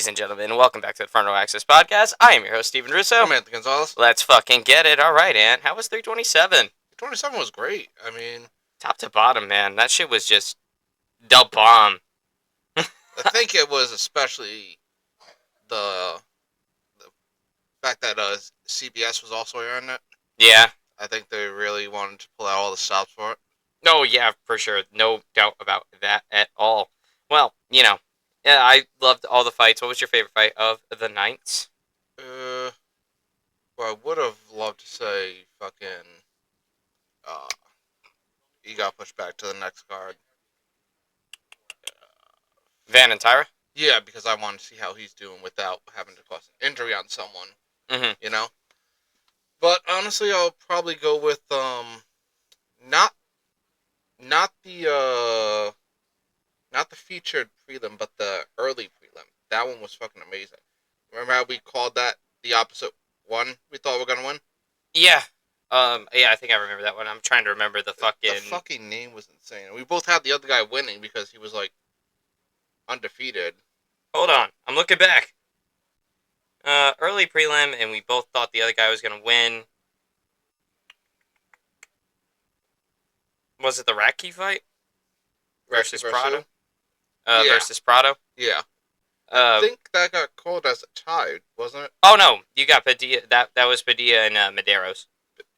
Ladies and gentlemen, welcome back to the Frontal Access Podcast. I am your host, Steven Russo. I'm Anthony Gonzalez. Let's fucking get it. All right, Ant. How was 327? 27 was great. I mean, top to bottom, man. That shit was just the bomb. I think it was especially the fact that CBS was also airing it. Yeah. I think they really wanted to pull out all the stops for it. Oh, yeah, for sure. No doubt about that at all. Well, yeah, I loved all the fights. What was your favorite fight of the nights? Well, I would have loved to say fucking, he got pushed back to the next card. Van and Tyra? Yeah, because I wanted to see how he's doing without having to cause an injury on someone. Mm-hmm. You know? But honestly, I'll probably go with, not the featured prelim, but the early prelim. That one was fucking amazing. Remember how we called that the opposite one we thought we were gonna win? Yeah. Yeah, I think I remember that one. I'm trying to remember the fucking... The fucking name was insane. We both had the other guy winning because he was, like, undefeated. Hold on. I'm looking back. Early prelim, and we both thought the other guy was gonna win. Was it the Ratke fight? Versus Prado? Yeah. Versus Prado? Yeah. I think that got called as a tie, wasn't it? Oh, no. You got Padilla. That was Padilla and Medeiros.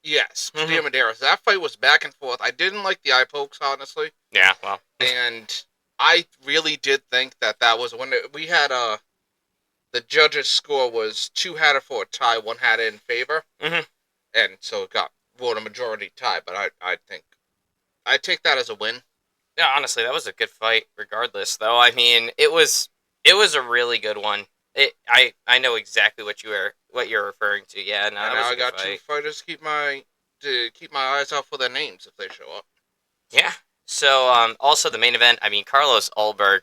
Yes. Padilla Medeiros. That fight was back and forth. I didn't like the eye pokes, honestly. Yeah, well. And I really did think that was when we had the judges' score was 2 had it for a tie, 1 had it in favor. Mm-hmm. And so it got a majority tie, but I think I take that as a win. Yeah, honestly, that was a good fight regardless, though. I mean, it was a really good one. I know exactly what you're referring to. Yeah, no, and that now was a I good got fight. 2 fighters to keep my eyes out for their names if they show up. Yeah. So, also the main event, I mean, Carlos Ulberg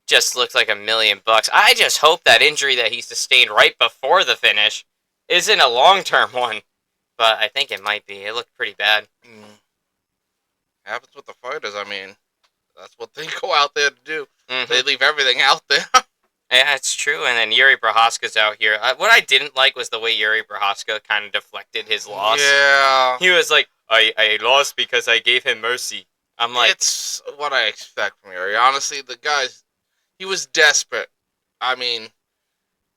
just looked like $1,000,000. I just hope that injury that he sustained right before the finish isn't a long-term one. But I think it might be. It looked pretty bad. Happens with the fighters. I mean, that's what they go out there to do. Mm-hmm. They leave everything out there. Yeah, it's true. And then Yuri Prohaska's out here. What I didn't like was the way Yuri Prohaska kind of deflected his loss. Yeah. He was like, I lost because I gave him mercy. I'm like... It's what I expect from Yuri. Honestly, the guy's... He was desperate. I mean,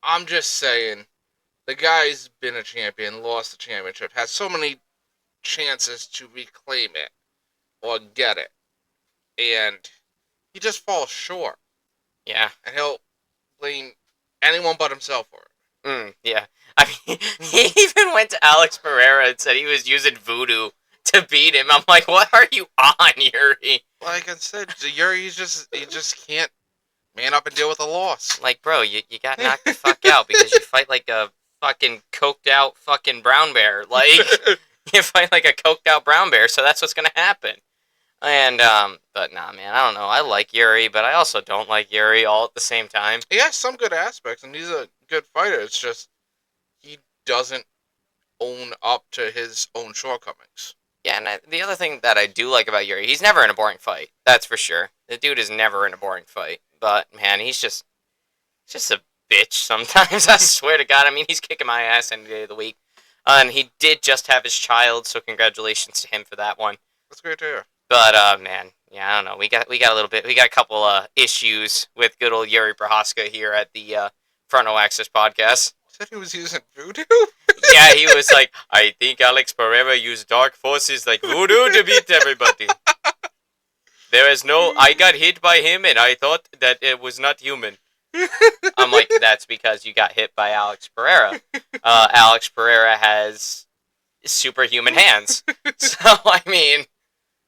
I'm just saying, the guy's been a champion, lost the championship, has so many chances to reclaim it or get it. And he just falls short. Yeah. And he'll blame anyone but himself for it. Yeah. I mean, he even went to Alex Pereira and said he was using voodoo to beat him. I'm like, what are you on, Yuri? Like I said, Yuri, he just can't man up and deal with a loss. Like, bro, you got knocked the fuck out because you fight like a fucking coked out fucking brown bear. Like, you fight like a coked out brown bear, so that's what's gonna happen. And, but nah, man, I don't know. I like Yuri, but I also don't like Yuri all at the same time. He has some good aspects, and he's a good fighter. It's just, he doesn't own up to his own shortcomings. Yeah, and the other thing that I do like about Yuri, he's never in a boring fight. That's for sure. The dude is never in a boring fight. But, man, he's just a bitch sometimes. I swear to God. I mean, he's kicking my ass any day of the week. And he did just have his child, so congratulations to him for that one. That's great to hear. But, man, yeah, I don't know. We got a little bit. We got a couple issues with good old Yuri Prohaska here at the Frontal Access Podcast. He said he was using voodoo? Yeah, he was like, I think Alex Pereira used dark forces like voodoo to beat everybody. I got hit by him and I thought that it was not human. I'm like, that's because you got hit by Alex Pereira. Alex Pereira has superhuman hands. So, I mean...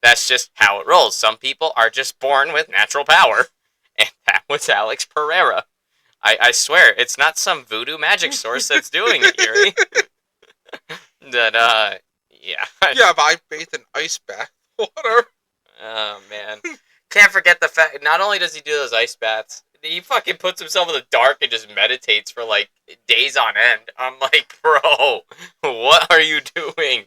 That's just how it rolls. Some people are just born with natural power. And that was Alex Pereira. I swear, it's not some voodoo magic source that's doing it, Yuri. Yeah. Yeah, but I bathe in ice bath water. Oh, man. Can't forget the fact, not only does he do those ice baths, he fucking puts himself in the dark and just meditates for, like, days on end. I'm like, bro, what are you doing?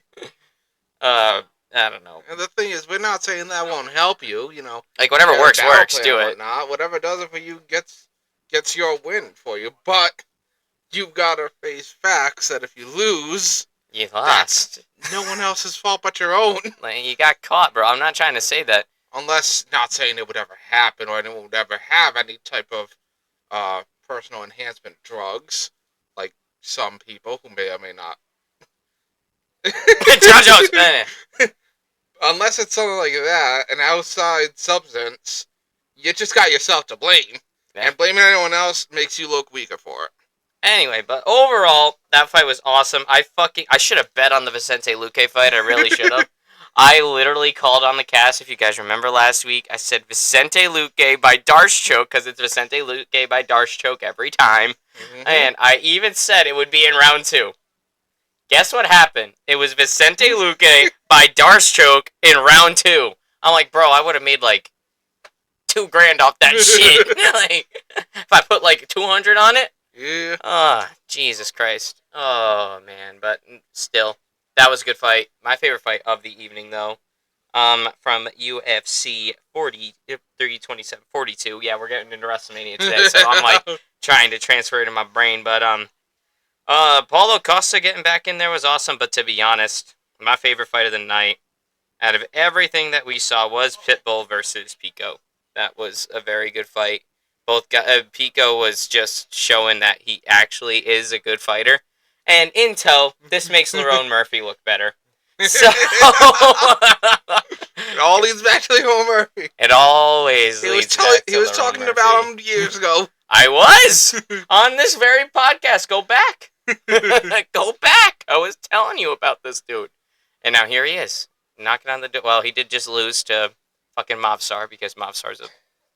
I don't know. And the thing is, we're not saying that won't help you, you know. Like, whatever works, do it. Whatever does it for you gets gets your win for you. But you've got to face facts that if you lose, You that's lost. no one else's fault but your own. Like, you got caught, bro. I'm not trying to say that. Unless, not saying it would ever happen or anyone would ever have any type of personal enhancement drugs, like some people who may or may not. JoJo's. Unless it's something like that, an outside substance, you just got yourself to blame. Yeah. And blaming anyone else makes you look weaker for it. Anyway, but overall, that fight was awesome. I should have bet on the Vicente Luque fight. I really should have. I literally called on the cast, if you guys remember last week. I said Vicente Luque by Darce choke, because it's Vicente Luque by Darce choke every time. Mm-hmm. And I even said it would be in round 2. Guess what happened? It was Vicente Luque by Darce choke in round 2. I'm like, bro, I would have made like $2,000 off that shit. Like, if I put like 200 on it. Yeah. Oh, Jesus Christ. Oh, man. But still, that was a good fight. My favorite fight of the evening, though, from UFC 42. Yeah, we're getting into WrestleMania today, so I'm like trying to transfer it in my brain. But Paulo Costa getting back in there was awesome. But to be honest, my favorite fight of the night, out of everything that we saw, was Pitbull versus Pico. That was a very good fight. Pico was just showing that he actually is a good fighter. And in tow, this makes Lerone Murphy look better. So it all leads back to Lerone Murphy. It always leads back to He was Lerone talking Murphy. about him years ago. I was! On this very podcast. Go back. Go back. I was telling you about this dude. And now here he is. Knocking on the door. Well, he did just lose to fucking Mobstar, because Mobstar's a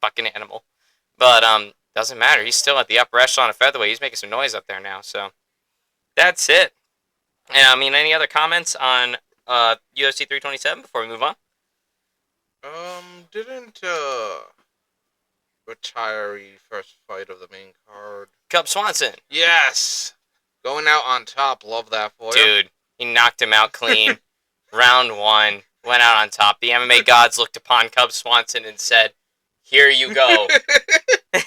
fucking animal. But doesn't matter. He's still at the upper echelon of featherweight. He's making some noise up there now. So that's it. And I mean, any other comments on UFC 327 before we move on? Didn't retiree first fight of the main card? Cub Swanson. Yes, going out on top. Love that for you, dude. He knocked him out clean. Round 1, went out on top. The MMA gods looked upon Cub Swanson and said, "Here you go."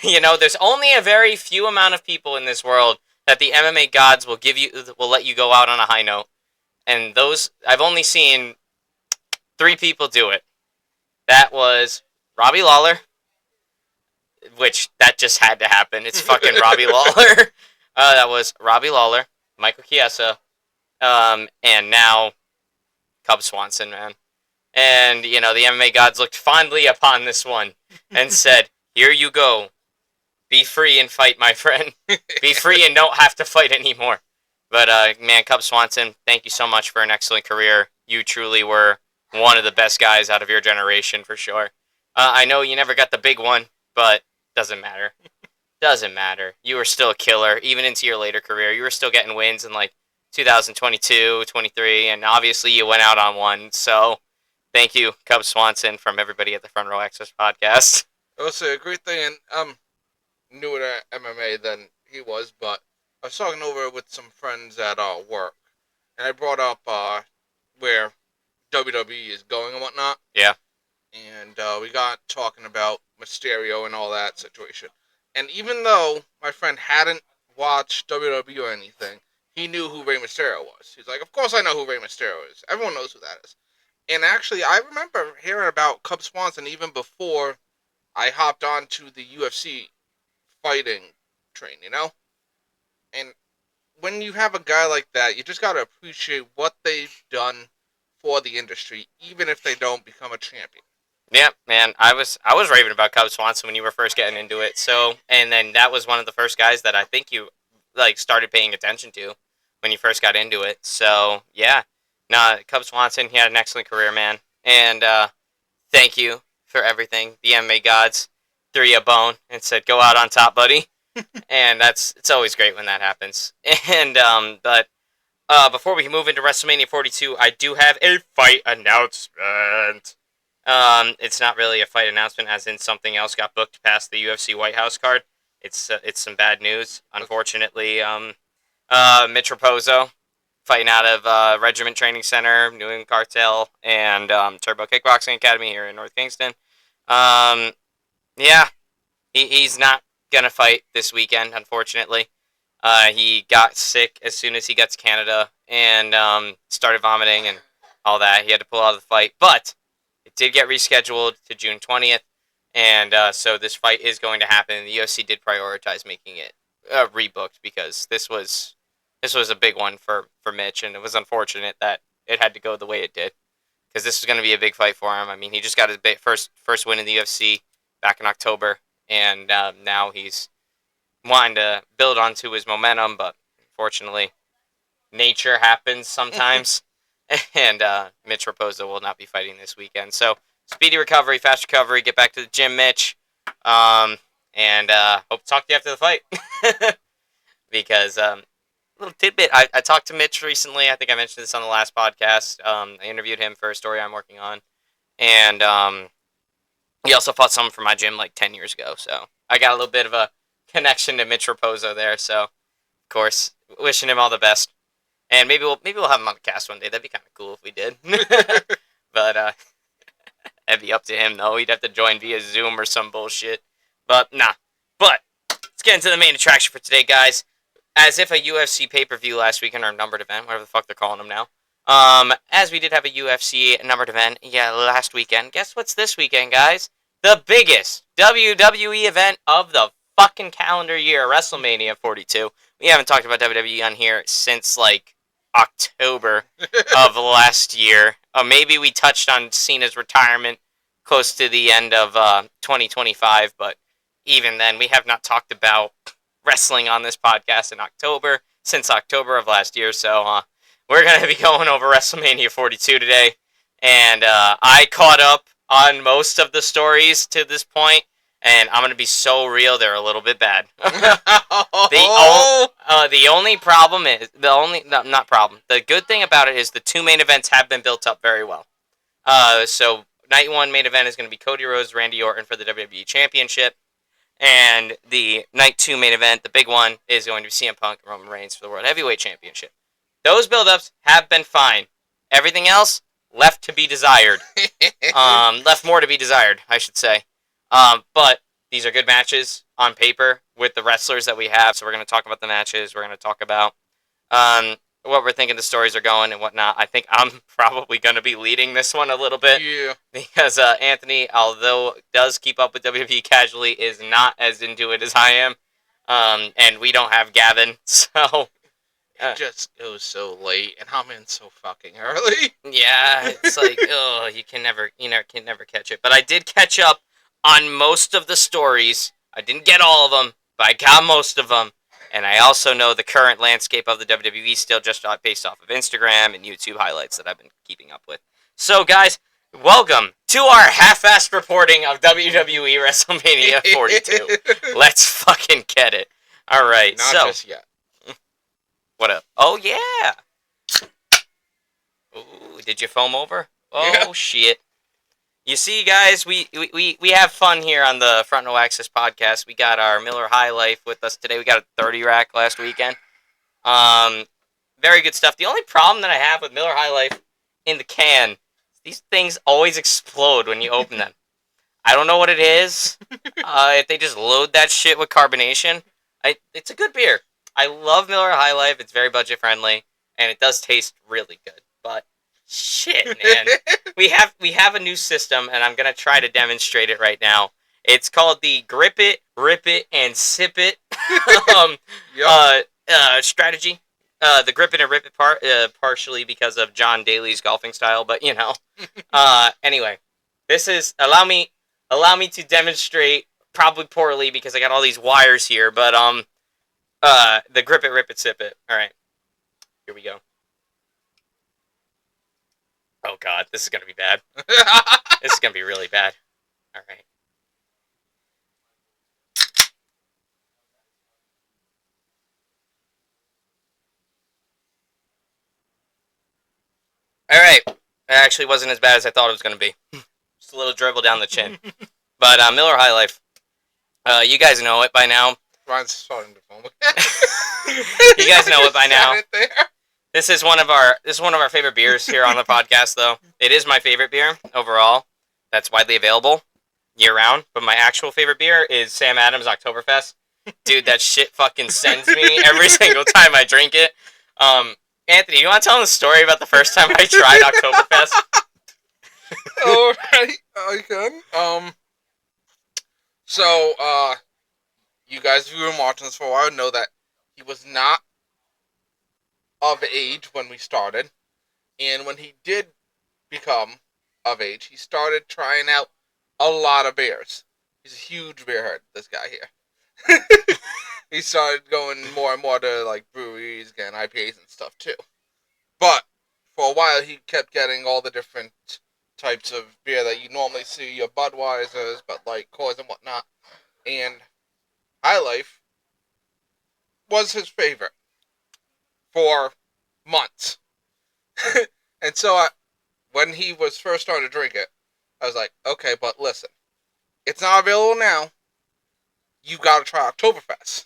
You know, there's only a very few amount of people in this world that the MMA gods will let you go out on a high note. And those, I've only seen 3 people do it. That was Robbie Lawler, which that just had to happen. It's fucking Robbie Lawler. That was Robbie Lawler, Michael Chiesa, and now Cub Swanson, man. And, you know, the MMA gods looked fondly upon this one and said, "Here you go. Be free and fight, my friend. Be free and don't have to fight anymore." But, man, Cub Swanson, thank you so much for an excellent career. You truly were one of the best guys out of your generation, for sure. I know you never got the big one, but doesn't matter. Doesn't matter. You were still a killer, even into your later career. You were still getting wins in, like, 2022, 23, and obviously you went out on one. So, thank you, Cub Swanson, from everybody at the Front Row Access podcast. It was a great thing, and I'm newer to MMA than he was, but I was talking over with some friends at work, and I brought up where WWE is going and whatnot. Yeah. And we got talking about Mysterio and all that situation. And even though my friend hadn't watched WWE or anything, he knew who Rey Mysterio was. He's like, "Of course I know who Rey Mysterio is. Everyone knows who that is." And actually, I remember hearing about Cub Swanson even before I hopped on to the UFC fighting train, you know? And when you have a guy like that, you just gotta appreciate what they've done for the industry, even if they don't become a champion. Yeah, man, I was raving about Cub Swanson when you were first getting into it. So, and then that was one of the first guys that I think you like started paying attention to when you first got into it. So, yeah, Cub Swanson, he had an excellent career, man. And thank you for everything. The MMA gods threw you a bone and said, "Go out on top, buddy." And it's always great when that happens. And but before we move into WrestleMania 42, I do have a fight announcement. It's not really a fight announcement, as in something else got booked past the UFC White House card. It's some bad news, unfortunately. Mitch Raposo, fighting out of Regiment Training Center, New England Cartel, and Turbo Kickboxing Academy here in North Kingston. Yeah, he's not gonna fight this weekend, unfortunately. He got sick as soon as he got to Canada and started vomiting and all that. He had to pull out of the fight, but it did get rescheduled to June 20th, and so this fight is going to happen. The UFC did prioritize making it rebooked because this was a big one for Mitch, and it was unfortunate that it had to go the way it did because this was going to be a big fight for him. I mean, he just got his first win in the UFC back in October, and now he's wanting to build onto his momentum, but unfortunately, nature happens sometimes, and Mitch Raposo will not be fighting this weekend. So, speedy recovery, fast recovery, get back to the gym, Mitch, and hope to talk to you after the fight. Because, little tidbit, I talked to Mitch recently. I think I mentioned this on the last podcast. I interviewed him for a story I'm working on, and he also fought someone from my gym like 10 years ago, so I got a little bit of a connection to Mitch Raposo there, so of course, wishing him all the best. And maybe we'll have him on the cast one day. That'd be kind of cool if we did. But that'd be up to him though. He'd have to join via Zoom or some bullshit. But nah. But let's get into the main attraction for today, guys. As if a UFC pay-per-view last weekend, or numbered event, whatever the fuck they're calling them now. As we did have a UFC numbered event, last weekend. Guess what's this weekend, guys? The biggest WWE event of the fucking calendar year, WrestleMania 42. We haven't talked about WWE on here since like October of last year. Maybe we touched on Cena's retirement close to the end of 2025, but even then, we have not talked about wrestling on this podcast since October of last year. So we're gonna be going over WrestleMania 42 today, and I caught up on most of the stories to this point. And I'm gonna be so real; they're a little bit bad. The only problem is not problem. The good thing about it is the two main events have been built up very well. So night one main event is going to be Cody Rhodes, Randy Orton for the WWE Championship, and the night two main event, the big one, is going to be CM Punk and Roman Reigns for the World Heavyweight Championship. Those build-ups have been fine. Everything else left to be desired. Left more to be desired, I should say. But these are good matches on paper with the wrestlers that we have. So we're going to talk about the matches. We're going to talk about what we're thinking the stories are going and whatnot. I think I'm probably going to be leading this one a little bit. Yeah. Because Anthony, although does keep up with WWE casually, is not as into it as I am. And we don't have Gavin, so... It just goes so late, and I'm in so fucking early. Yeah, it's like, you can never catch it. But I did catch up on most of the stories. I didn't get all of them, but I got most of them. And I also know the current landscape of the WWE still just based off of Instagram and YouTube highlights that I've been keeping up with. So, guys, welcome to our half-assed reporting of WWE WrestleMania 42. Let's fucking get it. All right, Not just yet. What up? Oh, yeah. Ooh, did you foam over? Oh, yeah. Shit. You see, guys, we have fun here on the Front No Access podcast. We got our Miller High Life with us today. We got a 30 rack last weekend. Very good stuff. The only problem that I have with Miller High Life in the can, these things always explode when you open them. I don't know what it is. If they just load that shit with carbonation. It's a good beer. I love Miller High Life. It's very budget friendly, and it does taste really good. But shit, man, we have a new system, and I'm gonna try to demonstrate it right now. It's called the Grip It, Rip It, and Sip It strategy. The Grip It and Rip It part, partially because of John Daly's golfing style, but you know. Anyway, this is allow me to demonstrate, probably poorly because I got all these wires here, but the Grip It, Rip It, Sip It. All right, here we go. Oh god, this is gonna be bad. This is gonna be really bad. All right. All right. It actually wasn't as bad as I thought it was gonna be. Just a little dribble down the chin. But Miller High Life. You guys know it by now. Ryan's starting to foam. You guys know it by now. This is one of our favorite beers here on the podcast, though. It is my favorite beer overall. That's widely available. year round, but my actual favorite beer is Sam Adams Oktoberfest. Dude, that shit fucking sends me every single time I drink it. Anthony, you want to tell them the story about the first time I tried Oktoberfest? Alright, I can. So, you guys who have been watching this for a while know that he was not of age when we started. And when he did become of age, he started trying out a lot of beers. He's a huge beer head, this guy here. He started going more and more to like breweries, getting IPAs and stuff too. But for a while, he kept getting all the different types of beer that you normally see, your Budweisers, but like Coors and whatnot. And High Life was his favorite for months. And so when he was first starting to drink it, I was like, okay, but listen, it's not available now. You gotta try Oktoberfest.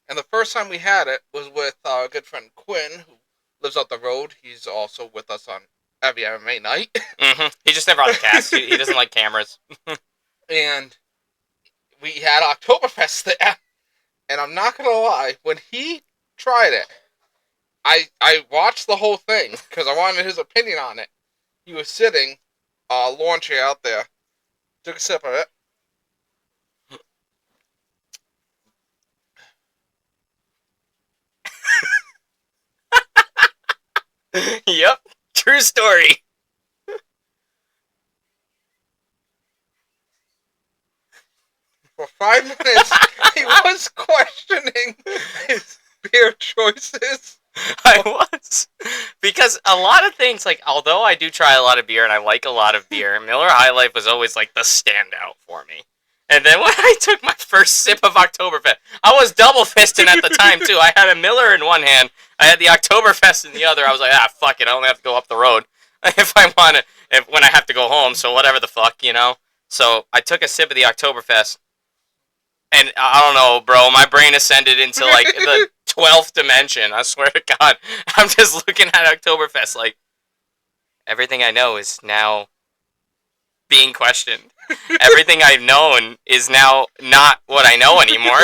And the first time we had it was with our good friend Quinn, who lives up the road. He's also with us on every MMA night. Mm-hmm. He just never on the cast. He doesn't like cameras. And we had Oktoberfest there. And I'm not gonna lie, when he tried it, I watched the whole thing because I wanted his opinion on it. He was sitting, lawn chair out there, took a sip of it. Yep, true story. For 5 minutes, he was questioning his beer choices. I was. Because a lot of things, like, although I do try a lot of beer and I like a lot of beer, Miller High Life was always, like, the standout for me. And then when I took my first sip of Oktoberfest, I was double fisting at the time, too. I had a Miller in one hand, I had the Oktoberfest in the other. I was like, fuck it, I only have to go up the road if I want to, when I have to go home, so whatever the fuck, you know? So I took a sip of the Oktoberfest, and I don't know, bro, my brain ascended into, like, the 12th dimension. I swear to God. I'm just looking at Oktoberfest like, everything I know is now being questioned. Everything I've known is now not what I know anymore.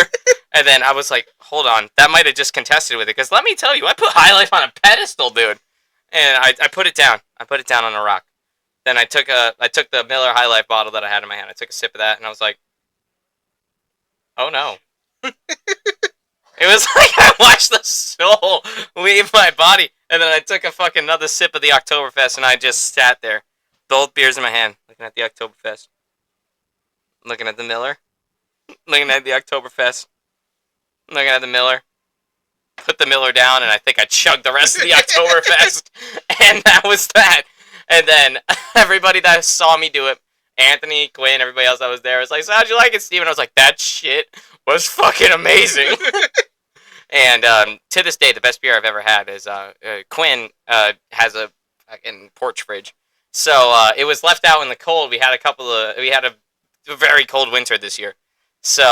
And then I was like, hold on, that might have just contested with it. Because let me tell you, I put High Life on a pedestal, dude. And I put it down. I put it down on a rock. Then I took the Miller High Life bottle that I had in my hand. I took a sip of that, and I was like, oh no. It was like I watched the soul leave my body, and then I took a fucking another sip of the Oktoberfest, and I just sat there, both beers in my hand, looking at the Oktoberfest, looking at the Miller, looking at the Oktoberfest, looking at the Miller, put the Miller down, and I think I chugged the rest of the Oktoberfest, and that was that. And then everybody that saw me do it, Anthony, Quinn, everybody else that was there, was like, so how'd you like it, Steven? I was like, that shit was fucking amazing. And to this day, the best beer I've ever had is Quinn has a fucking porch fridge. So it was left out in the cold. We had a very cold winter this year. So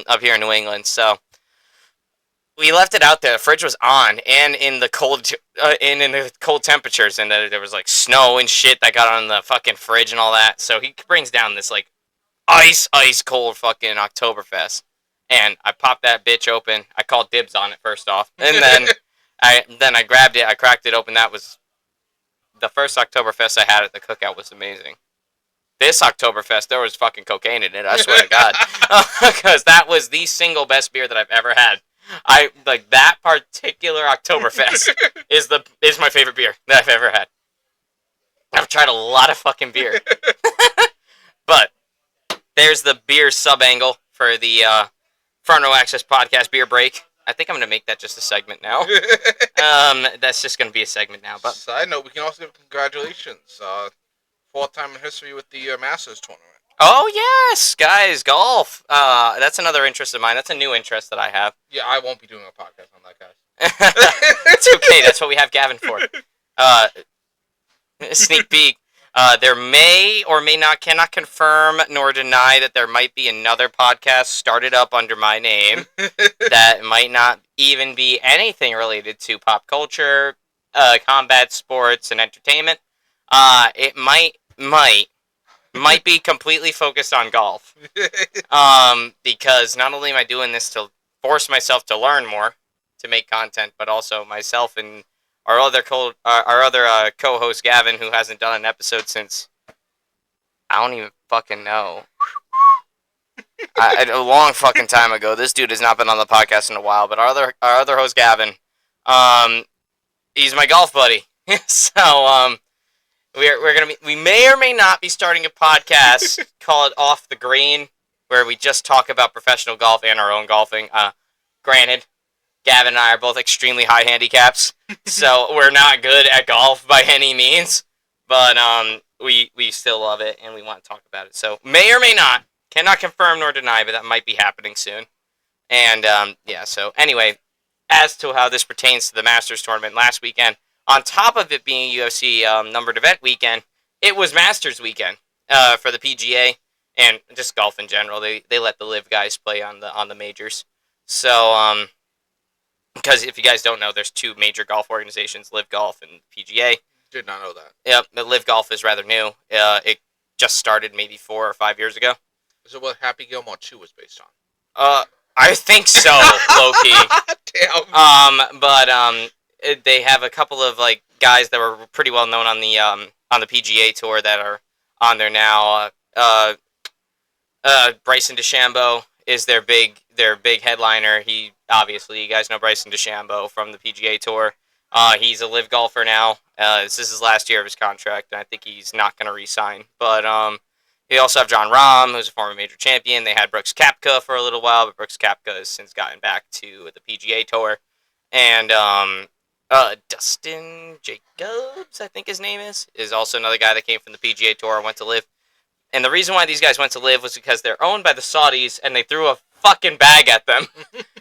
up here in New England. So we left it out there. The fridge was on, and in the cold, in the cold temperatures, and there was like snow and shit that got on the fucking fridge and all that. So he brings down this like ice cold fucking Oktoberfest. And I popped that bitch open. I called dibs on it first off, and then I grabbed it. I cracked it open. That was the first Oktoberfest I had at the cookout. Was amazing. This Oktoberfest, there was fucking cocaine in it. I swear to God, because that was the single best beer that I've ever had. I like that particular Oktoberfest is my favorite beer that I've ever had. I've tried a lot of fucking beer, but there's the beer sub angle for the Front Row Access Podcast Beer Break. I think I'm going to make that just a segment now. That's just going to be a segment now. But side note, we can also give congratulations. 4th time in history with the Masters tournament. Oh, yes, guys, golf. That's another interest of mine. That's a new interest that I have. Yeah, I won't be doing a podcast on that, guys. It's okay. That's what we have Gavin for. Sneak peek. There may or may not, cannot confirm nor deny that there might be another podcast started up under my name that might not even be anything related to pop culture, combat sports, and entertainment. It might might be completely focused on golf. Because not only am I doing this to force myself to learn more, to make content, but also myself and our other co-host Gavin, who hasn't done an episode since I don't even fucking know. A long fucking time ago. This dude has not been on the podcast in a while, but our other host Gavin, he's my golf buddy. So we may or may not be starting a podcast called Off the Green, where we just talk about professional golf and our own golfing. Granted, Gavin and I are both extremely high handicaps, so we're not good at golf by any means, but we still love it and we want to talk about it. So may or may not, cannot confirm nor deny, but that might be happening soon. And yeah, so anyway, as to how this pertains to the Masters tournament last weekend, on top of it being UFC numbered event weekend, it was Masters weekend for the PGA and just golf in general. They let the live guys play on the majors. So because if you guys don't know, there's two major golf organizations, Live Golf and PGA. Did not know that. Yep, the Live Golf is rather new. It just started maybe 4 or 5 years ago. Is it what Happy Gilmore 2 was based on? I think so, low-key. Damn. But they have a couple of like guys that were pretty well known on the PGA tour that are on there now. Bryson DeChambeau is their big headliner. He obviously, you guys know Bryson DeChambeau from the PGA tour. He's a live golfer now. This is his last year of his contract, and I think he's not going to re-sign. But they also have John Rahm, who's a former major champion. They had Brooks Koepka for a little while, but Brooks Koepka has since gotten back to the PGA tour. And Dustin Jacobs, I think his name is also another guy that came from the PGA tour and went to live. And the reason why these guys went to live was because they're owned by the Saudis, and they threw a fucking bag at them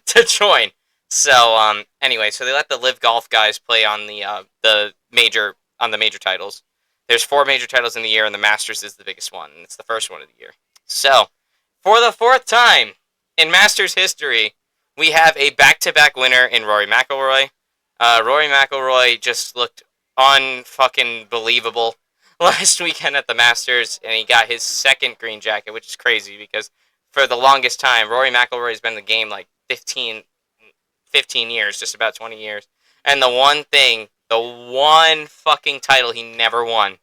to join. So anyway, so they let the live golf guys play on the major titles. There's 4 major titles in the year, and the Masters is the biggest one, and it's the first one of the year. So for the 4th time in Masters history, we have a back-to-back winner in Rory McIlroy. Rory McIlroy just looked unfucking believable last weekend at the Masters, and he got his second green jacket, which is crazy because for the longest time, Rory McIlroy has been in the game like 15 years, just about 20 years. And the one fucking title he never won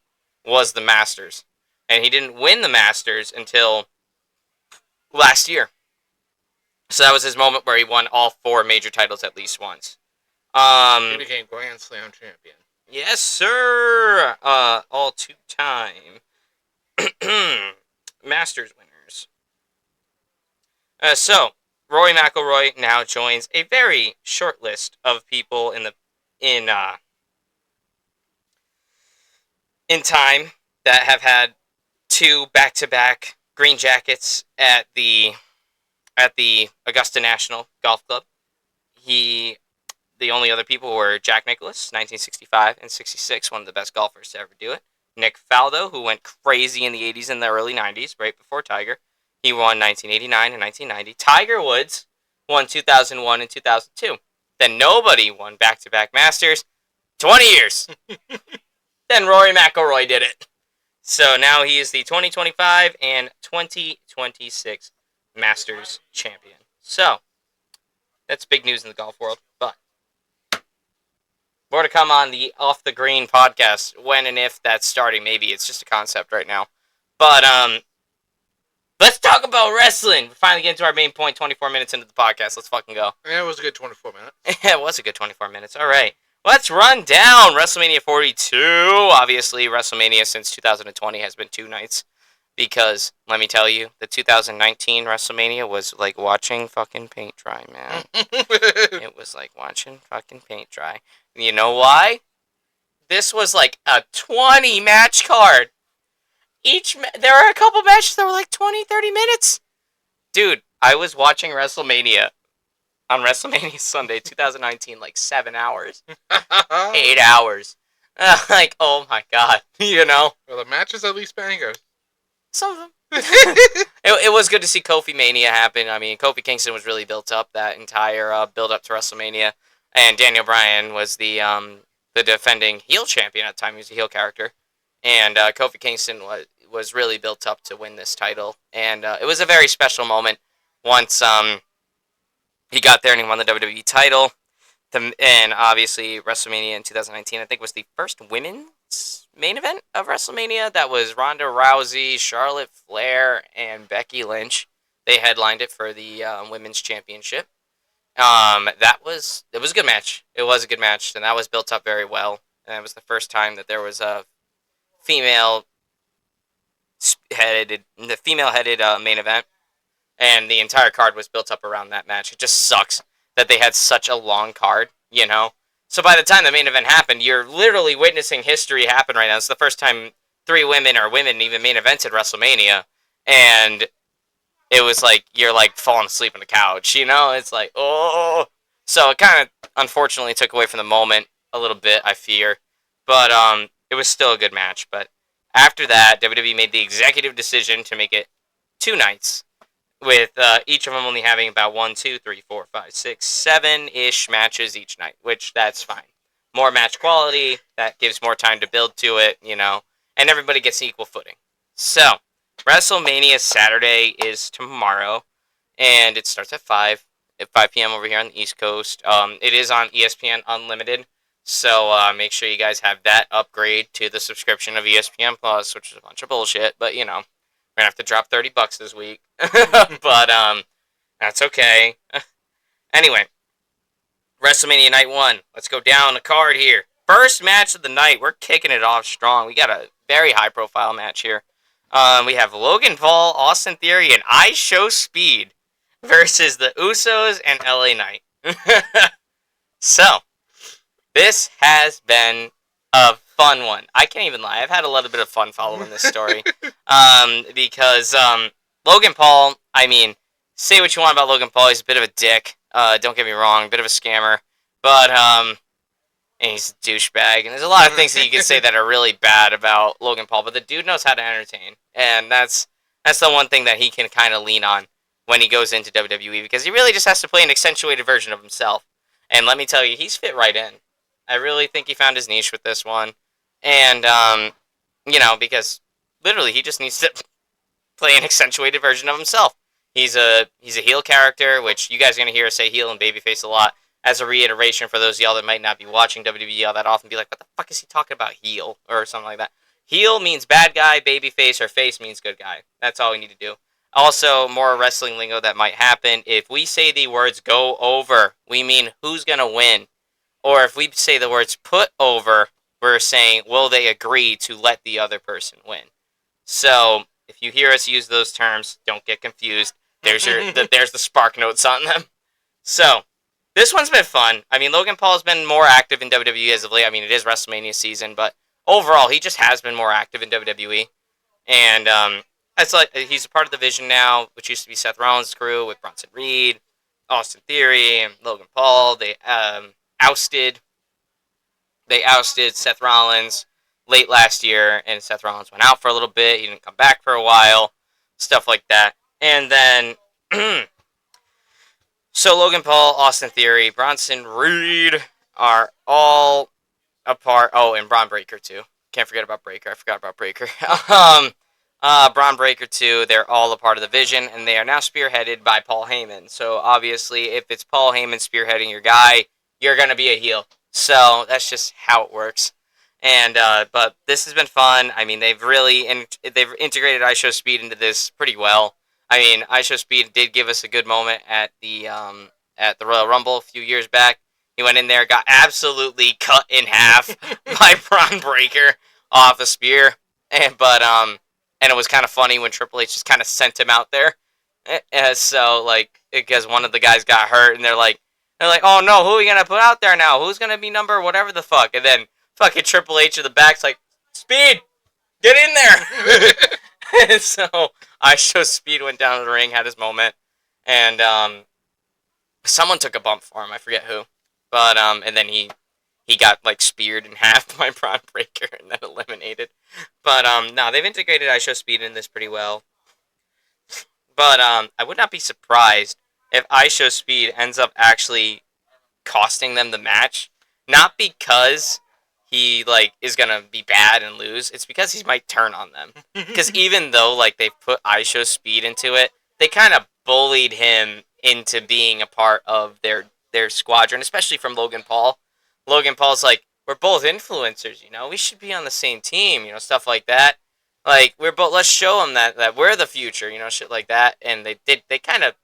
was the Masters. And he didn't win the Masters until last year. So that was his moment where he won all 4 major titles at least once. He became Grand Slam champion. Yes, sir. All 2-time Masters winners. So Rory McIlroy now joins a very short list of people in time that have had 2 back-to-back green jackets at the Augusta National Golf Club. The only other people were Jack Nicklaus, 1965 and 66, one of the best golfers to ever do it. Nick Faldo, who went crazy in the 80s and the early 90s, right before Tiger. He won 1989 and 1990. Tiger Woods won 2001 and 2002. Then nobody won back-to-back Masters. 20 years. Then Rory McIlroy did it. So now he is the 2025 and 2026 Masters champion. So, that's big news in the golf world. But more to come on the Off the Green podcast. When and if that's starting, maybe it's just a concept right now. But let's talk about wrestling. We're finally getting to our main point. 24 minutes into the podcast. Let's fucking go. Yeah, it was a good 24 minutes. Yeah, it was a good 24 minutes. All right. Let's run down WrestleMania 42. Obviously, WrestleMania since 2020 has been 2 nights. Because, let me tell you, the 2019 WrestleMania was like watching fucking paint dry, man. It was like watching fucking paint dry. And you know why? This was like a 20-match card. There are a couple matches that were like 20, 30 minutes. Dude, I was watching WrestleMania on WrestleMania Sunday 2019 like 7 hours. 8 hours. Like, oh my god, you know? Well, the matches at least bangers. Some of them. It was good to see Kofi Mania happen. I mean, Kofi Kingston was really built up that entire build up to WrestleMania, and Daniel Bryan was the defending heel champion at the time. He was a heel character, and Kofi Kingston was really built up to win this title, and it was a very special moment once he got there and he won the WWE title. And obviously, WrestleMania in 2019, I think, was the first women's main event of WrestleMania. That was Ronda Rousey, Charlotte Flair, and Becky Lynch. They headlined it for the women's championship. It was a good match. It was a good match, and that was built up very well. And it was the first time that there was a female headed main event, and the entire card was built up around that match. It just sucks that they had such a long card, you know? So by the time the main event happened, you're literally witnessing history happen right now. It's the first time three women or women even main evented WrestleMania, and it was like you're like falling asleep on the couch, you know? It's like, oh. So it kind of unfortunately took away from the moment a little bit, I fear. But it was still a good match. But after that, WWE made the executive decision to make it 2 nights, with each of them only having about 1, 2, 3, 4, 5, 6, 7-ish matches each night, which that's fine. More match quality, that gives more time to build to it, you know, and everybody gets equal footing. So, WrestleMania Saturday is tomorrow, and it starts at 5 p.m. over here on the East Coast. It is on ESPN Unlimited, so make sure you guys have that upgrade to the subscription of ESPN Plus, which is a bunch of bullshit, but you know, we're gonna have to drop $30 this week. But that's okay. Anyway, WrestleMania Night 1. Let's go down the card here. First match of the night. We're kicking it off strong. We got a very high-profile match here. We have Logan Paul, Austin Theory, and I Show Speed versus the Usos and LA Knight. So, this has been a fun one. I can't even lie. I've had a little bit of fun following this story. Because Logan Paul, I mean, say what you want about Logan Paul. He's a bit of a dick. Don't get me wrong, a bit of a scammer. But, and he's a douchebag. And there's a lot of things that you can say that are really bad about Logan Paul. But the dude knows how to entertain. And that's the one thing that he can kind of lean on when he goes into WWE. Because he really just has to play an accentuated version of himself. And let me tell you, he's fit right in. I really think he found his niche with this one. And, you know, because literally he just needs to play an accentuated version of himself. He's a heel character, which you guys are going to hear us say heel and babyface a lot. As a reiteration for those of y'all that might not be watching WWE all that often, be like, what the fuck is he talking about, heel? Or something like that. Heel means bad guy, babyface, or face means good guy. That's all we need to do. Also, more wrestling lingo that might happen. If we say the words go over, we mean who's going to win. Or if we say the words put over, we're saying, will they agree to let the other person win? So, if you hear us use those terms, don't get confused. There's the spark notes on them. So, this one's been fun. I mean, Logan Paul has been more active in WWE as of late. I mean, it is WrestleMania season, but overall, he just has been more active in WWE. And it's like he's a part of the Vision now, which used to be Seth Rollins' crew with Bronson Reed, Austin Theory, and Logan Paul. They ousted Seth Rollins late last year, and Seth Rollins went out for a little bit. He didn't come back for a while, stuff like that. And then, so Logan Paul, Austin Theory, Bronson Reed are all a part. Oh, and Braun Breaker too. Can't forget about Breaker. I forgot about Breaker. Braun Breaker too. They're all a part of the Vision, and they are now spearheaded by Paul Heyman. So obviously, if it's Paul Heyman spearheading your guy, you're gonna be a heel. So that's just how it works. And but this has been fun. I mean, they've integrated I Show Speed into this pretty well. I mean, I Show Speed did give us a good moment at the Royal Rumble a few years back. He went in there, got absolutely cut in half by Braun Breaker off a spear, and it was kind of funny when Triple H just kind of sent him out there. So like, because one of the guys got hurt, and they're like, oh no, who are we gonna put out there now? Who's gonna be number whatever the fuck? And then fucking Triple H in the back's like, Speed, get in there. And so I Show Speed went down to the ring, had his moment, and someone took a bump for him. I forget who. But and then he got like speared in half by Braun Breaker and then eliminated. But no, they've integrated I Show Speed in this pretty well. But I would not be surprised if I Show Speed ends up actually costing them the match. Not because he is gonna be bad and lose, it's because he might turn on them. Because even though they put ISHO Speed into it, they kind of bullied him into being a part of their squadron, especially from Logan Paul. Logan Paul's like, we're both influencers, we should be on the same team, stuff like that. We're both. Let's show them that we're the future, shit like that. And they kind of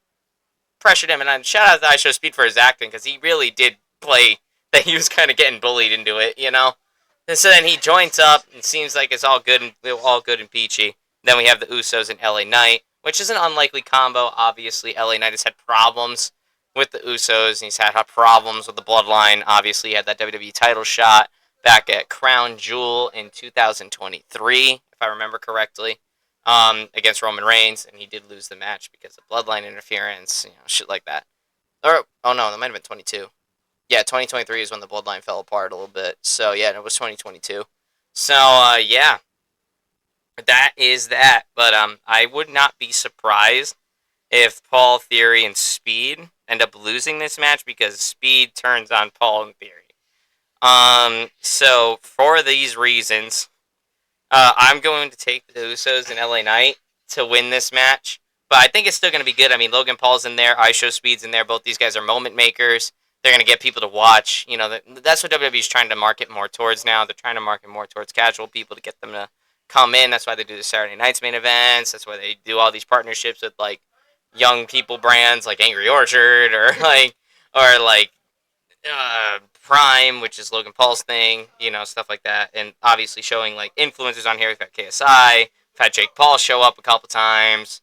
pressured him. And shout out to ISHO Speed for his acting because he really did play that he was kind of getting bullied into it. And so then he joins up and seems like it's all good and peachy. Then we have the Usos and LA Knight, which is an unlikely combo. Obviously, LA Knight has had problems with the Usos, and he's had problems with the Bloodline. Obviously, he had that WWE title shot back at Crown Jewel in 2023, if I remember correctly, against Roman Reigns, and he did lose the match because of Bloodline interference, shit like that. Or, oh no, that might have been 22. Yeah, 2023 is when the Bloodline fell apart a little bit. So, yeah, it was 2022. So, yeah, that is that. But I would not be surprised if Paul, Theory, and Speed end up losing this match because Speed turns on Paul and Theory. So, for these reasons, I'm going to take the Usos and LA Knight to win this match. But I think it's still going to be good. I mean, Logan Paul's in there. ISHO Speed's in there. Both these guys are moment makers. They're going to get people to watch. That's what WWE's trying to market more towards now. They're trying to market more towards casual people to get them to come in. That's why they do the Saturday Night's main events. That's why they do all these partnerships with, young people brands like Angry Orchard or, Prime, which is Logan Paul's thing, stuff like that. And obviously showing, influencers on here. We've got KSI. We've had Jake Paul show up a couple times.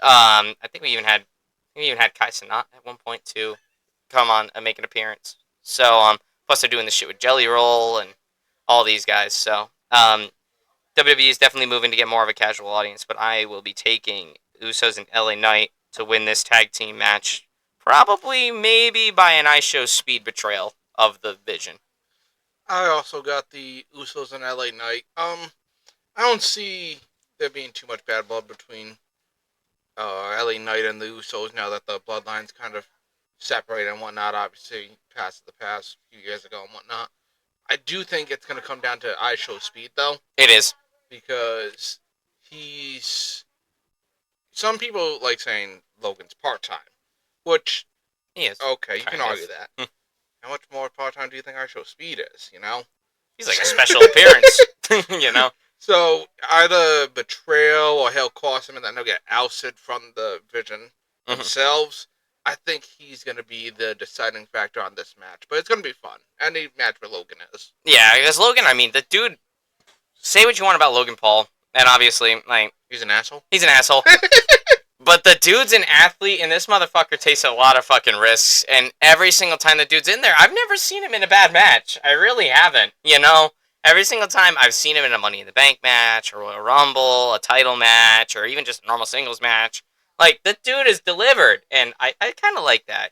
I think we even had Kai Cenat at one point, too, come on and make an appearance. So, plus they're doing this shit with Jelly Roll and all these guys. So, WWE is definitely moving to get more of a casual audience, but I will be taking Usos and LA Knight to win this tag team match. Probably, maybe by an ISHO Speed betrayal of the Vision. I also got the Usos and LA Knight. I don't see there being too much bad blood between LA Knight and the Usos now that the bloodline's kind of separated and whatnot. Obviously, past the past few years ago and whatnot. I do think it's going to come down to ISHO Speed, though. It is. Because he's... Some people like saying Logan's part-time. Which... He is. Okay, you can argue that. How much more part-time do you think ISHO Speed is, He's like a special appearance, So, either betrayal or he'll cost him and then they'll get ousted from the Vision themselves. I think he's going to be the deciding factor on this match. But it's going to be fun. Any match where Logan is. Yeah, because Logan, I mean, the dude... Say what you want about Logan Paul. And obviously, he's an asshole? He's an asshole. But the dude's an athlete, and this motherfucker takes a lot of fucking risks. And every single time the dude's in there, I've never seen him in a bad match. I really haven't, Every single time I've seen him in a Money in the Bank match, a Royal Rumble, a title match, or even just a normal singles match. The dude is delivered, and I kind of like that,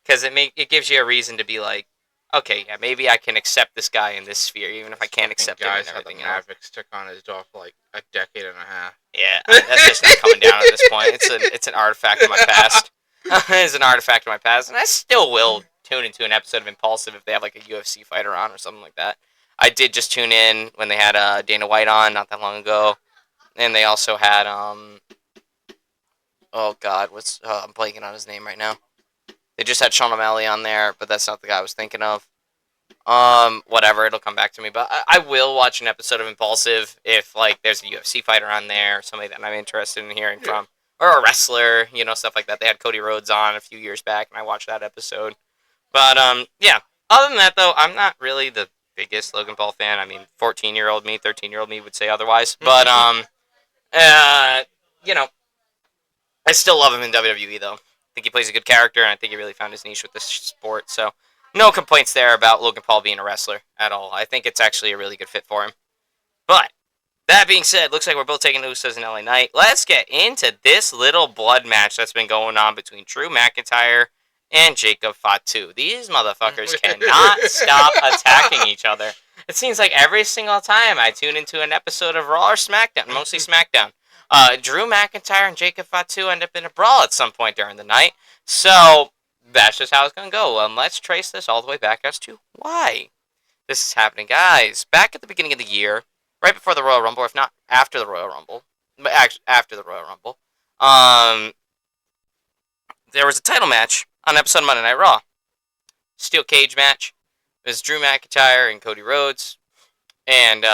Because it gives you a reason to be like, okay, yeah, maybe I can accept this guy in this sphere, even if I can't accept him and everything else. Guys had the Maverick stick on his door for a decade and a half. Yeah, that's just not coming down at this point. It's an artifact of my past. It's an artifact of my past, and I still will tune into an episode of Impulsive if they have a UFC fighter on or something like that. I did just tune in when they had Dana White on not that long ago, and they also had oh god, I'm blanking on his name right now. They just had Sean O'Malley on there, but that's not the guy I was thinking of. Whatever, it'll come back to me. But I will watch an episode of Impulsive if there's a UFC fighter on there, or somebody that I'm interested in hearing from, or a wrestler, stuff like that. They had Cody Rhodes on a few years back, and I watched that episode. But yeah. Other than that, though, I'm not really the biggest Logan Paul fan. I mean, 14-year-old me, 13-year-old me would say otherwise. But I still love him in WWE though. I think he plays a good character, and I think he really found his niche with this sport. So, no complaints there about Logan Paul being a wrestler at all. I think it's actually a really good fit for him. But, that being said, looks like we're both taking Usos and LA Knight. Let's get into this little blood match that's been going on between Drew McIntyre and Jacob Fatu. These motherfuckers cannot stop attacking each other. It seems like every single time I tune into an episode of Raw or SmackDown, mostly SmackDown, Drew McIntyre and Jacob Fatu end up in a brawl at some point during the night. So, that's just how it's going to go. Let's trace this all the way back as to why. This is happening, guys. Back at the beginning of the year, right before the Royal Rumble, or if not after the Royal Rumble, but actually after the Royal Rumble, um, there was a title match on episode of Monday Night Raw. Steel cage match. It was Drew McIntyre and Cody Rhodes, and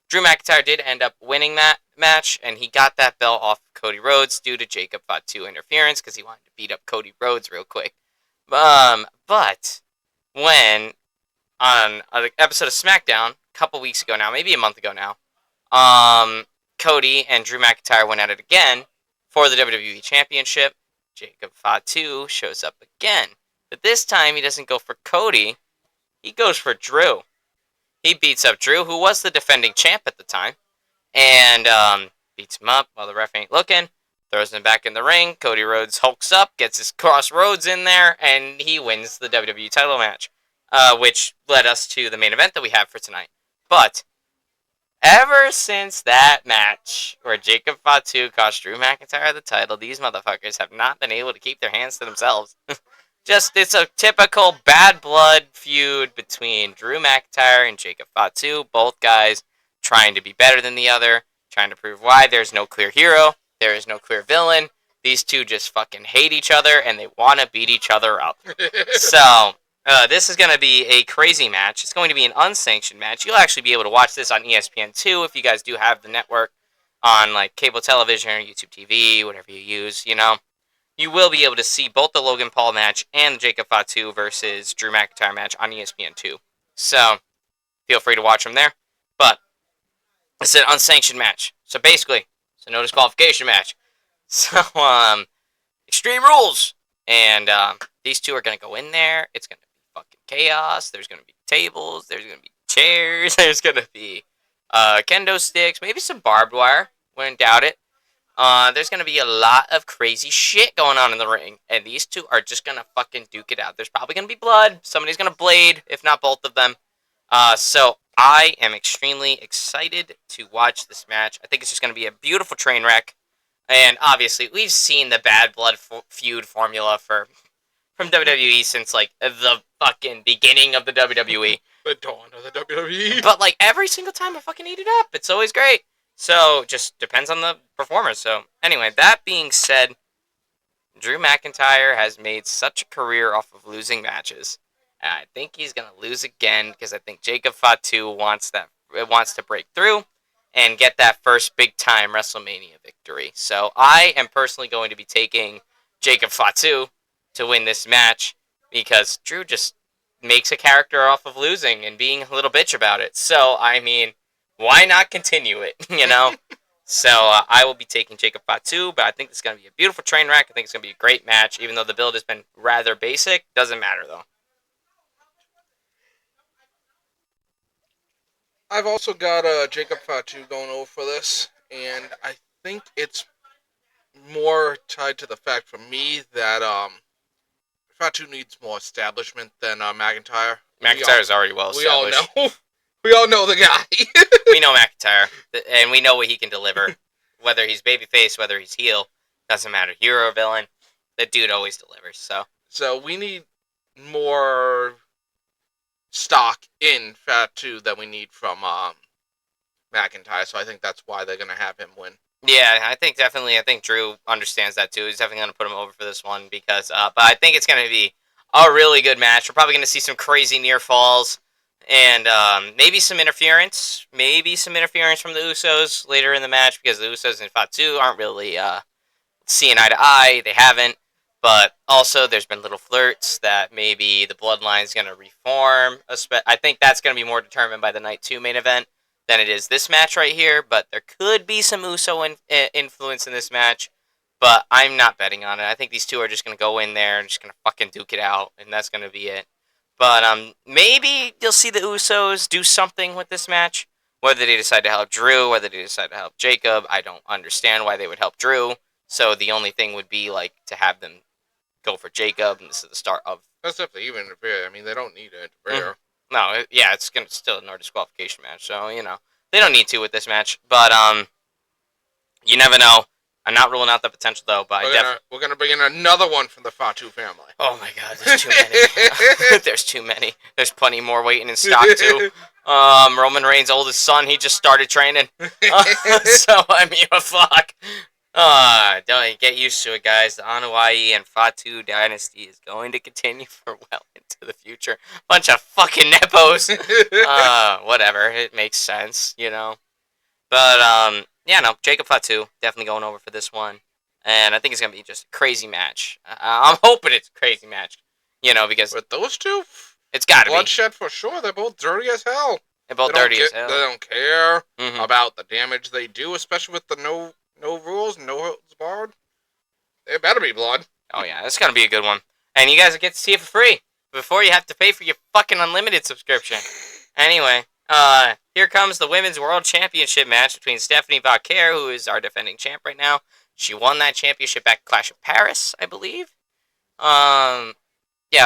Drew McIntyre did end up winning that match, and he got that belt off Cody Rhodes due to Jacob Fatu interference because he wanted to beat up Cody Rhodes real quick. But when on an episode of SmackDown a couple weeks ago now, maybe a month ago now, Cody and Drew McIntyre went at it again for the WWE Championship. Jacob Fatu shows up again, but this time he doesn't go for Cody, he goes for Drew. He beats up Drew, who was the defending champ at the time, and beats him up while the ref ain't looking, throws him back in the ring. Cody Rhodes hulks up, gets his crossroads in there, and he wins the WWE title match, which led us to the main event that we have for tonight. But ever since that match where Jacob Fatu cost Drew McIntyre the title, these motherfuckers have not been able to keep their hands to themselves. It's a typical bad blood feud between Drew McIntyre and Jacob Fatu. Both guys trying to be better than the other, trying to prove why there's no clear hero, there is no clear villain. These two just fucking hate each other and they want to beat each other up. So, this is going to be a crazy match. It's going to be an unsanctioned match. You'll actually be able to watch this on ESPN2 if you guys do have the network on like cable television or YouTube TV, whatever you use, you know. You will be able to see both the Logan Paul match and the Jacob Fatu versus Drew McIntyre match on ESPN2. So, feel free to watch them there. But, it's an unsanctioned match. So basically, it's a no disqualification match. So, Extreme Rules. And these two are going to go in there. It's going to be fucking chaos. There's going to be tables. There's going to be chairs. There's going to be kendo sticks. Maybe some barbed wire. Wouldn't doubt it. There's going to be a lot of crazy shit going on in the ring. And these two are just going to fucking duke it out. There's probably going to be blood. Somebody's going to blade, if not both of them. So I am extremely excited to watch this match. I think it's just going to be a beautiful train wreck. And obviously, we've seen the bad blood feud formula from WWE since, like, the fucking beginning of the WWE. The dawn of the WWE. But, like, every single time I fucking eat it up. It's always great. So, just depends on the performers. So, anyway, that being said, Drew McIntyre has made such a career off of losing matches. And I think he's going to lose again because I think Jacob Fatu wants to break through and get that first big-time WrestleMania victory. So, I am personally going to be taking Jacob Fatu to win this match because Drew just makes a character off of losing and being a little bitch about it. So, I mean, why not continue it, you know? So, I will be taking Jacob Fatu, but I think it's going to be a beautiful train wreck. I think it's going to be a great match, even though the build has been rather basic. Doesn't matter, though. I've also got Jacob Fatu going over for this, and I think it's more tied to the fact for me that Fatu needs more establishment than McIntyre. McIntyre's already well established. We all know. We all know the guy. We know McIntyre, and we know what he can deliver. Whether he's babyface, whether he's heel, doesn't matter. Hero or villain, the dude always delivers. So we need more stock in Fatu than we need from McIntyre. So I think that's why they're gonna have him win. Yeah, I think Drew understands that too. He's definitely gonna put him over for this one because, but I think it's gonna be a really good match. We're probably gonna see some crazy near falls. And maybe some interference. Maybe some interference from the Usos later in the match because the Usos and Fatu aren't really seeing eye to eye. They haven't. But also, there's been little flirts that maybe the Bloodline's going to reform. I think that's going to be more determined by the Night 2 main event than it is this match right here. But there could be some Uso influence in this match. But I'm not betting on it. I think these two are just going to go in there and just going to fucking duke it out. And that's going to be it. But maybe you'll see the Usos do something with this match. Whether they decide to help Drew, whether they decide to help Jacob, I don't understand why they would help Drew. So the only thing would be like to have them go for Jacob, and this is the start of. That's if they even interfere. I mean, they don't need to interfere. No, yeah, it's gonna still a no disqualification match. So they don't need to with this match. But you never know. I'm not ruling out the potential though, but we're gonna bring in another one from the Fatu family. Oh my God, there's too many. There's too many. There's plenty more waiting in stock too. Roman Reigns' oldest son, he just started training. So I mean, fuck. Don't get used to it, guys. The Anoa'i and Fatu dynasty is going to continue for well into the future. Bunch of fucking nepos. Whatever. It makes sense, you know. But yeah, no, Jacob Fatu definitely going over for this one, and I think it's gonna be just a crazy match. I'm hoping it's a crazy match, you know, because With those two, it's got to be. bloodshed for sure. They're both dirty as hell. They're both dirty as hell. They don't care Mhm. about the damage they do, especially with the no rules, no holds barred. It better be blood. Oh yeah, it's gonna be a good one, and you guys get to see it for free before you have to pay for your fucking unlimited subscription. Anyway, here comes the Women's World Championship match between Stephanie Vauquer, who is our defending champ right now. She won that championship back at Clash of Paris, I believe. Yeah,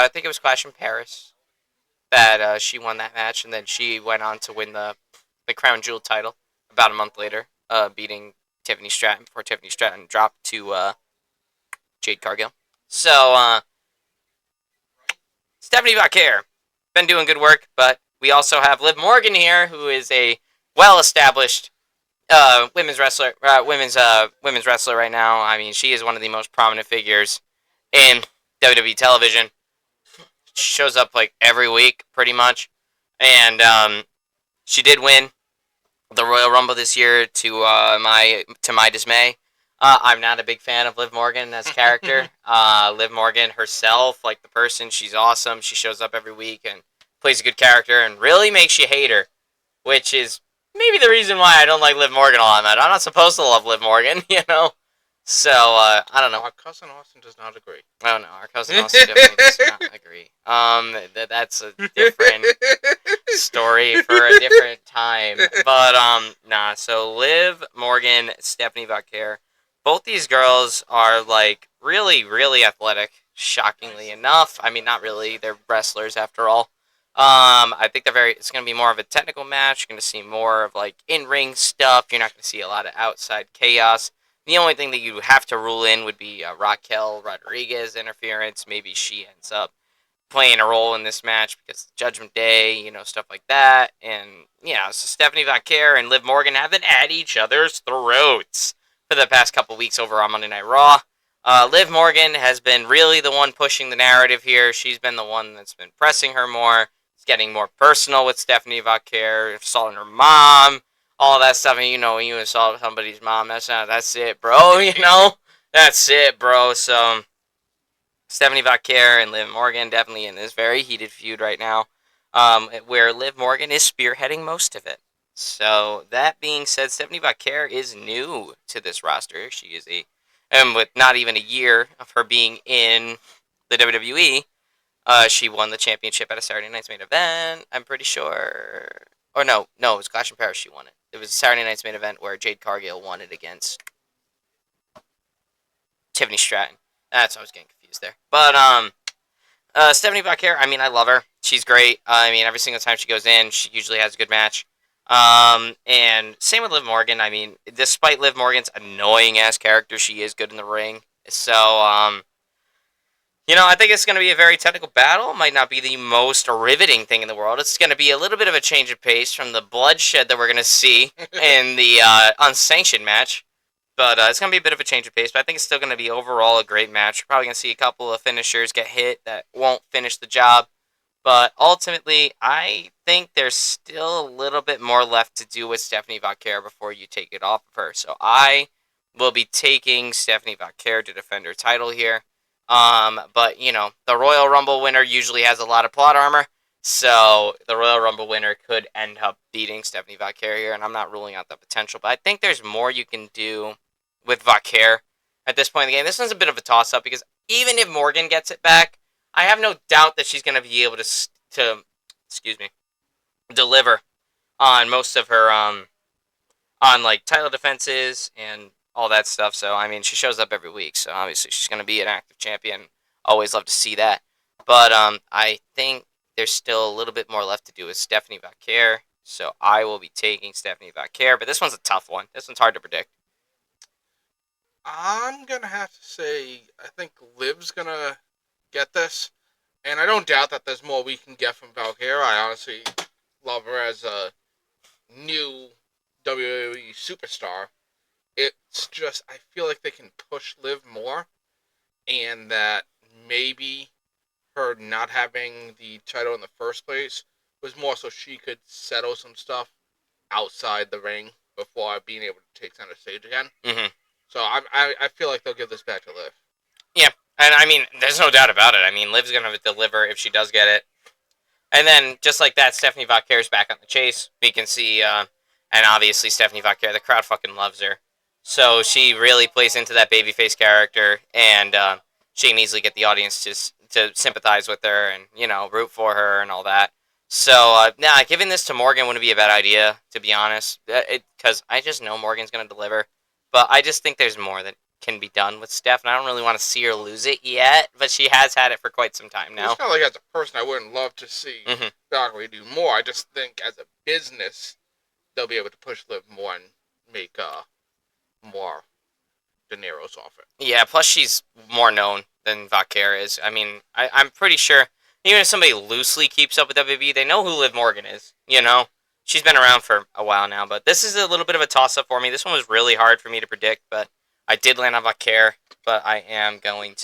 I think it was Clash in Paris that she won that match, and then she went on to win the Crown Jewel title about a month later, beating Tiffany Stratton before Tiffany Stratton dropped to Jade Cargill. So, Stephanie Vauquer, been doing good work, but we also have Liv Morgan here, who is a well-established women's wrestler, women's wrestler right now. I mean, she is one of the most prominent figures in WWE television. She shows up like every week, pretty much, and she did win the Royal Rumble this year to my dismay. I'm not a big fan of Liv Morgan as a character. Liv Morgan herself, like the person, she's awesome. She shows up every week and plays a good character and really makes you hate her, which is maybe the reason why I don't like Liv Morgan a lot. I'm not supposed to love Liv Morgan, you know? So, I don't know. Our cousin Austin does not agree. Oh, no, our cousin Austin definitely does not agree. That's a different story for a different time. But, nah, so Liv Morgan, Stephanie Vauquer, both these girls are, like, really, really athletic, shockingly enough. I mean, not really. They're wrestlers, after all. I think it's going to be more of a technical match. You're going to see more of, like, in-ring stuff. You're not going to see a lot of outside chaos. The only thing that you have to rule in would be Raquel Rodriguez interference. Maybe she ends up playing a role in this match because Judgment Day, you know, stuff like that. And, yeah, so Stephanie Vauquer and Liv Morgan have been at each other's throats for the past couple weeks over on Monday Night Raw. Liv Morgan has been really the one pushing the narrative here. She's been the one that's been pressing her more. It's getting more personal with Stephanie Vauquer, assaulting her mom, all that stuff. And, you know, when you assault somebody's mom, that's it, bro, you know? That's it, bro. So, Stephanie Vauquer and Liv Morgan definitely in this very heated feud right now, where Liv Morgan is spearheading most of it. So, that being said, Stephanie Vauquer is new to this roster. She is and with not even a year of her being in the WWE, she won the championship at a Saturday Night's Main Event, I'm pretty sure. Or no, it was Clash in Paris she won it. It was Saturday Night's Main Event where Jade Cargill won it against Tiffany Stratton. That's why I was getting confused there. But, Stephanie Vauquer, I mean, I love her. She's great. I mean, every single time she goes in, she usually has a good match. And same with Liv Morgan. I mean, despite Liv Morgan's annoying-ass character, she is good in the ring. So, you know, I think it's going to be a very technical battle. It might not be the most riveting thing in the world. It's going to be a little bit of a change of pace from the bloodshed that we're going to see in the unsanctioned match. But it's going to be a bit of a change of pace. But I think it's still going to be overall a great match. We're probably going to see a couple of finishers get hit that won't finish the job. But ultimately, I think there's still a little bit more left to do with Stephanie Vauquer before you take it off of her. So I will be taking Stephanie Vauquer to defend her title here. But, you know, the Royal Rumble winner usually has a lot of plot armor. So the Royal Rumble winner could end up beating Stephanie Vauquer here. And I'm not ruling out the potential. But I think there's more you can do with Vauquer at this point in the game. This one's a bit of a toss-up because even if Morgan gets it back, I have no doubt that she's going to be able to deliver on most of her, on, like, title defenses and all that stuff. So, I mean, she shows up every week, so obviously she's going to be an active champion. Always love to see that. But I think there's still a little bit more left to do with Stephanie Vauquer, so I will be taking Stephanie Vauquer. But this one's a tough one. This one's hard to predict. I'm gonna have to say I think Liv's gonna get this, and I don't doubt that there's more we can get from Valkyria. I honestly love her as a new WWE superstar. It's just I feel like they can push Liv more, and that maybe her not having the title in the first place was more so she could settle some stuff outside the ring before being able to take center stage again. Mm-hmm. So I feel like they'll give this back to Liv. Yeah, and I mean, there's no doubt about it. I mean, Liv's gonna deliver if she does get it. And then, just like that, Stephanie Vauquer's back on the chase. We can see, and obviously Stephanie Vauquer, the crowd fucking loves her. So she really plays into that babyface character, and she can easily get the audience to sympathize with her and, root for her and all that. So, giving this to Morgan wouldn't be a bad idea, to be honest, because I just know Morgan's going to deliver. But I just think there's more that can be done with Steph, and I don't really want to see her lose it yet, but she has had it for quite some time now. It's not like as a person I wouldn't love to see Valkyrie do more. I just think as a business they'll be able to push Liv more and make more dineros off it. Yeah, plus she's more known than Vauquer is. I mean, I'm pretty sure, even if somebody loosely keeps up with WWE, they know who Liv Morgan is, She's been around for a while now, but this is a little bit of a toss-up for me. This one was really hard for me to predict, but I did land on Vauquer, but I'm just going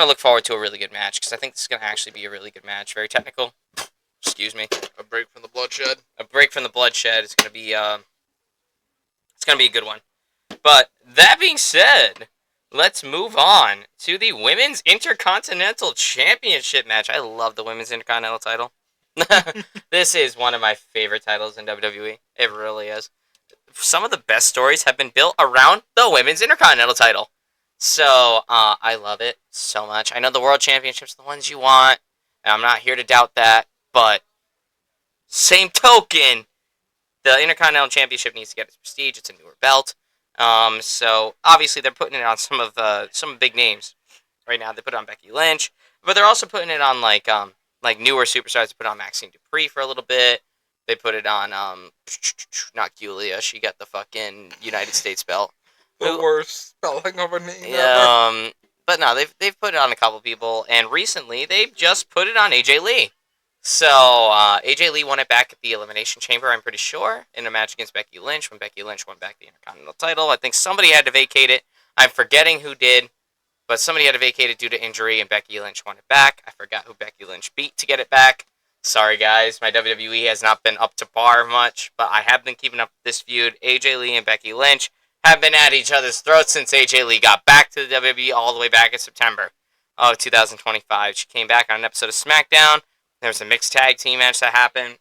to look forward to a really good match, because I think this is going to actually be a really good match. Very technical. Excuse me. A break from the bloodshed. A break from the bloodshed. It's going to be a good one. But that being said, let's move on to the Women's Intercontinental Championship match. I love the Women's Intercontinental title. This is one of my favorite titles in WWE. It really is. Some of the best stories have been built around the Women's Intercontinental title. So, I love it so much. I know the World Championships are the ones you want, and I'm not here to doubt that, but same token, the Intercontinental Championship needs to get its prestige. It's a newer belt. So obviously they're putting it on some big names right now. They put it on Becky Lynch, but they're also putting it on like newer superstars. They put it on Maxine Dupree for a little bit. They put it on not Giulia. She got the fucking United States belt. The worst spelling of a name ever. But no, they've put it on a couple people, and recently they've just put it on AJ Lee. So, AJ Lee won it back at the Elimination Chamber, I'm pretty sure, in a match against Becky Lynch, when Becky Lynch won back the Intercontinental title. I think somebody had to vacate it. I'm forgetting who did, but somebody had to vacate it due to injury, and Becky Lynch won it back. I forgot who Becky Lynch beat to get it back. Sorry, guys. My WWE has not been up to par much, but I have been keeping up with this feud. AJ Lee and Becky Lynch have been at each other's throats since AJ Lee got back to the WWE all the way back in September of 2025. She came back on an episode of SmackDown. There was a mixed tag team match that happened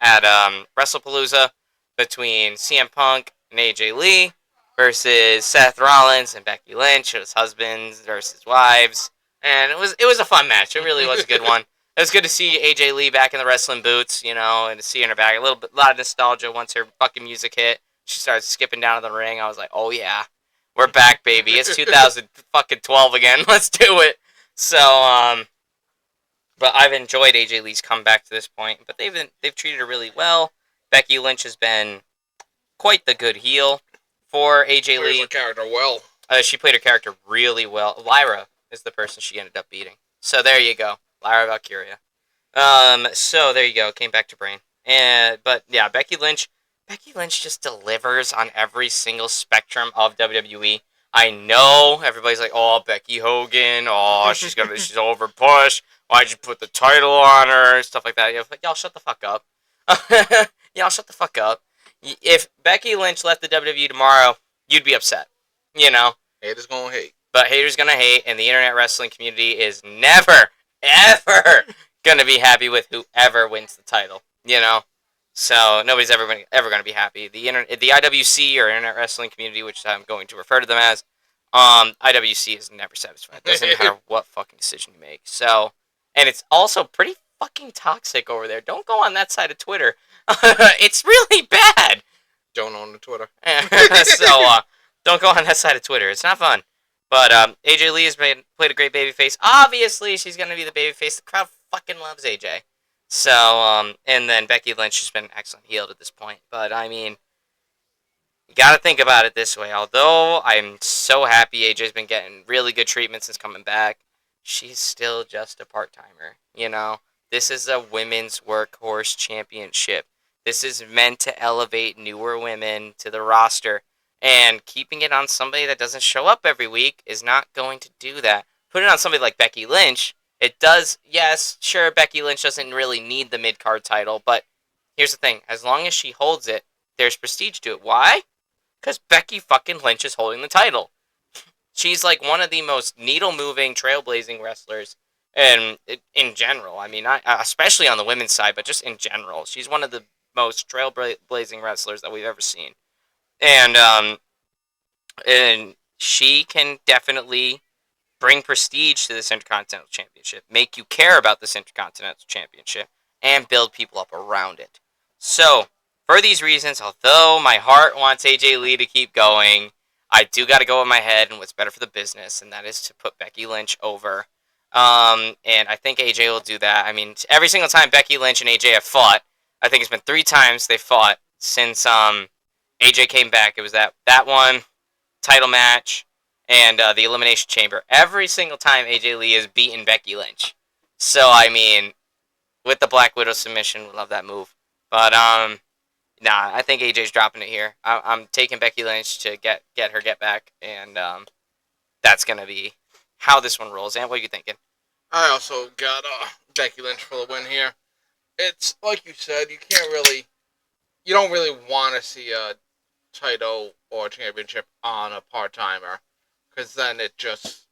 at WrestlePalooza between CM Punk and AJ Lee versus Seth Rollins and Becky Lynch. It was husbands versus wives, and it was a fun match. It really was a good one. It was good to see AJ Lee back in the wrestling boots, and to see her back. A lot of nostalgia once her fucking music hit. She started skipping down to the ring. I was like, oh yeah, we're back, baby. It's 2012 again. Let's do it. So, but I've enjoyed AJ Lee's comeback to this point. But they've treated her really well. Becky Lynch has been quite the good heel for AJ Lee. Plays her character well. She played her character really well. Lyra is the person she ended up beating. So there you go, Lyra Valkyria. So there you go. Came back to brain. But yeah, Becky Lynch just delivers on every single spectrum of WWE. I know everybody's like, oh, Becky Hogan, oh, she's overpushed. Why'd you put the title on her? Stuff like that. Y'all shut the fuck up. Y'all shut the fuck up. If Becky Lynch left the WWE tomorrow, you'd be upset. Haters gonna hate. But haters gonna hate, and the internet wrestling community is never, ever gonna be happy with whoever wins the title. So nobody's ever gonna be happy. The IWC, or Internet Wrestling Community, which I'm going to refer to them as, IWC is never satisfied. It doesn't matter what fucking decision you make. So, and it's also pretty fucking toxic over there. Don't go on that side of Twitter. It's really bad. Don't own the Twitter. So, don't go on that side of Twitter. It's not fun. But AJ Lee has played a great babyface. Obviously, she's gonna be the babyface. The crowd fucking loves AJ. So, and then Becky Lynch has been an excellent heel at this point. But, I mean, You gotta think about it this way. Although I'm so happy AJ's been getting really good treatment since coming back, she's still just a part timer. This is a women's workhorse championship. This is meant to elevate newer women to the roster, and keeping it on somebody that doesn't show up every week is not going to do that. Put it on somebody like Becky Lynch. It does, yes, sure, Becky Lynch doesn't really need the mid card title, but here's the thing: as long as she holds it, there's prestige to it. Why? Because Becky fucking Lynch is holding the title. She's like one of the most needle moving, trailblazing wrestlers, and in general. I mean, especially on the women's side, but just in general, she's one of the most trailblazing wrestlers that we've ever seen. And and she can definitely bring prestige to this Intercontinental Championship, make you care about this Intercontinental Championship, and build people up around it. So, for these reasons, although my heart wants AJ Lee to keep going, I do got to go with my head and what's better for the business, and that is to put Becky Lynch over. And I think AJ will do that. I mean, every single time Becky Lynch and AJ have fought, I think it's been 3 times they fought since AJ came back. It was that one title match and the Elimination Chamber. Every single time AJ Lee has beaten Becky Lynch. So I mean, with the Black Widow submission, we love that move. But I think AJ's dropping it here. I'm taking Becky Lynch to get her get back, and that's gonna be how this one rolls. And what are you thinking? I also got Becky Lynch for the win here. It's like you said, you don't really want to see a title or championship on a part timer, because then it just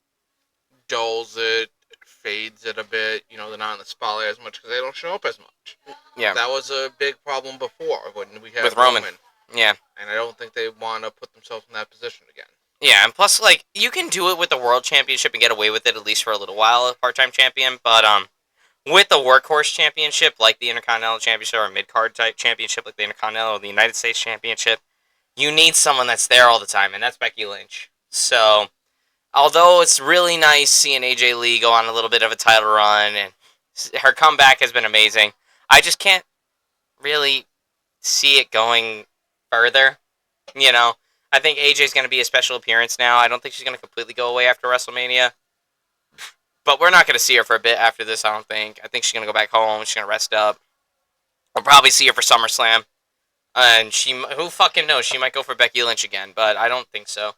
dulls it, fades it a bit. They're not in the spotlight as much because they don't show up as much. Yeah, That was a big problem before when we had with Roman. Yeah, and I don't think they want to put themselves in that position again. yeah, and plus, like, you can do it with the World Championship and get away with it at least for a little while, a part-time champion. But with the Workhorse Championship, like the Intercontinental Championship, or mid-card type championship, like the Intercontinental or the United States Championship, you need someone that's there all the time, and that's Becky Lynch. So, although it's really nice seeing AJ Lee go on a little bit of a title run, and her comeback has been amazing, I just can't really see it going further. I think AJ's going to be a special appearance now. I don't think she's going to completely go away after WrestleMania. But we're not going to see her for a bit after this, I don't think. I think she's going to go back home. She's going to rest up. We'll probably see her for SummerSlam. And who fucking knows? She might go for Becky Lynch again, but I don't think so.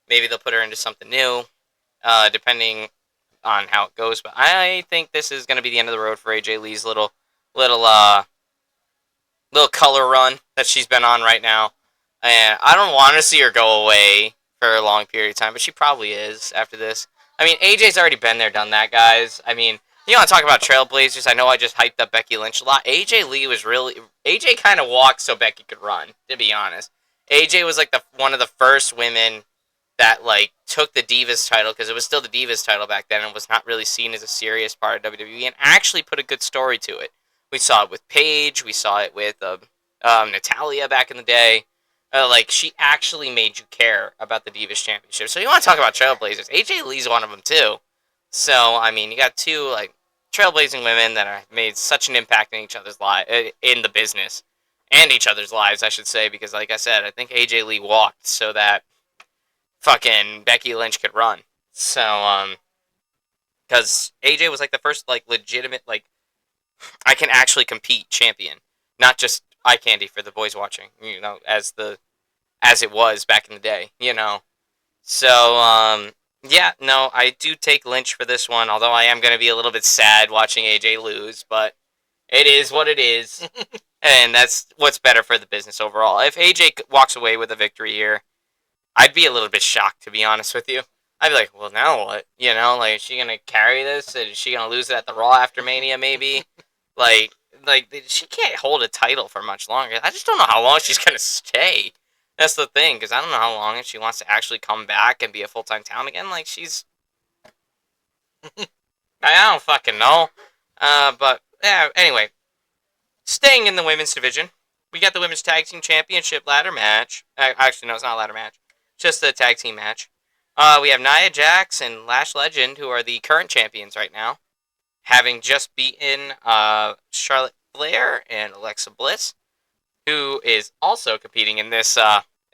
Maybe they'll put her into something new, depending on how it goes. But I think this is going to be the end of the road for AJ Lee's little color run that she's been on right now. And I don't want to see her go away for a long period of time, but she probably is after this. I mean, AJ's already been there, done that, guys. I mean, you want to talk about trailblazers? I know I just hyped up Becky Lynch a lot. AJ kind of walked so Becky could run, to be honest. AJ was like one of the first women that like took the Divas title, because it was still the Divas title back then and was not really seen as a serious part of WWE, and actually put a good story to it. We saw it with Paige. We saw it with Natalia back in the day. She actually made you care about the Divas Championship. So you want to talk about trailblazers? AJ Lee's one of them too. So I mean, you got 2 like trailblazing women that have made such an impact in each other's lives, in the business, and each other's lives, I should say. Because like I said, I think AJ Lee walked so that fucking Becky Lynch could run. So because AJ was like the first like legitimate like I can actually compete champion, not just eye candy for the boys watching. As it was back in the day. So yeah, no, I do take Lynch for this one. Although I am going to be a little bit sad watching AJ lose, but it is what it is, and that's what's better for the business overall. If AJ walks away with a victory here, I'd be a little bit shocked, to be honest with you. I'd be like, well, now what? Is she going to carry this? Is she going to lose it at the Raw after Mania, maybe? Like, she can't hold a title for much longer. I just don't know how long she's going to stay. That's the thing, because I don't know how long if she wants to actually come back and be a full-time talent again. Like, she's... I don't fucking know. But, yeah, anyway. Staying in the women's division, we got the Women's Tag Team Championship ladder match. Actually, no, it's not a ladder match. Just a tag team match. We have Nia Jax and Lash Legend, who are the current champions right now, having just beaten Charlotte Flair and Alexa Bliss, who is also competing in this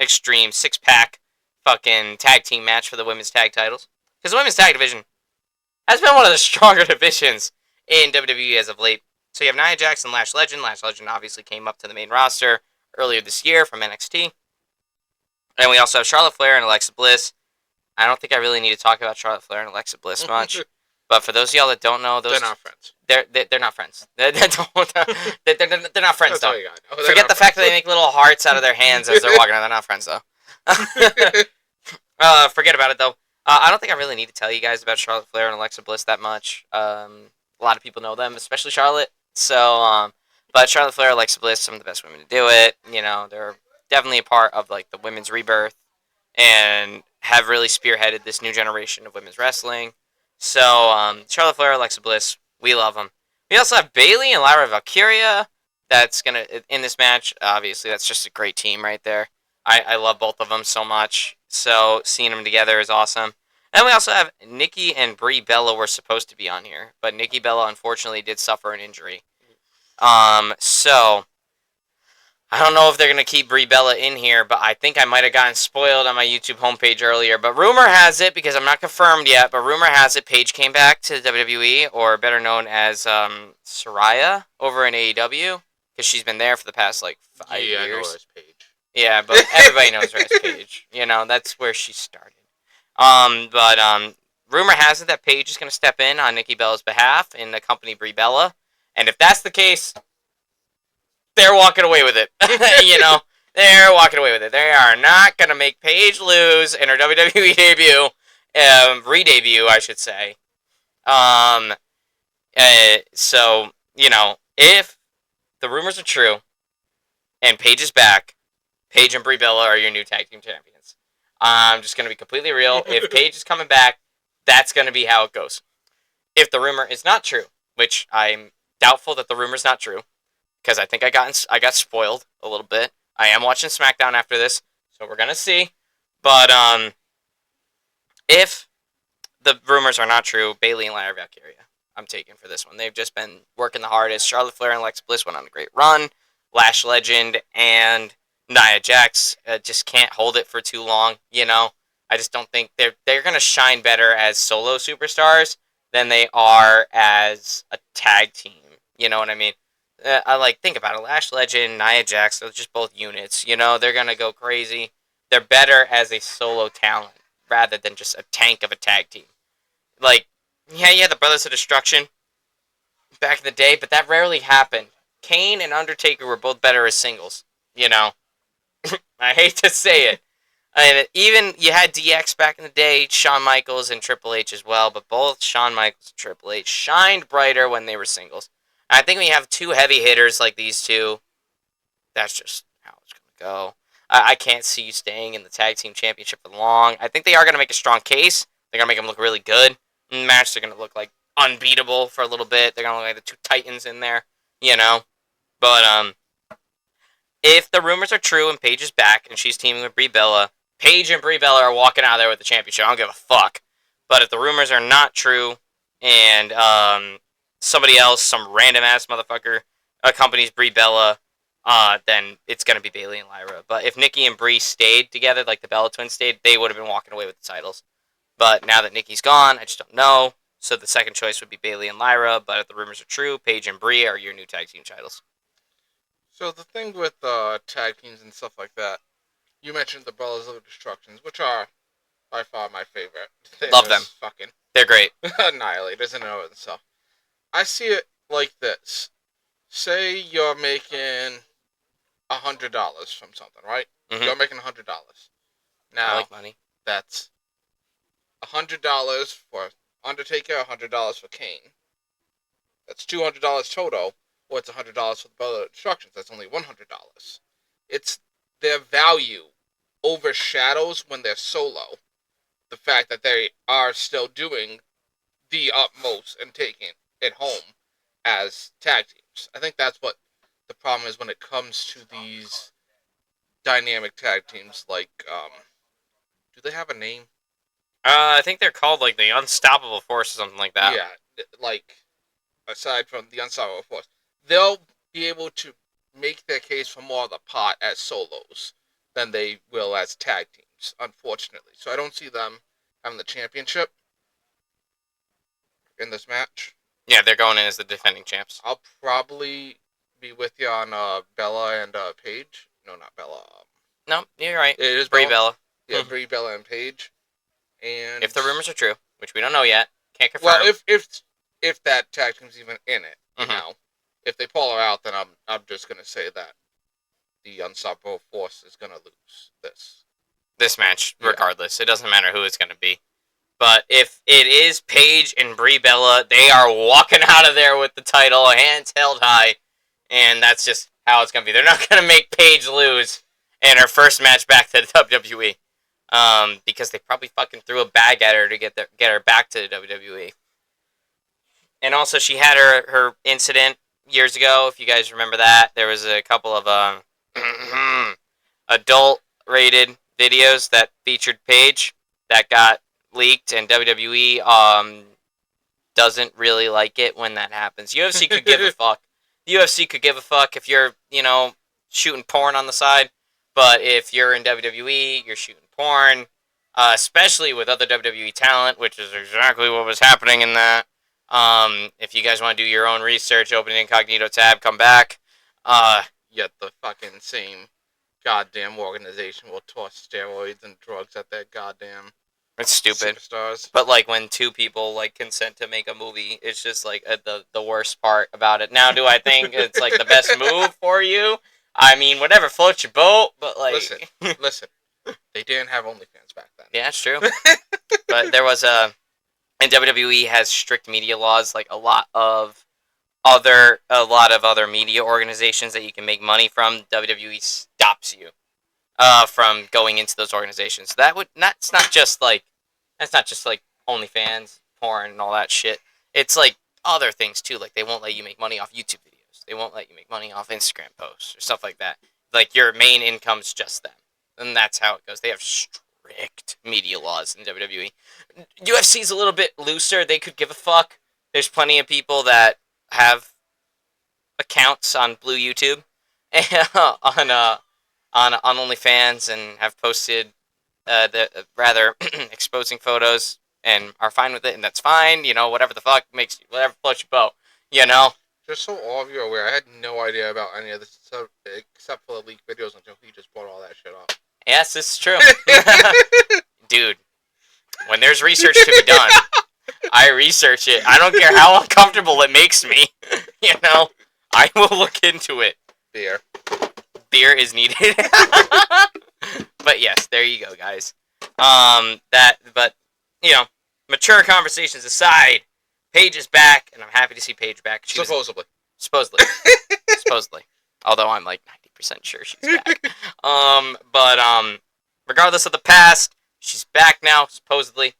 Extreme 6-pack fucking tag team match for the women's tag titles. Because the women's tag division has been one of the stronger divisions in WWE as of late. So you have Nia Jax and Lash Legend. Lash Legend obviously came up to the main roster earlier this year from NXT. And we also have Charlotte Flair and Alexa Bliss. I don't think I really need to talk about Charlotte Flair and Alexa Bliss much. But for those of y'all that don't know, they're not friends. They're not friends. They're not friends, That's though. all you got. Oh, Forget the fact that they make little hearts out of their hands as they're walking. They're not friends, though. Forget about it, though. I don't think I really need to tell you guys about Charlotte Flair and Alexa Bliss that much. A lot of people know them, especially Charlotte. So, but Charlotte Flair, Alexa Bliss, some of the best women to do it. You know, they're definitely a part of like the women's rebirth and have really spearheaded this new generation of women's wrestling. So, Charlotte Flair, Alexa Bliss, we love them. We also have Bayley and Lyra Valkyria. That's gonna in this match. Obviously, that's just a great team right there. I love both of them so much. So seeing them together is awesome. And we also have Nikki and Brie Bella were supposed to be on here, but Nikki Bella unfortunately did suffer an injury. So I don't know if they're gonna keep Brie Bella in here, but I think I might have gotten spoiled on my YouTube homepage earlier. But rumor has it, because I'm not confirmed yet, but rumor has it Paige came back to the WWE, or better known as Saraya over in AEW, because she's been there for the past like 5 years. I know her as Paige. Yeah, but everybody knows her as Paige. You know, that's where she started. But rumor has it that Paige is going to step in on Nikki Bella's behalf and accompany Brie Bella. And if that's the case, they're walking away with it. You know, they're walking away with it. They are not going to make Paige lose in her WWE debut, re-debut, I should say. So, you know, if the rumors are true and Paige is back, Paige and Brie Bella are your new tag team champions. I'm just going to be completely real. If Paige is coming back, that's going to be how it goes. If the rumor is not true, which I'm doubtful that the rumor's not true, because I think I got spoiled a little bit. I am watching SmackDown after this, so we're going to see. But if the rumors are not true, Bayley and Lyra Valkyria, I'm taking for this one. They've just been working the hardest. Charlotte Flair and Alexa Bliss went on a great run. Lash Legend and Nia Jax just can't hold it for too long, you know. I just don't think they're going to shine better as solo superstars than they are as a tag team. You know what I mean? I think about it. Lash Legend, Nia Jax, they're just both units. You know, they're going to go crazy. They're better as a solo talent rather than just a tank of a tag team. Like, yeah, you had the Brothers of Destruction back in the day, but that rarely happened. Kane and Undertaker were both better as singles. You know, I hate to say it. And even you had DX back in the day, Shawn Michaels and Triple H as well, but both Shawn Michaels and Triple H shined brighter when they were singles. And I think when you have two heavy hitters like these two, that's just how it's going to go. I can't see you staying in the tag team championship for long. I think they are going to make a strong case. They're going to make them look really good. In the match, they're going to look like unbeatable for a little bit. They're going to look like the two titans in there, you know. But if the rumors are true and Paige is back and she's teaming with Brie Bella, Paige and Brie Bella are walking out of there with the championship. I don't give a fuck. But if the rumors are not true and somebody else, some random ass motherfucker, accompanies Brie Bella, then it's going to be Bayley and Lyra. But if Nikki and Brie stayed together, like the Bella twins stayed, they would have been walking away with the titles. But now that Nikki's gone, I just don't know. So the second choice would be Bayley and Lyra. But if the rumors are true, Paige and Brie are your new tag team titles. So the thing with tag teams and stuff like that, you mentioned the Brothers of Destructions, which are by far my favorite. Love them. Fucking They're great. annihilators and all that stuff. I see it like this. Say you're making $100 from something, right? Mm-hmm. You're making $100. Now, I like money. that's $100 for Undertaker, $100 for Kane. That's $200 total, or it's $100 for the Brother of Destructions. That's only $100. It's their value overshadows when they're solo the fact that they are still doing the utmost and taking it home as tag teams. I think that's what the problem is when it comes to these dynamic tag teams. Like, do they have a name? I think they're called like the Unstoppable Force or something like that. Yeah, like aside from the Unstoppable Force, they'll be able to make their case for more of the pot as solos. than they will as tag teams, unfortunately. So I don't see them having the championship in this match. Yeah, they're going in as the defending champs. I'll probably be with you on Bella and Paige. No, not Bella. No, you're right. It is Brie Bella. Yeah, Brie, Bella, and Paige. And if the rumors are true, which we don't know yet, can't confirm. Well, if that tag team's even in it, you know, if they pull her out, then I'm just gonna say that the Unstoppable Force is gonna lose this match, regardless. It doesn't matter who it's gonna be. But if it is Paige and Brie Bella, they are walking out of there with the title, hands held high, and that's just how it's gonna be. They're not gonna make Paige lose in her first match back to the WWE. Because they probably fucking threw a bag at her to get her back to the WWE. And also, she had her incident years ago, if you guys remember that. There was a couple of adult-rated videos that featured Paige that got leaked, and WWE doesn't really like it when that happens. UFC could give a fuck. The UFC could give a fuck if you're, shooting porn on the side. But if you're in WWE, you're shooting porn, especially with other WWE talent, which is exactly what was happening in that. If you guys want to do your own research, open an incognito tab, come back. Yet the fucking same goddamn organization will toss steroids and drugs at that goddamn it's stupid. Superstars. But when two people consent to make a movie, it's just the worst part about it. Now, do I think it's the best move for you? I mean, whatever floats your boat, but Listen, they didn't have OnlyFans back then. Yeah, it's true. But there was and WWE has strict media laws, like a lot of other media organizations that you can make money from. WWE stops you from going into those organizations. That's not just OnlyFans, porn, and all that shit. It's other things too. They won't let you make money off YouTube videos. They won't let you make money off Instagram posts or stuff like that. Your main income's just them. And that's how it goes. They have strict media laws in WWE. UFC's a little bit looser. They could give a fuck. There's plenty of people that have accounts on Blue YouTube on OnlyFans and have posted the rather exposing photos and are fine with it, and that's fine. Whatever the fuck whatever floats your boat. Just so all of you are aware, I had no idea about any of this stuff except for the leaked videos until he just brought all that shit up. Yes, this is true. Dude, when there's research to be done, I research it. I don't care how uncomfortable it makes me. I will look into it. Beer is needed. But yes, there you go, guys. Mature conversations aside, Paige is back, and I'm happy to see Paige back. Supposedly. Supposedly. Although I'm 90% sure she's back. Regardless of the past, she's back now, supposedly.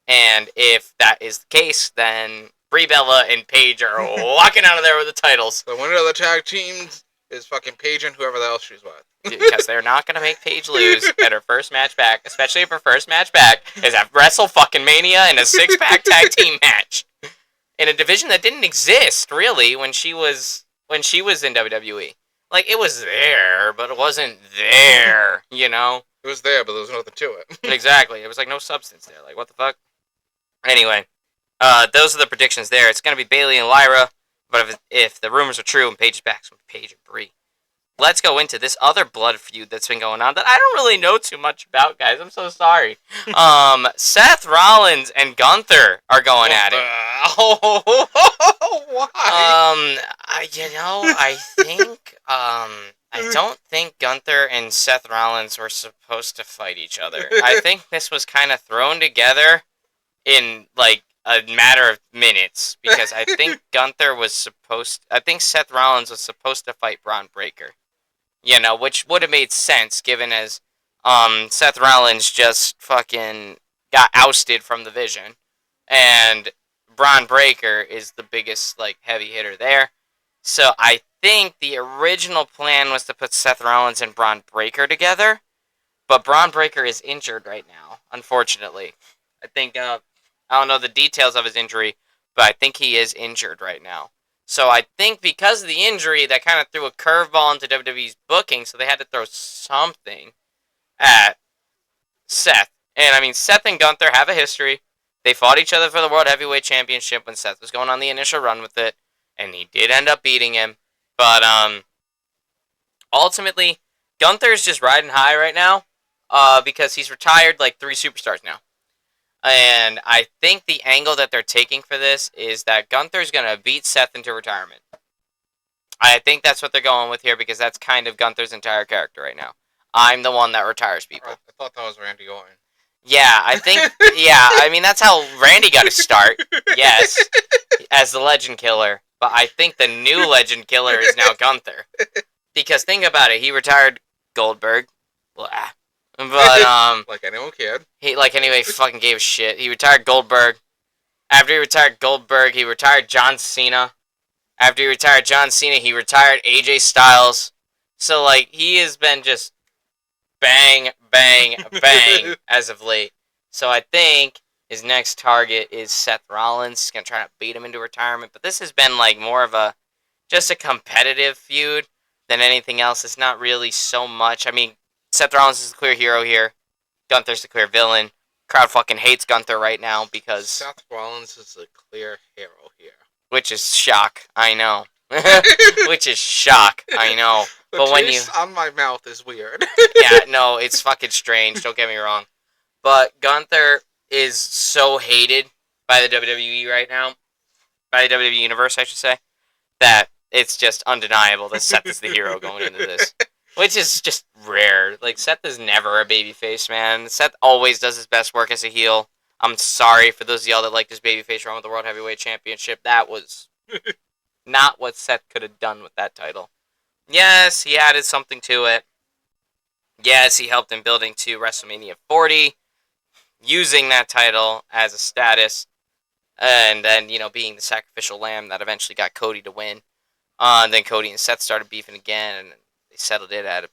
And if that is the case, then Brie Bella and Paige are walking out of there with the titles. The winner of the tag teams is fucking Paige and whoever else she's with. Because they're not going to make Paige lose at her first match back, especially if her first match back is at Wrestlemania in a 6-pack tag team match. In a division that didn't exist, really, when she was in WWE. It was there, but it wasn't there, It was there, but there was nothing to it. Exactly. It was no substance there. What the fuck? Anyway, those are the predictions there. It's going to be Bayley and Lyra, but if the rumors are true and Paige is back, it's going to be Paige and Brie. Let's go into this other blood feud that's been going on that I don't really know too much about, guys. I'm so sorry. Seth Rollins and Gunther are going at it. Why? I don't think Gunther and Seth Rollins were supposed to fight each other. I think this was kind of thrown together in a matter of minutes because I think I think Seth Rollins was supposed to fight Braun Breaker. Which would have made sense given as Seth Rollins just fucking got ousted from the Vision, and Braun Breaker is the biggest heavy hitter there. So I think the original plan was to put Seth Rollins and Braun Breaker together, but Braun Breaker is injured right now, unfortunately. I think I don't know the details of his injury, but I think he is injured right now. So I think because of the injury, that kind of threw a curveball into WWE's booking, so they had to throw something. at Seth. And I mean, Seth and Gunther have a history. They fought each other for the World Heavyweight Championship when Seth was going on the initial run with it, and he did end up beating him. But ultimately, Gunther's just riding high right now because he's retired like 3 superstars now. And I think the angle that they're taking for this is that Gunther's going to beat Seth into retirement. I think that's what they're going with here because that's kind of Gunther's entire character right now. I'm the one that retires people. I thought that was Randy Orton. Yeah, I think, I mean, that's how Randy got his start. Yes, as the Legend Killer. But I think the new Legend Killer is now Gunther. Because think about it, he retired Goldberg. Blah. But, like anyone cared. Anyway, fucking gave a shit. He retired Goldberg. After he retired Goldberg, he retired John Cena. After he retired John Cena, he retired AJ Styles. So, he has been just bang, bang, bang as of late. So I think his next target is Seth Rollins. He's going to try to beat him into retirement. But this has been, more of just a competitive feud than anything else. It's not really so much. I mean, Seth Rollins is the clear hero here. Gunther's the clear villain. Crowd fucking hates Gunther right now because... Seth Rollins is the clear hero here. Which is shock, I know. Which is shock, I know. The but when taste on my mouth is weird. Yeah, no, it's fucking strange, don't get me wrong. But Gunther is so hated by the WWE right now, by the WWE Universe, I should say, that it's just undeniable that Seth is the hero going into this. Which is just rare. Seth is never a babyface, man. Seth always does his best work as a heel. I'm sorry for those of y'all that liked his babyface run with the World Heavyweight Championship. That was not what Seth could have done with that title. Yes, he added something to it. Yes, he helped in building to WrestleMania 40, using that title as a status, and then, being the sacrificial lamb that eventually got Cody to win. And then Cody and Seth started beefing again, and they settled it at a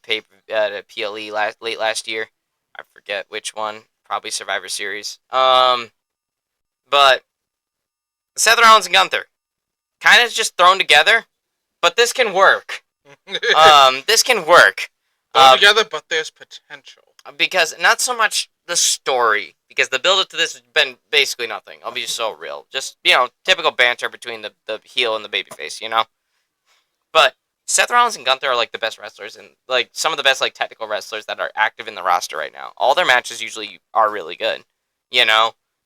PLE late last year. I forget which one. Probably Survivor Series. But Seth Rollins and Gunther, kind of just thrown together, but this can work. This can work. Thrown together, but there's potential. Because not so much the story, because the build-up to this has been basically nothing. I'll be so real. Just, typical banter between the heel and the babyface, But Seth Rollins and Gunther are, the best wrestlers, and, some of the best, technical wrestlers that are active in the roster right now. All their matches usually are really good,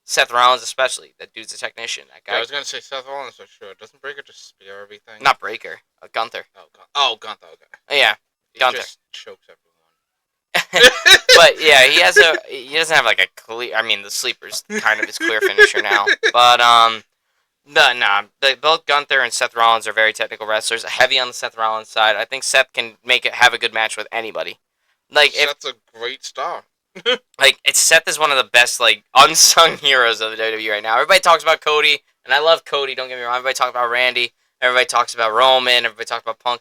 Seth Rollins especially. That dude's a technician. That guy. Yeah, I was going to say Seth Rollins for sure. Doesn't Breaker just spear everything? Not Breaker. Gunther. Oh, Gunther, okay. Yeah, Gunther. He just chokes everyone. But, yeah, he doesn't have, a clear... I mean, the Sleeper's kind of his clear finisher now. But, both Gunther and Seth Rollins are very technical wrestlers. Heavy on the Seth Rollins side. I think Seth can have a good match with anybody. Seth's a great star. Seth is one of the best, unsung heroes of the WWE right now. Everybody talks about Cody, and I love Cody, don't get me wrong. Everybody talks about Randy. Everybody talks about Roman. Everybody talks about Punk.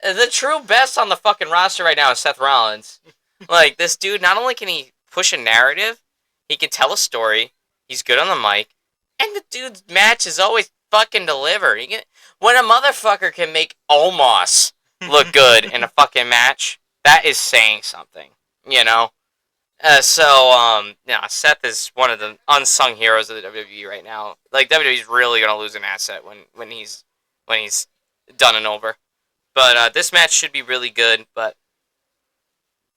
The true best on the fucking roster right now is Seth Rollins. This dude, not only can he push a narrative, he can tell a story, he's good on the mic, and the dude's match is always fucking delivered. When a motherfucker can make Omos look good in a fucking match, that is saying something, Seth is one of the unsung heroes of the WWE right now. WWE's really gonna lose an asset when he's done and over. But this match should be really good. But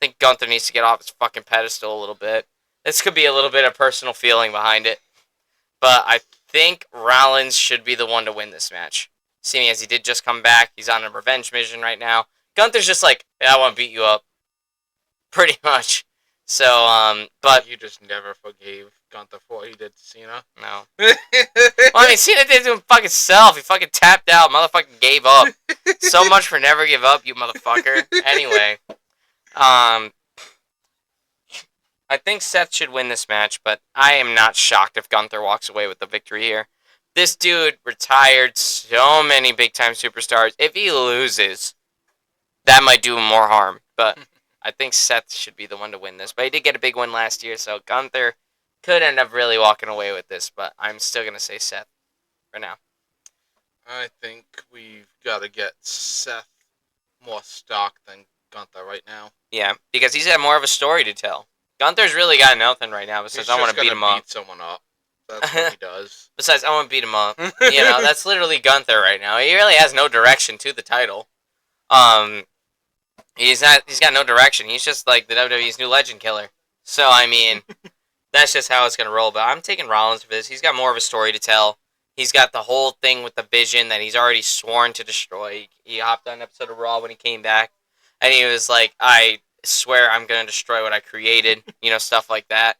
I think Gunther needs to get off his fucking pedestal a little bit. This could be a little bit of personal feeling behind it. But I think Rollins should be the one to win this match. Seeing as he did just come back, he's on a revenge mission right now. Gunther's just yeah, I want to beat you up. Pretty much. So, but... You just never forgave Gunther for what he did to Cena? No. Well, Cena did it to him fucking self. He fucking tapped out. Motherfucking gave up. So much for never give up, you motherfucker. Anyway. I think Seth should win this match, but I am not shocked if Gunther walks away with the victory here. This dude retired so many big-time superstars. If he loses, that might do him more harm. But I think Seth should be the one to win this. But he did get a big win last year, so Gunther could end up really walking away with this. But I'm still going to say Seth for now. I think we've got to get Seth more stock than Gunther right now. Yeah, because he's had more of a story to tell. Gunther's really got nothing right now besides I want to beat him up. Beat someone up. That's what he does. Besides, I want to beat him up. That's literally Gunther right now. He really has no direction to the title. He's got no direction. He's just like the WWE's new legend killer. So, I mean, that's just how it's going to roll. But I'm taking Rollins for this. He's got more of a story to tell. He's got the whole thing with the vision that he's already sworn to destroy. He hopped on an episode of Raw when he came back. And he was like, I swear I'm going to destroy what I created. Stuff like that.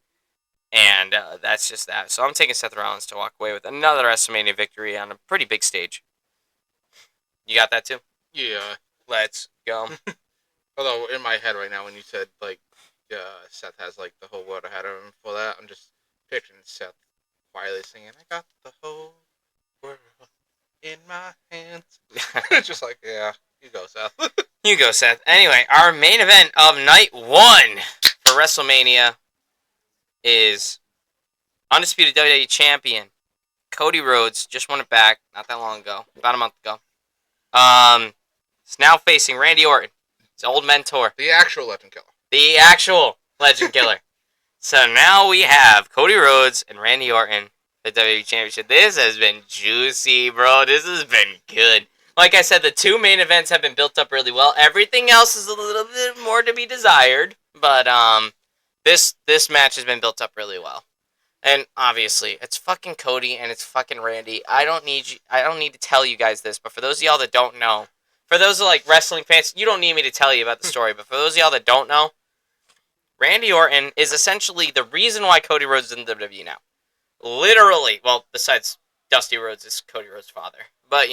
And that's just that. So I'm taking Seth Rollins to walk away with another WrestleMania victory on a pretty big stage. You got that too? Yeah. Let's go. Although, in my head right now, when you said, like, Seth has, like, the whole world ahead of him for that, I'm just picturing Seth quietly singing, I got the whole world in my hands. Just like, yeah, you go, Seth. You go, Seth. Anyway, our main event of night 1 for WrestleMania is undisputed WWE champion Cody Rhodes. Just won it back not that long ago, about a month ago. It's now facing Randy Orton, his old mentor. The actual legend killer. The actual legend killer. So now we have Cody Rhodes and Randy Orton, the WWE Championship. This has been juicy, bro. This has been good. Like I said, the 2 main events have been built up really well. Everything else is a little bit more to be desired, but this match has been built up really well. And obviously, it's fucking Cody and it's fucking Randy. I don't need to tell you guys this, but for those of y'all that don't know, for those of like wrestling fans, you don't need me to tell you about the story, but for those of y'all that don't know, Randy Orton is essentially the reason why Cody Rhodes is in WWE now. Literally, well, besides Dusty Rhodes is Cody Rhodes' father, but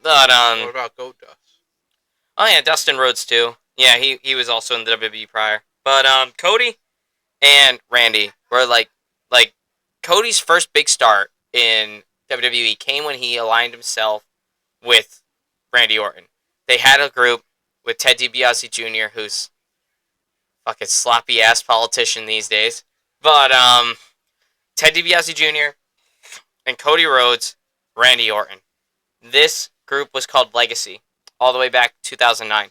But What about Goldust? Oh yeah, Dustin Rhodes too. Yeah, he was also in the WWE prior. But Cody and Randy were like Cody's first big start in WWE came when he aligned himself with Randy Orton. They had a group with Ted DiBiase Jr., who's fucking sloppy ass politician these days. But Ted DiBiase Jr. and Cody Rhodes, Randy Orton. This group was called Legacy, all the way back to 2009.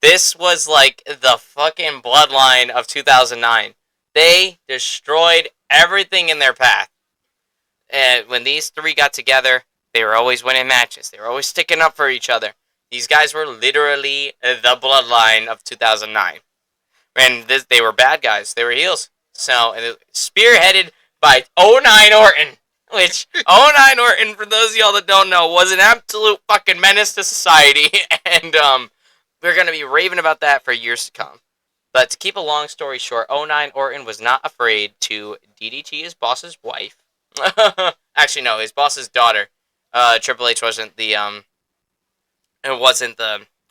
This was like the fucking bloodline of 2009. They destroyed everything in their path. And when these 3 got together, they were always winning matches. They were always sticking up for each other. These guys were literally the bloodline of 2009. And they were bad guys. They were heels. So, spearheaded by 09 Orton. Which, 09 Orton, for those of y'all that don't know, was an absolute fucking menace to society. And we're going to be raving about that for years to come. But to keep a long story short, 09 Orton was not afraid to DDT his boss's wife. Actually, no, his boss's daughter. Triple H wasn't the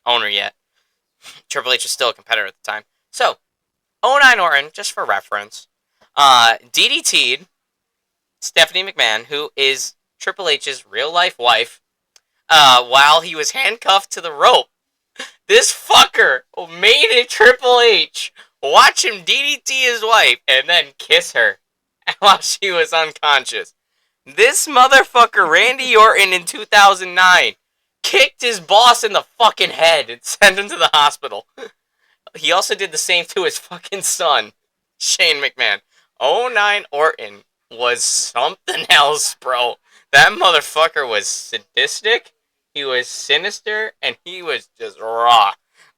owner yet. Triple H was still a competitor at the time. So, 09 Orton, just for reference, DDT'd Stephanie McMahon, who is Triple H's real-life wife, while he was handcuffed to the rope. This fucker made a Triple H watch him DDT his wife and then kiss her while she was unconscious. This motherfucker, Randy Orton, in 2009, kicked his boss in the fucking head and sent him to the hospital. He also did the same to his fucking son, Shane McMahon. 09 Orton was something else, bro. That motherfucker was sadistic, he was sinister, and he was just raw.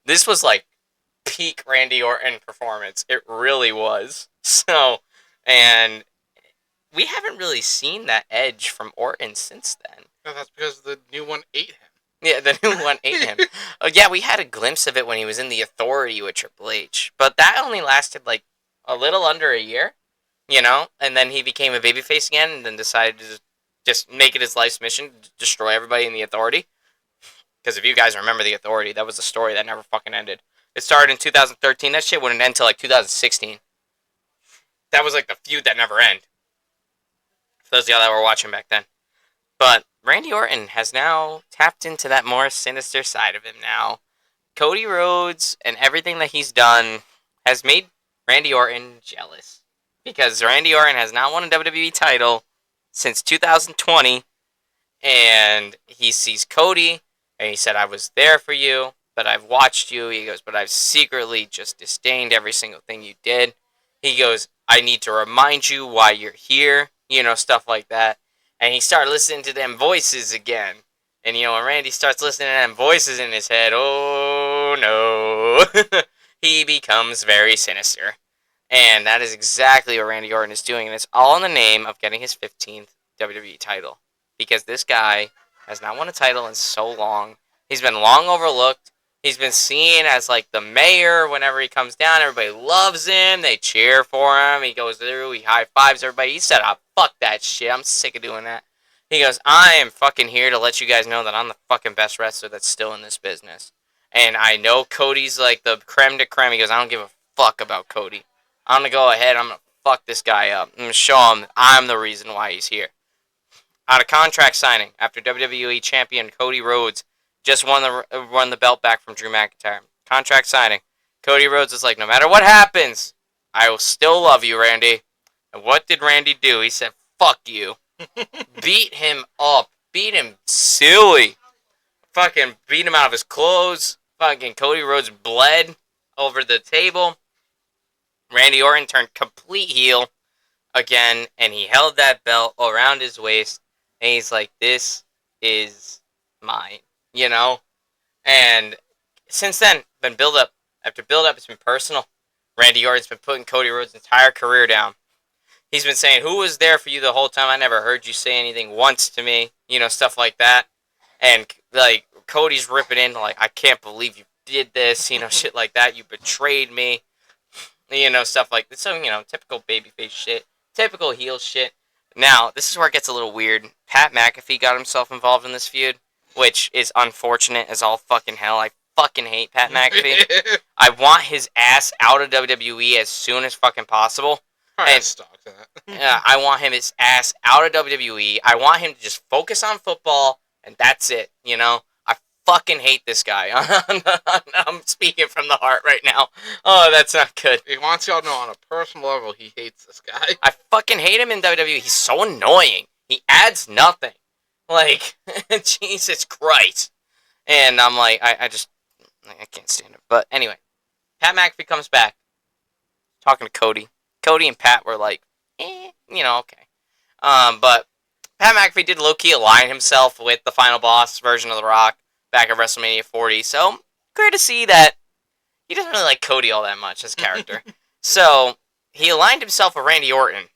This was like peak Randy Orton performance. It really was. So, and we haven't really seen that edge from Orton since then. No, that's because the new one ate him. Yeah, the new one ate him. Yeah, we had a glimpse of it when he was in the Authority with Triple H. But that only lasted like a little under a year, and then he became a babyface again and then decided to just make it his life's mission to destroy everybody in the Authority. Because if you guys remember the Authority, that was a story that never fucking ended. It started in 2013. That shit wouldn't end until like 2016. That was like the feud that never ended. For those of y'all that were watching back then. But Randy Orton has now tapped into that more sinister side of him now. Cody Rhodes and everything that he's done has made Randy Orton jealous. Because Randy Orton has not won a WWE title since 2020. And he sees Cody, and he said, I was there for you. but I've watched you. He goes, but I've secretly just disdained every single thing you did. He goes, I need to remind you why you're here, stuff like that. And he started listening to them voices again. And, when Randy starts listening to them voices in his head, oh no, he becomes very sinister. And that is exactly what Randy Orton is doing. And it's all in the name of getting his 15th WWE title. Because this guy has not won a title in so long. He's been long overlooked. He's been seen as like the mayor whenever he comes down. Everybody loves him. They cheer for him. He goes through. He high fives everybody. He said, oh, fuck that shit. I'm sick of doing that. He goes, I am fucking here to let you guys know that I'm the fucking best wrestler that's still in this business. And I know Cody's like the creme de creme. He goes, I don't give a fuck about Cody. I'm going to go ahead. I'm going to fuck this guy up. I'm going to show him I'm the reason why he's here. Out of contract signing after WWE champion Cody Rhodes just won the belt back from Drew McIntyre. Contract signing. Cody Rhodes is like, no matter what happens, I will still love you, Randy. And what did Randy do? He said, fuck you. Beat him up. Beat him silly. Fucking beat him out of his clothes. Fucking Cody Rhodes bled over the table. Randy Orton turned complete heel again, and he held that belt around his waist, and he's like, this is mine, And since then, been build up after build up, it's been personal. Randy Orton's been putting Cody Rhodes' entire career down. He's been saying, who was there for you the whole time? I never heard you say anything once to me, stuff like that. And, like, Cody's ripping in, like, I can't believe you did this, shit like that. You betrayed me, stuff like this. So, typical babyface shit, typical heel shit. Now, this is where it gets a little weird. Pat McAfee got himself involved in this feud, which is unfortunate as all fucking hell. I fucking hate Pat McAfee. I want his ass out of WWE as soon as fucking possible. And stock that. I want his ass out of WWE. I want him to just focus on football, and that's it, I fucking hate this guy. I'm speaking from the heart right now. Oh, that's not good. He wants y'all to know on a personal level he hates this guy. I fucking hate him in WWE. He's so annoying. He adds nothing. Like, Jesus Christ. And I'm like, I can't stand him. But anyway, Pat McAfee comes back, talking to Cody. Cody and Pat were like, okay. But Pat McAfee did low-key align himself with the final boss version of The Rock back at WrestleMania 40. So, great to see that he doesn't really like Cody all that much, his character. So, he aligned himself with Randy Orton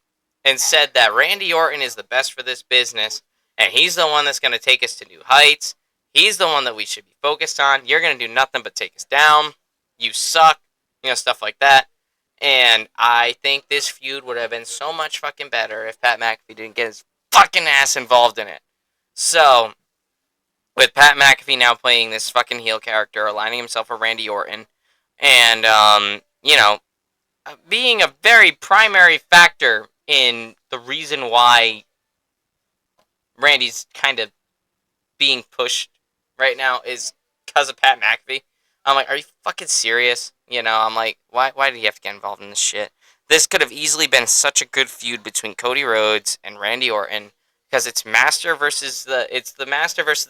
and said that Randy Orton is the best for this business, and he's the one that's going to take us to new heights. He's the one that we should be focused on. You're going to do nothing but take us down. You suck. Stuff like that. And I think this feud would have been so much fucking better if Pat McAfee didn't get his fucking ass involved in it. So, with Pat McAfee now playing this fucking heel character, aligning himself with Randy Orton, and, being a very primary factor in the reason why Randy's kind of being pushed right now is because of Pat McAfee. I'm like, are you fucking serious? I'm like, why did he have to get involved in this shit? This could have easily been such a good feud between Cody Rhodes and Randy Orton, because it's the master versus the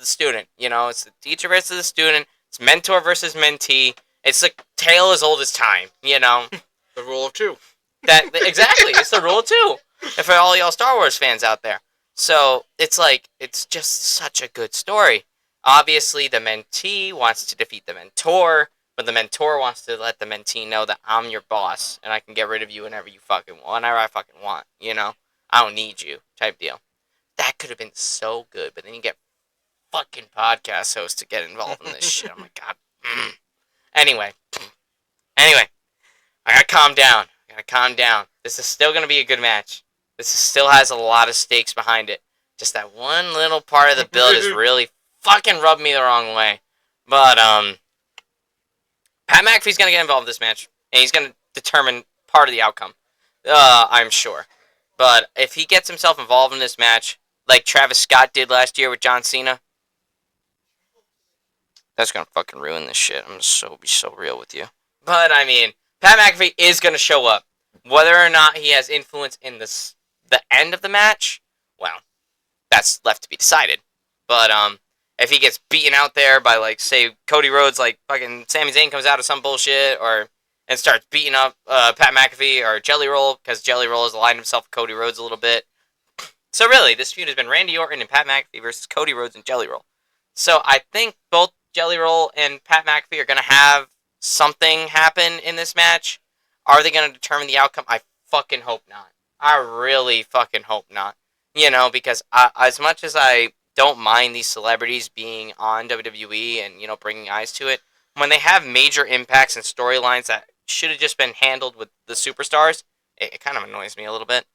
student. It's the teacher versus the student. It's mentor versus mentee. It's a tale as old as time. The rule of two. Exactly. It's the rule of two. And for all y'all Star Wars fans out there. So it's like, it's just such a good story. Obviously, the mentee wants to defeat the mentor, but the mentor wants to let the mentee know that I'm your boss, and I can get rid of you whenever I fucking want, I don't need you, type deal. That could have been so good, but then you get fucking podcast hosts to get involved in this shit. I'm like, God. Anyway, I gotta calm down. This is still gonna be a good match. Still has a lot of stakes behind it. Just that one little part of the build is really fucking rubbed me the wrong way. But, Pat McAfee's going to get involved in this match, and he's going to determine part of the outcome, I'm sure. But if he gets himself involved in this match, like Travis Scott did last year with John Cena, that's going to fucking ruin this shit. I'm going to be so real with you. But, I mean, Pat McAfee is going to show up. Whether or not he has influence in the end of the match, well, that's left to be decided. But, if he gets beaten out there by, like, say, Cody Rhodes, like, fucking Sami Zayn comes out of some bullshit, or and starts beating up Pat McAfee or Jelly Roll, because Jelly Roll has aligned himself with Cody Rhodes a little bit. So really, this feud has been Randy Orton and Pat McAfee versus Cody Rhodes and Jelly Roll. So I think both Jelly Roll and Pat McAfee are going to have something happen in this match. Are they going to determine the outcome? I fucking hope not. I really fucking hope not. Because as much as I don't mind these celebrities being on WWE and, bringing eyes to it, when they have major impacts and storylines that should have just been handled with the superstars, it kind of annoys me a little bit.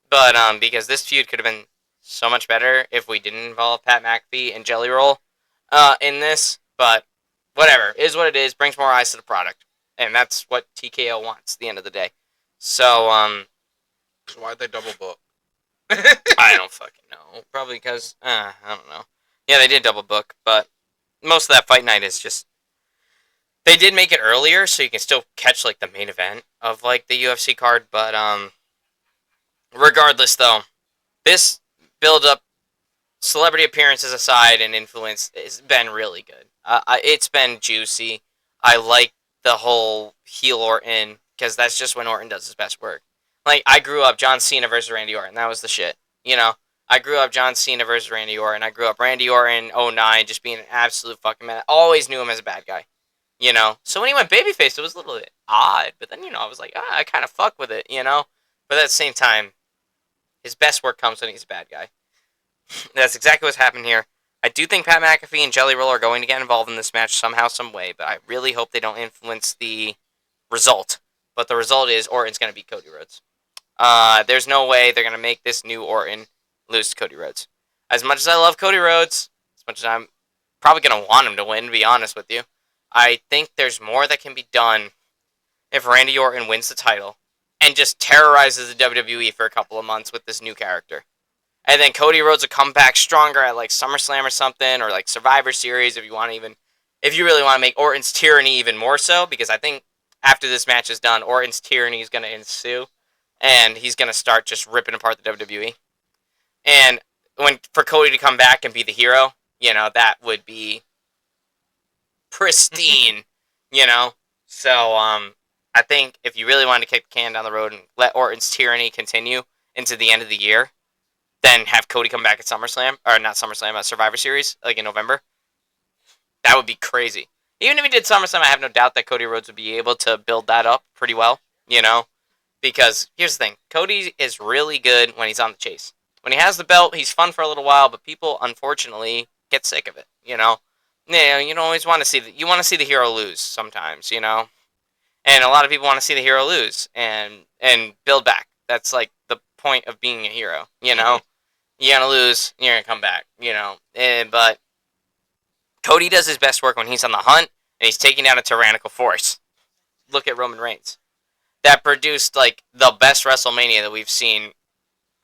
But because this feud could have been so much better if we didn't involve Pat McAfee and Jelly Roll in this. But whatever, it is what it is. Brings more eyes to the product, and that's what TKO wants at the end of the day. So So why'd they double book? I don't fucking know. Probably because I don't know. Yeah, they did double book, but most of that fight night is just they did make it earlier, so you can still catch like the main event of like the UFC card. But regardless, though, this build up, celebrity appearances aside and influence, has been really good. It's been juicy. I like the whole heel Orton, because that's just when Orton does his best work. Like, I grew up John Cena versus Randy Orton. That was the shit. I grew up John Cena versus Randy Orton. I grew up Randy Orton '09 just being an absolute fucking man. I always knew him as a bad guy. So when he went babyface, it was a little bit odd. But then, I was like, I kind of fuck with it. But at the same time, his best work comes when he's a bad guy. That's exactly what's happened here. I do think Pat McAfee and Jelly Roll are going to get involved in this match somehow, some way, but I really hope they don't influence the result. But the result is Orton's going to beat Cody Rhodes. There's no way they're going to make this new Orton lose to Cody Rhodes. As much as I love Cody Rhodes, as much as I'm probably going to want him to win, to be honest with you, I think there's more that can be done if Randy Orton wins the title and just terrorizes the WWE for a couple of months with this new character. And then Cody Rhodes will come back stronger at like SummerSlam or something, or like Survivor Series if you really want to make Orton's tyranny even more so, because I think after this match is done, Orton's tyranny is going to ensue, and he's going to start just ripping apart the WWE. And for Cody to come back and be the hero, that would be pristine, So I think if you really wanted to kick the can down the road and let Orton's tyranny continue into the end of the year, then have Cody come back at SummerSlam, or not SummerSlam, Survivor Series, like in November. That would be crazy. Even if he did SummerSlam, I have no doubt that Cody Rhodes would be able to build that up pretty well, Because here's the thing, Cody is really good when he's on the chase. When he has the belt, he's fun for a little while, but people, unfortunately, get sick of it, Yeah, you don't always want to see you want to see the hero lose sometimes, And a lot of people want to see the hero lose and build back. That's like the point of being a hero, You're gonna lose, you're gonna come back, But Cody does his best work when he's on the hunt and he's taking down a tyrannical force. Look at Roman Reigns. That produced like the best WrestleMania that we've seen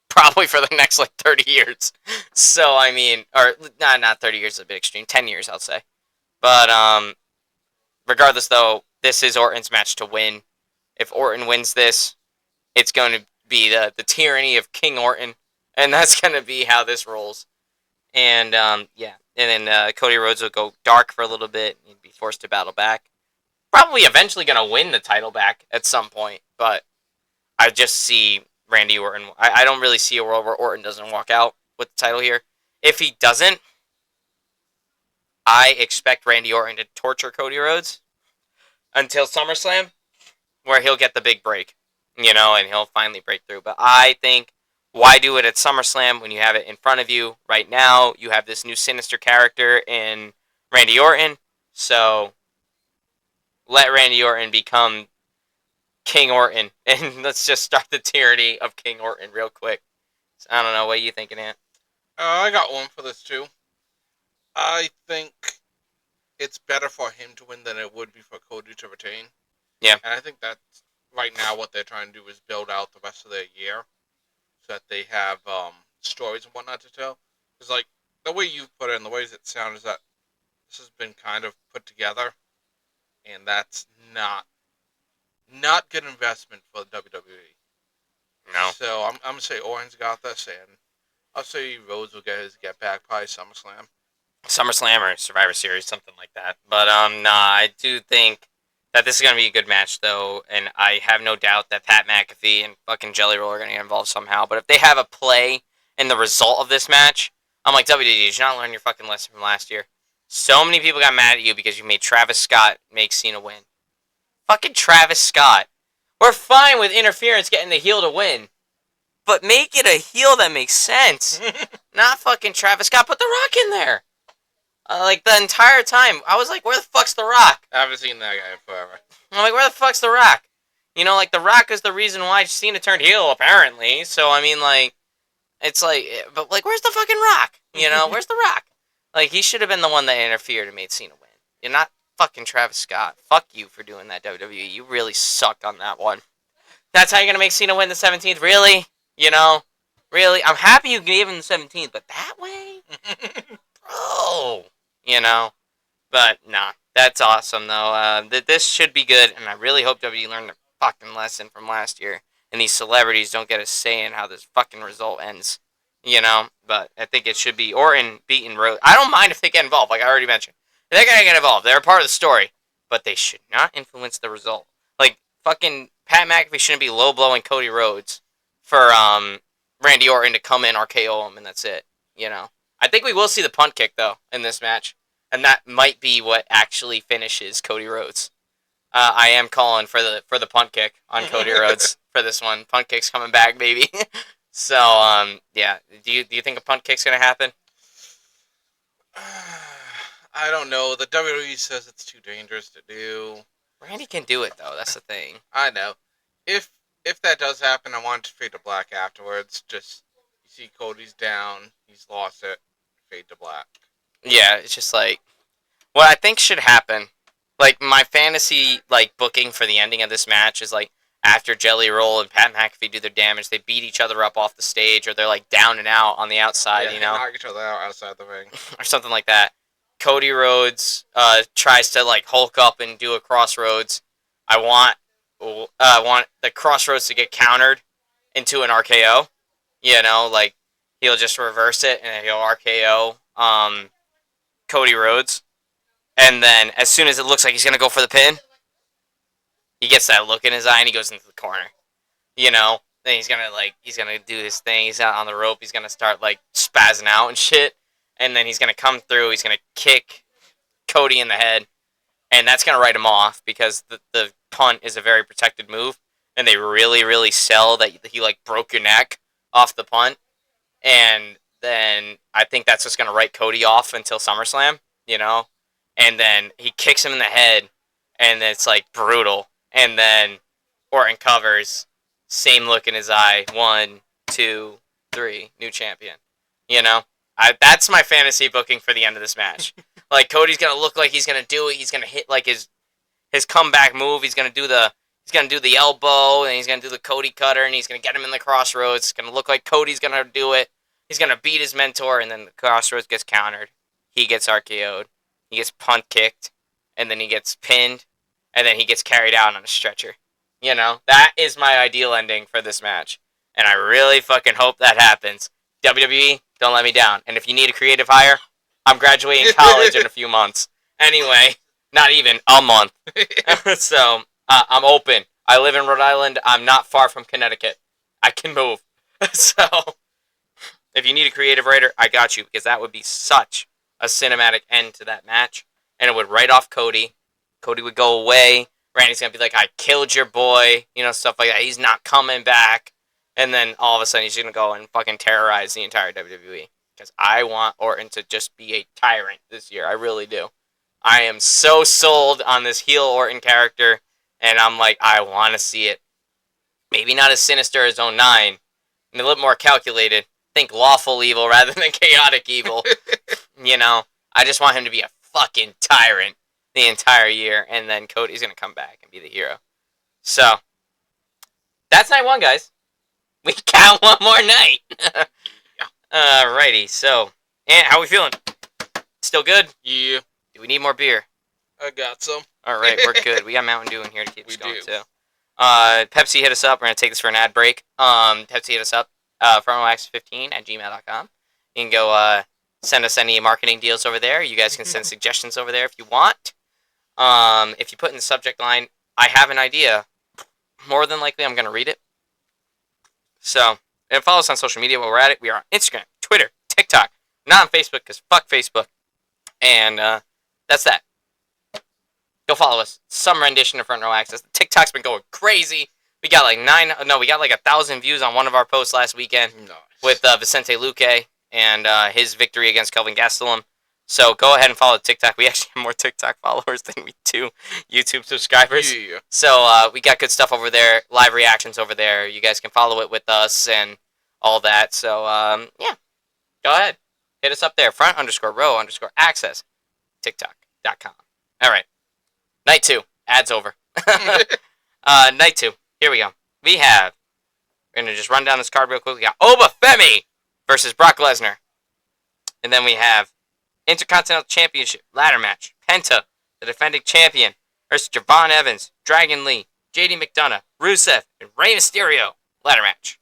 probably for the next like 30 years. So I mean, or not 30 years is a bit extreme, 10 years I'll say. But regardless though, this is Orton's match to win. If Orton wins this, it's going to be the tyranny of King Orton, and that's going to be how this rolls. And yeah, and then Cody Rhodes will go dark for a little bit. He'd be forced to battle back. Probably eventually going to win the title back at some point, but I just see Randy Orton. I don't really see a world where Orton doesn't walk out with the title here. If he doesn't, I expect Randy Orton to torture Cody Rhodes until SummerSlam, where he'll get the big break, and he'll finally break through. But I think, why do it at SummerSlam when you have it in front of you right now? You have this new sinister character in Randy Orton, so let Randy Orton become King Orton, and let's just start the tyranny of King Orton real quick. So, I don't know, what are you thinking, Ant? I got one for this too. I think it's better for him to win than it would be for Cody to retain. Yeah. And I think that's right now what they're trying to do is build out the rest of their year so that they have stories and whatnot to tell. Because, like, the way you put it and the ways it sounds is that this has been kind of put together, and that's not good investment for the WWE. No. So I'm going to say Orton's got this, and I'll say Rhodes will get his get back by SummerSlam. SummerSlam or Survivor Series, something like that. But nah, I do think that this is gonna be a good match though, and I have no doubt that Pat McAfee and fucking Jelly Roll are gonna get involved somehow. But if they have a play in the result of this match, I'm like, WWE, did you not learn your fucking lesson from last year? So many people got mad at you because you made Travis Scott make Cena win. Fucking Travis Scott. We're fine with interference getting the heel to win, but make it a heel that makes sense. Not fucking Travis Scott. Put The Rock in there. Like the entire time, I was like, "Where the fuck's The Rock?" I haven't seen that guy forever. I'm like, "Where the fuck's The Rock?" You know, like The Rock is the reason why Cena turned heel, apparently. So I mean, like, it's like, but like, where's the fucking Rock? You know, where's The Rock? Like, he should have been the one that interfered and made Cena win. You're not fucking Travis Scott. Fuck you for doing that, WWE. You really sucked on that one. That's how you're gonna make Cena win the 17th? Really? You know, really? I'm happy you gave him the 17th, but that way, bro. You know. But nah, that's awesome though. This should be good, and I really hope WWE learned their fucking lesson from last year, and these celebrities don't get a say in how this fucking result ends. You know, but I think it should be Orton beating Rose. I don't mind if they get involved, like I already mentioned. They're gonna get involved. They're a part of the story, but they should not influence the result. Like fucking Pat McAfee shouldn't be low blowing Cody Rhodes for Randy Orton to come in RKO him, and that's it. You know, I think we will see the punt kick though in this match. And that might be what actually finishes Cody Rhodes. I am calling for the punt kick on Cody Rhodes for this one. Punt kick's coming back, baby. So yeah. Do you think a punt kick's gonna happen? I don't know. The WWE says it's too dangerous to do. Randy can do it though. That's the thing. I know. If that does happen, I want it to fade to black afterwards. Just you see Cody's down, he's lost it, fade to black. Yeah, it's just like what I think should happen. Like my fantasy like booking for the ending of this match is like after Jelly Roll and Pat McAfee do their damage, they beat each other up off the stage, or they're like down and out on the outside, Yeah, you know, knock each other out outside the ring. or something like that. Cody Rhodes tries to like Hulk up and do a crossroads. I want the crossroads to get countered into an RKO. You know, like he'll just reverse it and he'll RKO Cody Rhodes. And then as soon as it looks like he's gonna go for the pin, he gets that look in his eye and he goes into the corner. You know, then he's gonna do his thing. He's out on the rope. He's gonna start like spazzing out and shit. And then he's gonna come through. He's gonna kick Cody in the head, and that's gonna write him off because the punt is a very protected move, and they really sell that he like broke your neck off the punt, and then I think that's just gonna write Cody off until SummerSlam, you know, and then he kicks him in the head, and it's like brutal, and then Orton covers, same look in his eye, 1, 2, 3, new champion, you know. That's my fantasy booking for the end of this match. Like Cody's gonna look like he's gonna do it. He's gonna hit like his comeback move. He's gonna do the elbow, and he's gonna do the Cody cutter, and he's gonna get him in the crossroads. It's gonna look like Cody's gonna do it. He's gonna beat his mentor, and then the crossroads gets countered. He gets RKO'd. He gets punt kicked, and then he gets pinned, and then he gets carried out on a stretcher. You know, that is my ideal ending for this match, and I really fucking hope that happens. WWE, don't let me down. And if you need a creative hire, I'm graduating college in a few months. Anyway, not even a month. So I'm open. I live in Rhode Island. I'm not far from Connecticut. I can move. So if you need a creative writer, I got you, because that would be such a cinematic end to that match, and it would write off Cody. Cody would go away. Randy's gonna be like, "I killed your boy," you know, stuff like that. He's not coming back. And then all of a sudden he's going to go and fucking terrorize the entire WWE. Because I want Orton to just be a tyrant this year. I really do. I am so sold on this heel Orton character. And I'm like, I want to see it. Maybe not as sinister as 09. And a little more calculated. Think lawful evil rather than chaotic evil. You know, I just want him to be a fucking tyrant the entire year. And then Cody's going to come back and be the hero. So, that's night 1, guys. We got one more night. Alrighty, so, and how we feeling? Still good? Yeah. Do we need more beer? I got some. Alright, we're good. We got Mountain Dew in here to keep us going, do. too. Pepsi hit us up. We're going to take this for an ad break. Pepsi hit us up, frontwax15 at gmail.com. You can go Send us any marketing deals over there. You guys can send suggestions over there if you want. If you put in the subject line, I have an idea, more than likely I'm going to read it. So, and follow us on social media while we're at it. We are on Instagram, Twitter, TikTok. Not on Facebook because fuck Facebook. And that's that. Go follow us. Some rendition of Front Row Access. The TikTok's been going crazy. We got like 1,000 views on one of our posts last weekend with Vicente Luque and his victory against Kelvin Gastelum. So go ahead and follow TikTok. We actually have more TikTok followers than we do YouTube subscribers. Yeah. So we got good stuff over there, live reactions over there. You guys can follow it with us and all that. So yeah, go ahead. Hit us up there. Front_row_access. TikTok.com. All right. Night 2. Ads over. Night 2. Here we go. We're going to just run down this card real quick. We got Obafemi versus Brock Lesnar. And then we have Intercontinental Championship ladder match. Penta, the defending champion, versus Javon Evans, Dragon Lee, JD McDonough, Rusev, and Rey Mysterio ladder match.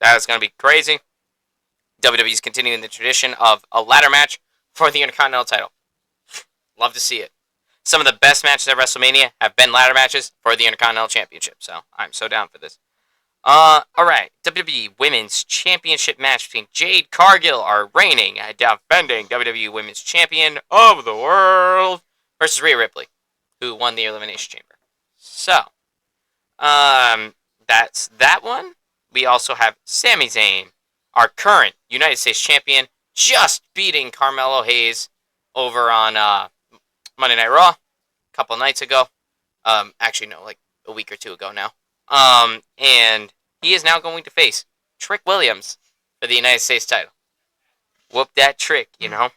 That is going to be crazy. WWE's continuing the tradition of a ladder match for the Intercontinental title. Love to see it. Some of the best matches at WrestleMania have been ladder matches for the Intercontinental Championship, so I'm so down for this. Alright, WWE Women's Championship match between Jade Cargill, our reigning, defending WWE Women's Champion of the World, versus Rhea Ripley, who won the Elimination Chamber. So, that's that one. We also have Sami Zayn, our current United States Champion, just beating Carmelo Hayes over on Monday Night Raw a couple nights ago. Actually, no, like a week or two ago now. And he is now going to face Trick Williams for the United States title. Whoop that trick, you know.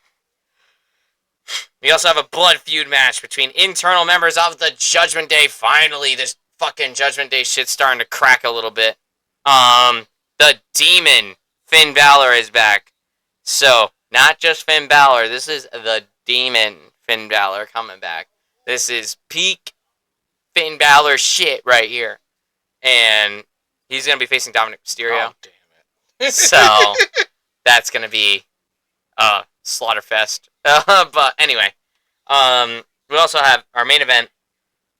We also have a blood feud match between internal members of the Judgment Day. Finally, this fucking Judgment Day shit's starting to crack a little bit. The Demon, Finn Balor, is back. So, not just Finn Balor, this is the Demon Finn Balor coming back. This is peak Finn Balor shit right here. And he's going to be facing Dominic Mysterio. Oh, damn it. So, that's going to be Slaughterfest. But anyway, we also have our main event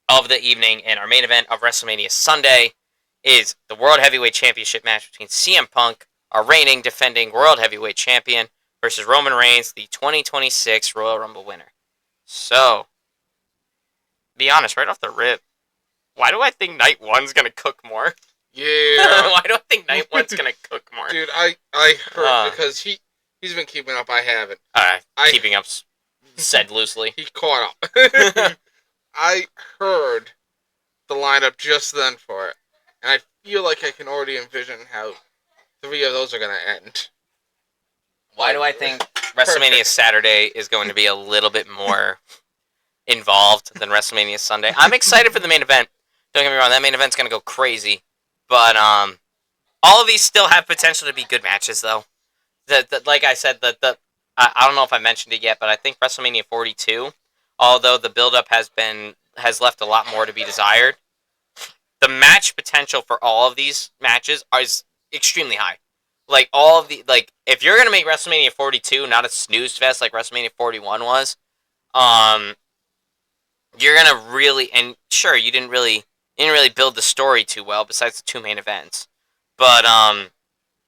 of the evening and our main event of WrestleMania Sunday is the World Heavyweight Championship match between CM Punk, our reigning defending World Heavyweight Champion, versus Roman Reigns, the 2026 Royal Rumble winner. So, be honest, right off the rip, why do I think night one's gonna cook more? Yeah. Why do I think night one's gonna cook more? Dude, I heard because he's been keeping up. I haven't. Keeping up said loosely. He caught up. I heard the lineup just then for it, and I feel like I can already envision how 3 of those are gonna end. Why do I think WrestleMania Saturday is going to be a little bit more involved than WrestleMania Sunday? I'm excited for the main event. Don't get me wrong, that main event's going to go crazy. But all of these still have potential to be good matches, though. Like I said, I don't know if I mentioned it yet, but I think WrestleMania 42, although the build-up has left a lot more to be desired, the match potential for all of these matches is extremely high. Like, if you're going to make WrestleMania 42 not a snooze fest like WrestleMania 41 was, you're going to really, and sure, you didn't really build the story too well besides the 2 main events. But,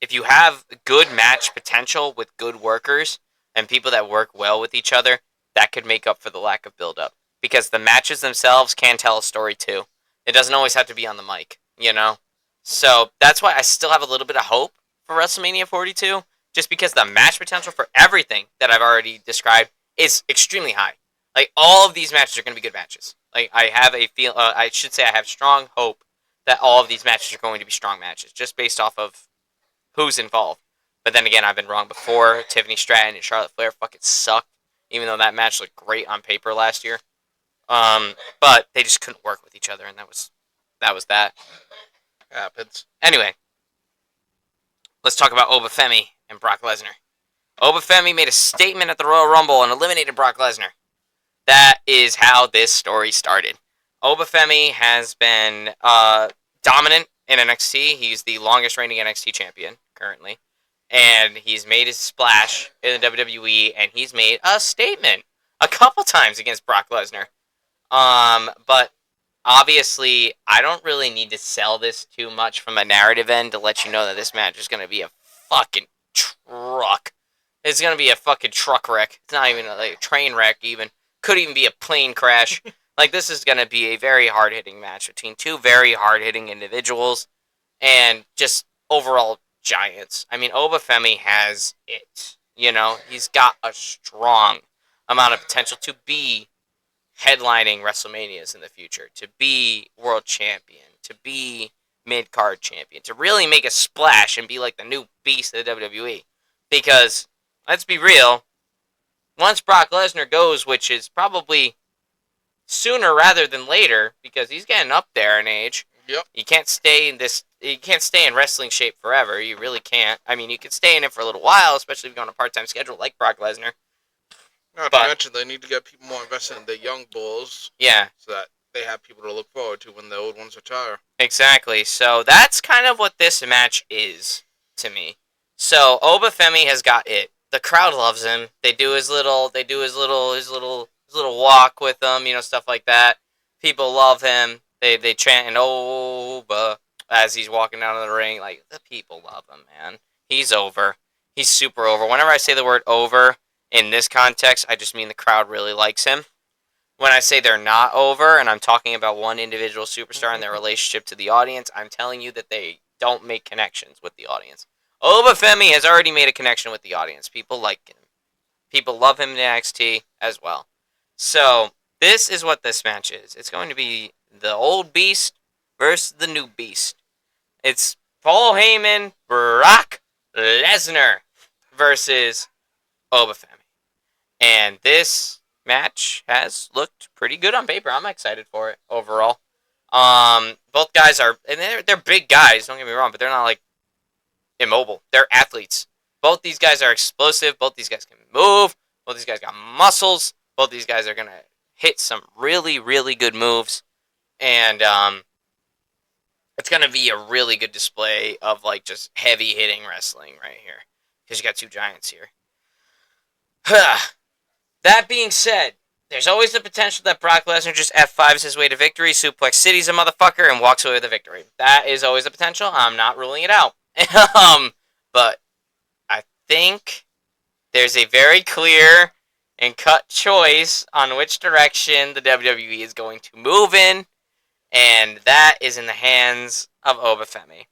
if you have good match potential with good workers and people that work well with each other, that could make up for the lack of build-up. Because the matches themselves can tell a story too. It doesn't always have to be on the mic, you know? So, that's why I still have a little bit of hope for WrestleMania 42, just because the match potential for everything that I've already described is extremely high. Like, all of these matches are going to be good matches. Like, I have strong hope that all of these matches are going to be strong matches, just based off of who's involved. But then again, I've been wrong before. Tiffany Stratton and Charlotte Flair fucking sucked, even though that match looked great on paper last year. But they just couldn't work with each other, and that was that. Happens. Anyway, let's talk about Obafemi and Brock Lesnar. Obafemi made a statement at the Royal Rumble and eliminated Brock Lesnar. That is how this story started. Obafemi has been dominant in NXT. He's the longest reigning NXT champion currently. and he's made his splash in the WWE, and he's made a statement a couple times against Brock Lesnar. But obviously, I don't really need to sell this too much from a narrative end to let you know that this match is going to be a fucking truck. It's going to be a fucking truck wreck. It's not even like a train wreck, even. Could even be a plane crash. Like, this is going to be a very hard-hitting match between two very hard-hitting individuals and just overall giants. I mean, Obafemi has it. You know, he's got a strong amount of potential to be headlining WrestleManias in the future, to be world champion, to be mid-card champion, to really make a splash and be like the new beast of the WWE. Because, let's be real, once Brock Lesnar goes, which is probably sooner rather than later, because he's getting up there in age. Yep. You can't stay in this. You can't stay in wrestling shape forever. You really can't. I mean, you can stay in it for a little while, especially if you're on a part-time schedule like Brock Lesnar. Not to mention, they need to get people more invested in the young bulls. Yeah. So that they have people to look forward to when the old ones retire. Exactly. So that's kind of what this match is to me. So Obafemi has got it. The crowd loves him. They do his little walk with him, you know, stuff like that. People love him. They chant and Oba as he's walking down to the ring. Like, the people love him, man. He's over. He's super over. Whenever I say the word over in this context, I just mean the crowd really likes him. When I say they're not over, and I'm talking about one individual superstar and their relationship to the audience, I'm telling you that they don't make connections with the audience. Obafemi has already made a connection with the audience. People like him. People love him in NXT as well. So, this is what this match is. It's going to be the old beast versus the new beast. It's Paul Heyman, Brock Lesnar versus Obafemi. And this match has looked pretty good on paper. I'm excited for it overall. Both guys are, and they're big guys, don't get me wrong, but they're not like immobile. They're athletes. Both these guys are explosive. Both these guys can move. Both these guys got muscles. Both these guys are going to hit some really, really good moves. And it's going to be a really good display of like just heavy hitting wrestling right here. Because you got two giants here. That being said, there's always the potential that Brock Lesnar just F5s his way to victory, Suplex City's a motherfucker, and walks away with a victory. That is always a potential. I'm not ruling it out. But I think there's a very clear and cut choice on which direction the WWE is going to move in, and that is in the hands of Obafemi.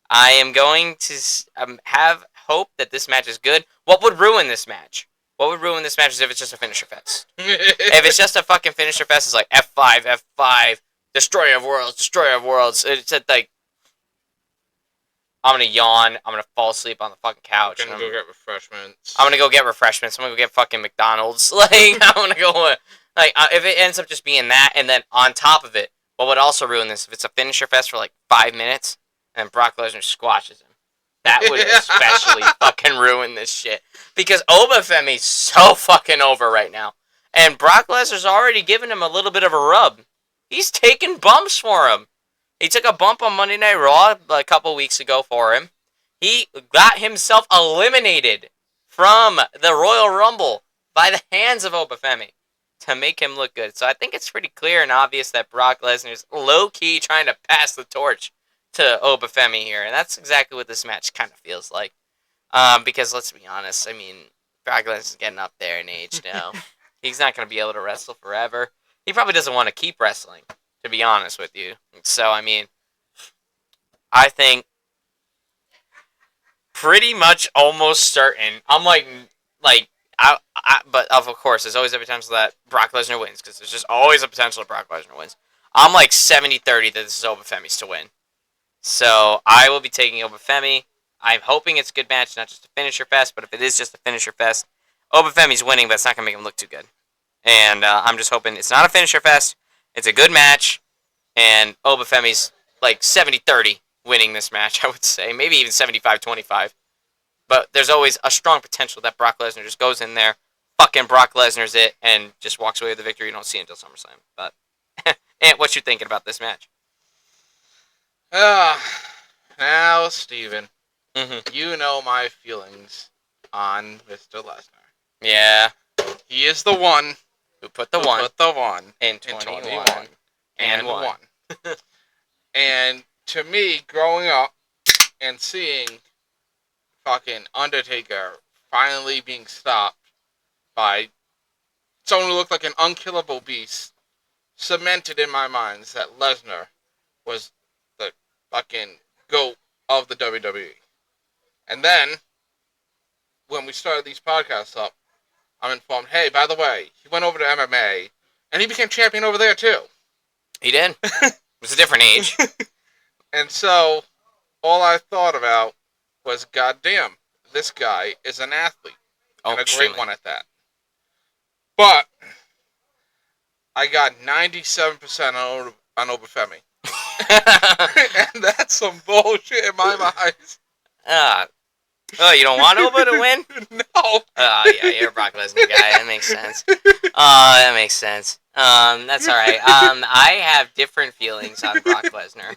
I am going to have hope that this match is good. What would ruin this match? What would ruin this match is if it's just a finisher fest. If it's just a fucking finisher fest, it's like F5, F5, Destroyer of Worlds. It's like, I'm gonna yawn. I'm gonna fall asleep on the fucking couch. I'm gonna go get refreshments. I'm gonna go get refreshments. I'm gonna go get fucking McDonald's. Like, I'm gonna go, if it ends up just being that, and then on top of it, what would also ruin this, if it's a finisher fest for like 5 minutes, and Brock Lesnar squashes him. That would especially fucking ruin this shit. Because Obafemi's so fucking over right now. And Brock Lesnar's already given him a little bit of a rub. He's taking bumps for him. He took a bump on Monday Night Raw a couple weeks ago for him. He got himself eliminated from the Royal Rumble by the hands of Obafemi to make him look good. So I think it's pretty clear and obvious that Brock Lesnar's low-key trying to pass the torch to Obafemi here, and that's exactly what this match kind of feels like. Because let's be honest, I mean, Brock Lesnar's getting up there in age now. He's not going to be able to wrestle forever. He probably doesn't want to keep wrestling, to be honest with you. So, I mean, I think pretty much almost certain. I'm but of course, there's always a potential that Brock Lesnar wins, because there's just always a potential that Brock Lesnar wins. I'm like 70-30 that this is Obafemi's to win. So, I will be taking Obafemi. I'm hoping it's a good match, not just a finisher fest, but if it is just a finisher fest, Obafemi's winning, but it's not going to make him look too good. And I'm just hoping it's not a finisher fest, it's a good match, and Obafemi's like 70-30 winning this match, I would say. Maybe even 75-25. But there's always a strong potential that Brock Lesnar just goes in there, fucking Brock Lesnar's it, and just walks away with the victory. You don't see it until SummerSlam. But, Ant, what you thinking about this match? Now, Steven. Mm-hmm. You know my feelings on Mr. Lesnar. Yeah. He is the one Who put the who one put the one in in 21 and one. one. And to me, growing up and seeing fucking Undertaker finally being stopped by someone who looked like an unkillable beast, cemented in my mind that Lesnar was the fucking GOAT of the WWE. And then, when we started these podcasts up, I'm informed, hey, by the way, he went over to MMA, and he became champion over there, too. He did. It was a different age. And so, all I thought about was, goddamn, this guy is an athlete, and a great one at that. But, I got 97% on Obafemi. And that's some bullshit in my mind. Oh, you don't want Oba to win? No. Oh, yeah, you're a Brock Lesnar guy. That makes sense. That makes sense. That's all right. I have different feelings on Brock Lesnar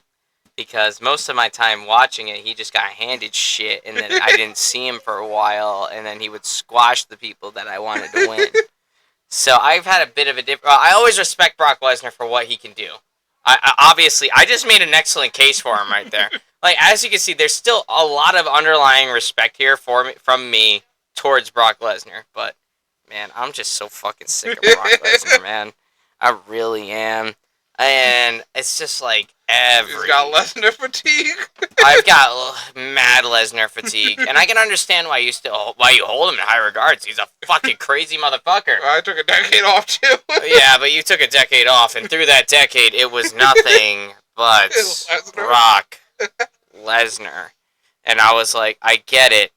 because most of my time watching it, he just got handed shit, and then I didn't see him for a while, and then he would squash the people that I wanted to win. So I've had a bit of a different. I always respect Brock Lesnar for what he can do. Obviously, I just made an excellent case for him right there. Like, as you can see, there's still a lot of underlying respect here from me towards Brock Lesnar. But man, I'm just so fucking sick of Brock Lesnar, man. I really am. And it's just like He's got Lesnar fatigue. I've got mad Lesnar fatigue, and I can understand why you hold him in high regards. He's a fucking crazy motherfucker. I took a decade off too. Yeah, but you took a decade off, and through that decade, it was nothing but Brock Lesnar. And I was like, I get it.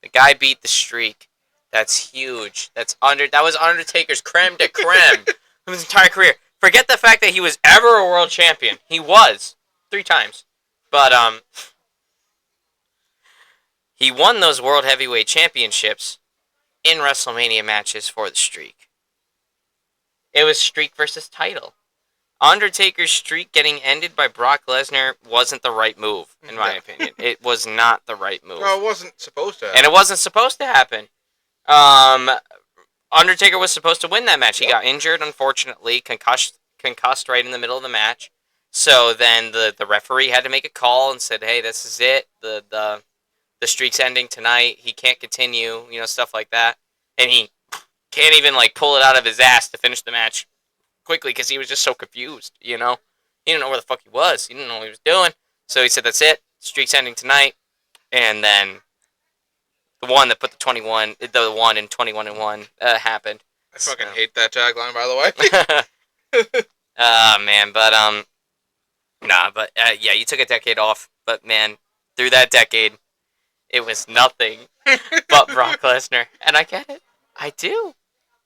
The guy beat the streak. That's huge. That was Undertaker's creme de creme of his entire career. Forget the fact that he was ever a world champion. He was 3 times. But he won those World Heavyweight Championships in WrestleMania matches for the streak. It was streak versus title. Undertaker's streak getting ended by Brock Lesnar wasn't the right move, in my opinion. It was not the right move. Well, it wasn't supposed to happen. And it wasn't supposed to happen. Undertaker was supposed to win that match. He got injured, unfortunately, concussed right in the middle of the match. So then the referee had to make a call and said, hey, this is it. The streak's ending tonight. He can't continue, stuff like that. And he can't even pull it out of his ass to finish the match quickly because he was just so confused, He didn't know where the fuck he was. He didn't know what he was doing. So he said, that's it. Streak's ending tonight. And then the one that put the one in 21 and 1 happened. I fucking hate that tagline, by the way. Man, but yeah, you took a decade off, but man, through that decade, it was nothing but Brock Lesnar, and I get it, I do,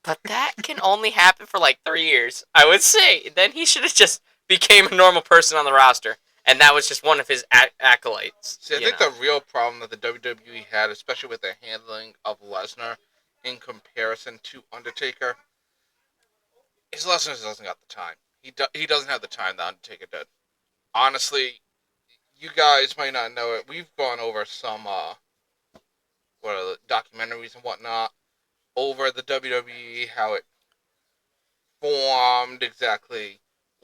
but that can only happen for 3 years, I would say. Then he should have just became a normal person on the roster, and that was just one of his acolytes. See, I think the real problem that the WWE had, especially with the handling of Lesnar in comparison to Undertaker, is Lesnar doesn't got the time. He doesn't have the time that Undertaker did. Honestly, you guys might not know it. We've gone over some documentaries and whatnot over the WWE, how it formed exactly,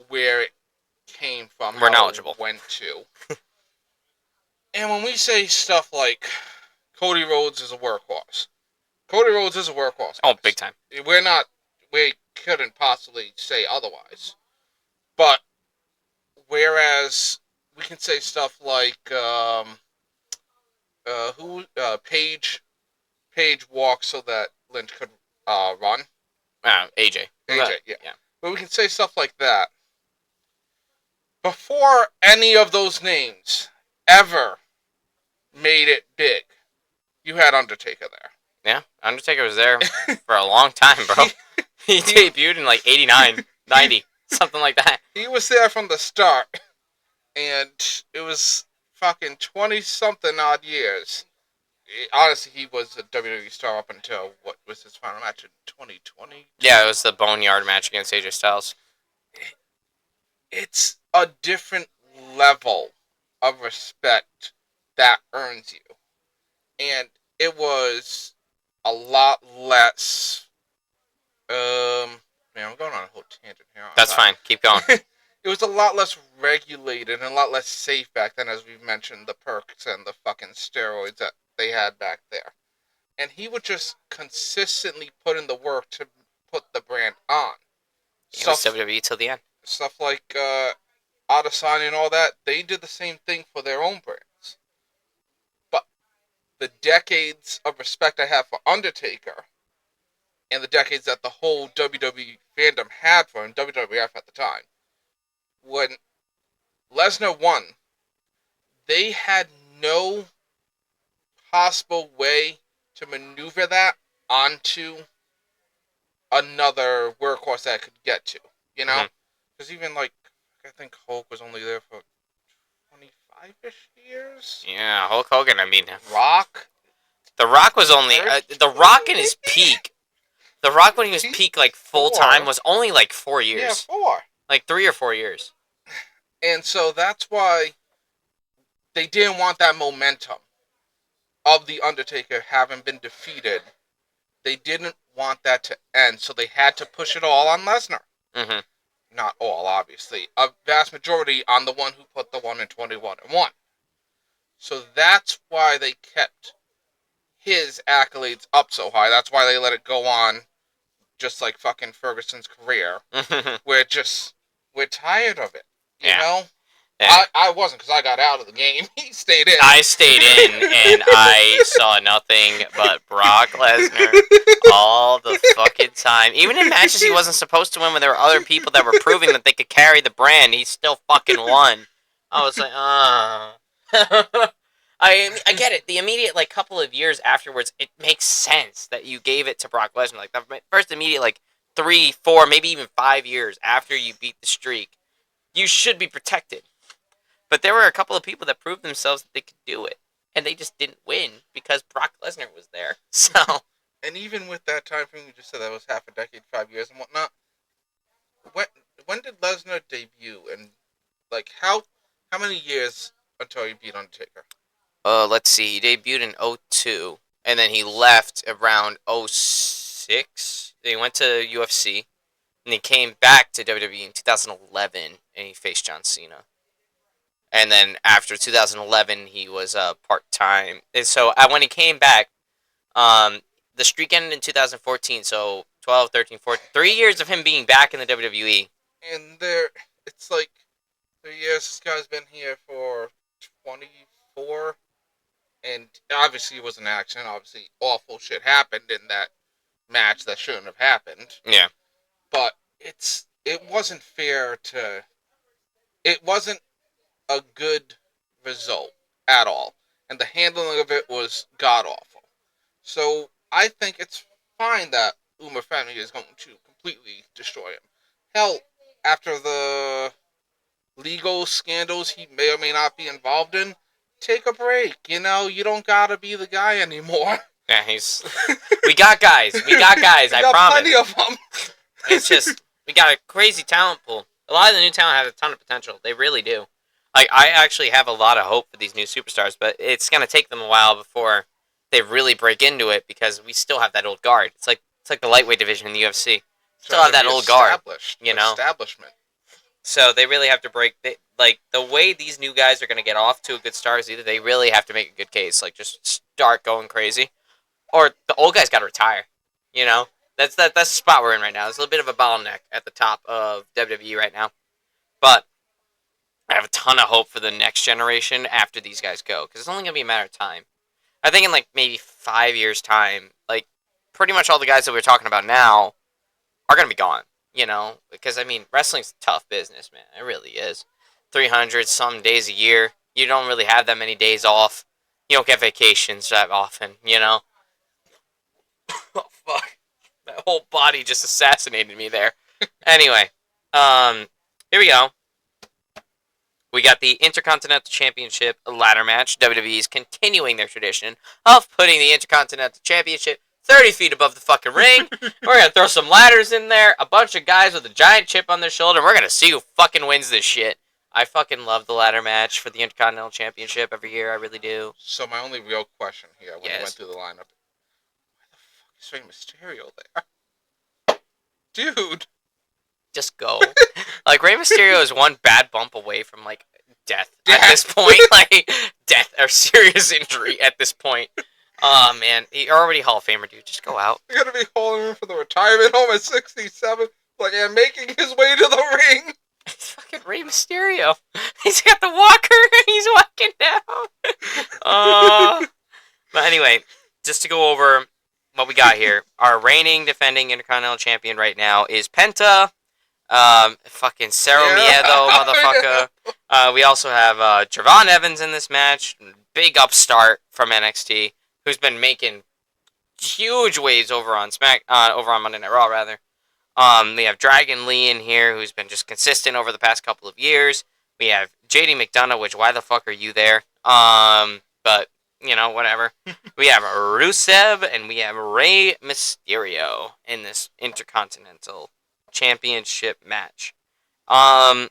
where it came from, We're how knowledgeable. It went to. And when we say stuff like Cody Rhodes is a workhorse, Cody Rhodes is a workhorse. Oh, big time. We couldn't possibly say otherwise. But whereas we can say stuff like Paige walked so that Lynch could run. AJ. AJ, yeah. But we can say stuff like that. Before any of those names ever made it big, you had Undertaker there. Yeah, Undertaker was there for a long time, bro. He debuted in 89, 90, something like that. He was there from the start, and it was fucking 20-something odd years. Honestly, he was a WWE star up until, what was his final match in 2020? Yeah, it was the Boneyard match against AJ Styles. It's a different level of respect that earns you. And it was a lot less. Man, I'm going on a whole tangent here. That's fine. Keep going. It was a lot less regulated and a lot less safe back then, as we've mentioned, the perks and the fucking steroids that they had back there. And he would just consistently put in the work to put the brand on. It was WWE till the end. Stuff like Adesanya and all that, they did the same thing for their own brands. But the decades of respect I have for Undertaker, and the decades that the whole WWE fandom had for him, WWF at the time, when Lesnar won, they had no possible way to maneuver that onto another workhorse that I could get to, you know? Because even, like, I think Hulk was only there for 25-ish years? Yeah, Hulk Hogan, I mean... Rock? The Rock was only... the Rock in his peak... The Rock when he was peak, like, full-time was only, like, 4 years. Yeah, 4. Like, 3 or 4 years. And so that's why they didn't want that momentum of The Undertaker having been defeated. They didn't want that to end, so they had to push it all on Lesnar. Mm-hmm. Not all, obviously. A vast majority on the one who put the 1 in 21 and 1. So that's why they kept his accolades up so high. That's why they let it go on, just like fucking Ferguson's career. We're tired of it. You know? Yeah. I wasn't, because I got out of the game. He stayed in. I stayed in, and I saw nothing but Brock Lesnar all the fucking time. Even in matches he wasn't supposed to win when there were other people that were proving that they could carry the brand, he still fucking won. I was like, I get it. The immediate, like, couple of years afterwards, it makes sense that you gave it to Brock Lesnar. Like, the first immediate, like, 3, 4, maybe even 5 years after you beat the streak, you should be protected. But there were a couple of people that proved themselves that they could do it. And they just didn't win because Brock Lesnar was there. So. And even with that time frame, you just said that was half a decade, 5 years and whatnot. When did Lesnar debut? And, like, how many years until he beat Undertaker? Let's see. He debuted in 2002. And then he left around 2006. Then he went to UFC. And he came back to WWE in 2011. And he faced John Cena. And then after 2011, he was part-time. And so when he came back, the streak ended in 2014. So 12, 13, 14. 3 years of him being back in the WWE. And it's like 3 years. This guy's been here for 24. And obviously it was an accident. Obviously awful shit happened in that match that shouldn't have happened. Yeah. But it wasn't fair to... It wasn't a good result at all, and the handling of it was god awful. So I think it's fine that Uma family is going to completely destroy him. Hell, after the legal scandals he may or may not be involved in, take a break. You know, you don't gotta be the guy anymore. Yeah, we got guys. We got guys. I promise. Plenty of them. It's just we got a crazy talent pool. A lot of the new talent has a ton of potential. They really do. Like, I actually have a lot of hope for these new superstars, but it's going to take them a while before they really break into it because we still have that old guard. It's like the lightweight division in the UFC. Still have that old guard, you know? Establishment. So they really have to break... the way these new guys are going to get off to a good start is either they really have to make a good case, like just start going crazy, or the old guys got to retire, you know? That's the spot we're in right now. There's a little bit of a bottleneck at the top of WWE right now. But I have a ton of hope for the next generation after these guys go, because it's only going to be a matter of time. I think in, like, maybe 5 years' time, like, pretty much all the guys that we're talking about now are going to be gone, you know? Because, I mean, wrestling's a tough business, man. It really is. 300-some days a year. You don't really have that many days off. You don't get vacations that often, you know? Oh, fuck. That whole body just assassinated me there. Anyway, here we go. We got the Intercontinental Championship ladder match. WWE is continuing their tradition of putting the Intercontinental Championship 30 feet above the fucking ring. We're going to throw some ladders in there, a bunch of guys with a giant chip on their shoulder, and we're going to see who fucking wins this shit. I fucking love the ladder match for the Intercontinental Championship every year. I really do. So my only real question here, when you went Yes. through the lineup, why the fuck is Rey Mysterio there? Dude! Just go. Like, Rey Mysterio is one bad bump away from, like, death at Death. this point. Like, death or serious injury at this point. Oh, man. You're already Hall of Famer, dude. Just go out. You're gonna be calling him for the retirement home at 67, like, and making his way to the ring. It's fucking Rey Mysterio. He's got the walker and he's walking down. But anyway, just to go over what we got here. Our reigning, defending Intercontinental Champion right now is Penta. Fucking Cerro Miedo, motherfucker. We also have Javon Evans in this match. Big upstart from NXT, who's been making huge waves over on over on Monday Night Raw, rather. We have Dragon Lee in here, who's been just consistent over the past couple of years. We have JD McDonough, which why the fuck are you there? But you know, whatever. We have Rusev and we have Rey Mysterio in this Intercontinental Championship match. I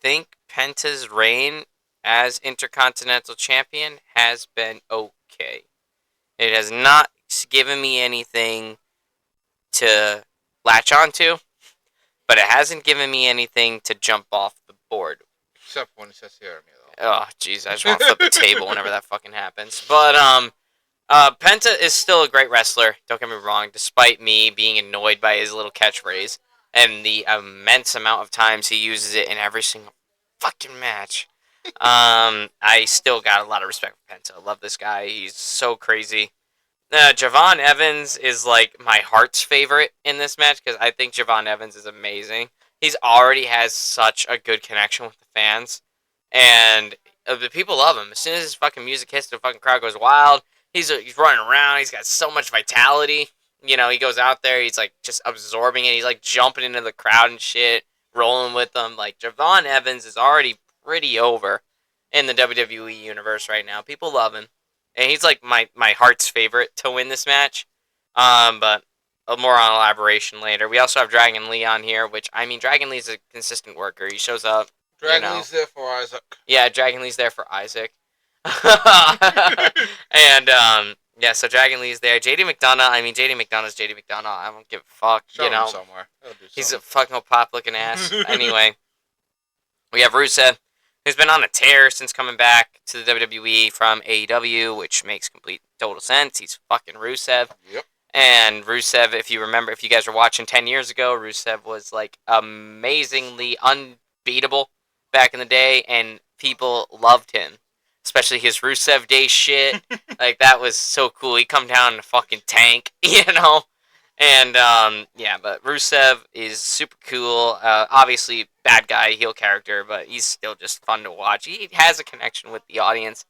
think Penta's reign as Intercontinental Champion has been okay. It has not given me anything to latch onto, but it hasn't given me anything to jump off the board. Except when he says here, Oh, jeez, I just want to flip the table whenever that fucking happens. But, Penta is still a great wrestler, don't get me wrong, despite me being annoyed by his little catchphrase and the immense amount of times he uses it in every single fucking match. I still got a lot of respect for Penta. I love this guy. He's so crazy. Javon Evans is like my heart's favorite in this match because I think Javon Evans is amazing. He's already has such a good connection with the fans, and the people love him. As soon as his fucking music hits, the fucking crowd goes wild. He's running around. He's got so much vitality. You know, he goes out there. He's like just absorbing it. He's like jumping into the crowd and shit, rolling with them. Like Javon Evans is already pretty over in the WWE universe right now. People love him. And he's like my heart's favorite to win this match. But more on elaboration later. We also have Dragon Lee on here, which, I mean, Dragon Lee's a consistent worker. He shows up. Dragon Lee's there for Isaac. Yeah, Dragon Lee's there for Isaac. And, yeah, so Dragon Lee's there. JD McDonough, I mean, JD McDonough's JD McDonough. I don't give a fuck, Show you know. him somewhere. He's a fucking pop-looking ass. Anyway, we have Rusev, who's been on a tear since coming back to the WWE from AEW, which makes complete total sense. He's fucking Rusev. Yep. And Rusev, if you remember, if you guys were watching 10 years ago, Rusev was like amazingly unbeatable back in the day, and people loved him. Especially his Rusev Day shit. Like, that was so cool. He'd come down in a fucking tank, you know? And, yeah, but Rusev is super cool. Obviously, bad guy, heel character, but he's still just fun to watch. He has a connection with the audience.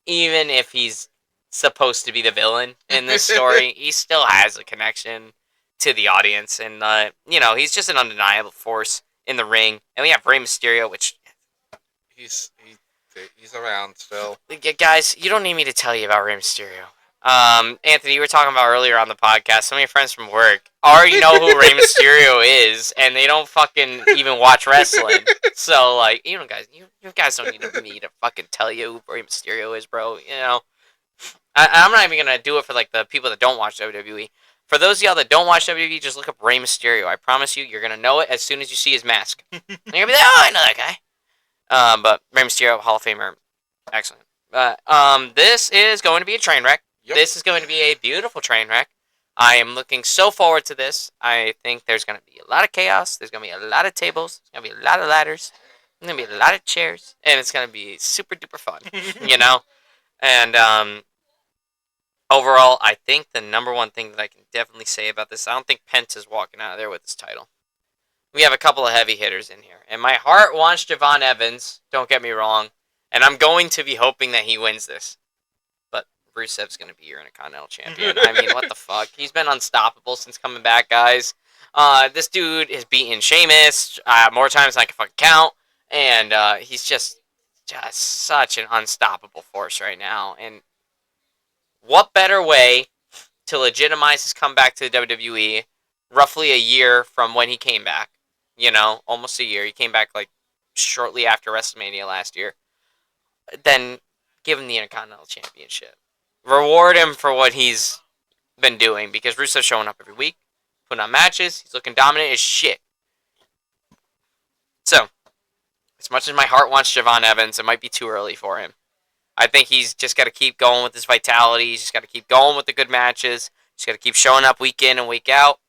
Even if he's supposed to be the villain in this story, he still has a connection to the audience. And, you know, he's just an undeniable force in the ring. And we have Rey Mysterio, which... He's around still. Guys, you don't need me to tell you about Rey Mysterio. Anthony, you were talking about earlier on the podcast, some of your friends from work already know who Rey Mysterio is, and they don't fucking even watch wrestling. So, like, you know, guys, you guys don't need me to fucking tell you who Rey Mysterio is, bro. You know, I'm not even gonna do it for, like, the people that don't watch WWE. For those of y'all that don't watch WWE, just look up Rey Mysterio. I promise you, you're gonna know it as soon as you see his mask. And you're gonna be like, oh, I know that guy. But Rey Mysterio, Hall of Famer, excellent. This is going to be a train wreck. Yep. This is going to be a beautiful train wreck. I am looking so forward to this. I think there's going to be a lot of chaos. There's going to be a lot of tables. There's going to be a lot of ladders. There's going to be a lot of chairs. And it's going to be super duper fun, you know? And overall, I think the number one thing that I can definitely say about this, I don't think Penta's walking out of there with this title. We have a couple of heavy hitters in here. And my heart wants Javon Evans, don't get me wrong. And I'm going to be hoping that he wins this. But Rusev's going to be your Intercontinental Champion. I mean, what the fuck? He's been unstoppable since coming back, guys. This dude has beaten Sheamus more times than I can fucking count. And he's just such an unstoppable force right now. And what better way to legitimize his comeback to the WWE roughly a year from when he came back almost a year. He came back like shortly after WrestleMania last year. Then give him the Intercontinental Championship. Reward him for what he's been doing because Rusev's showing up every week, putting on matches. He's looking dominant as shit. So, as much as my heart wants Javon Evans, it might be too early for him. I think he's just got to keep going with his vitality. He's just got to keep going with the good matches. He's got to keep showing up week in and week out.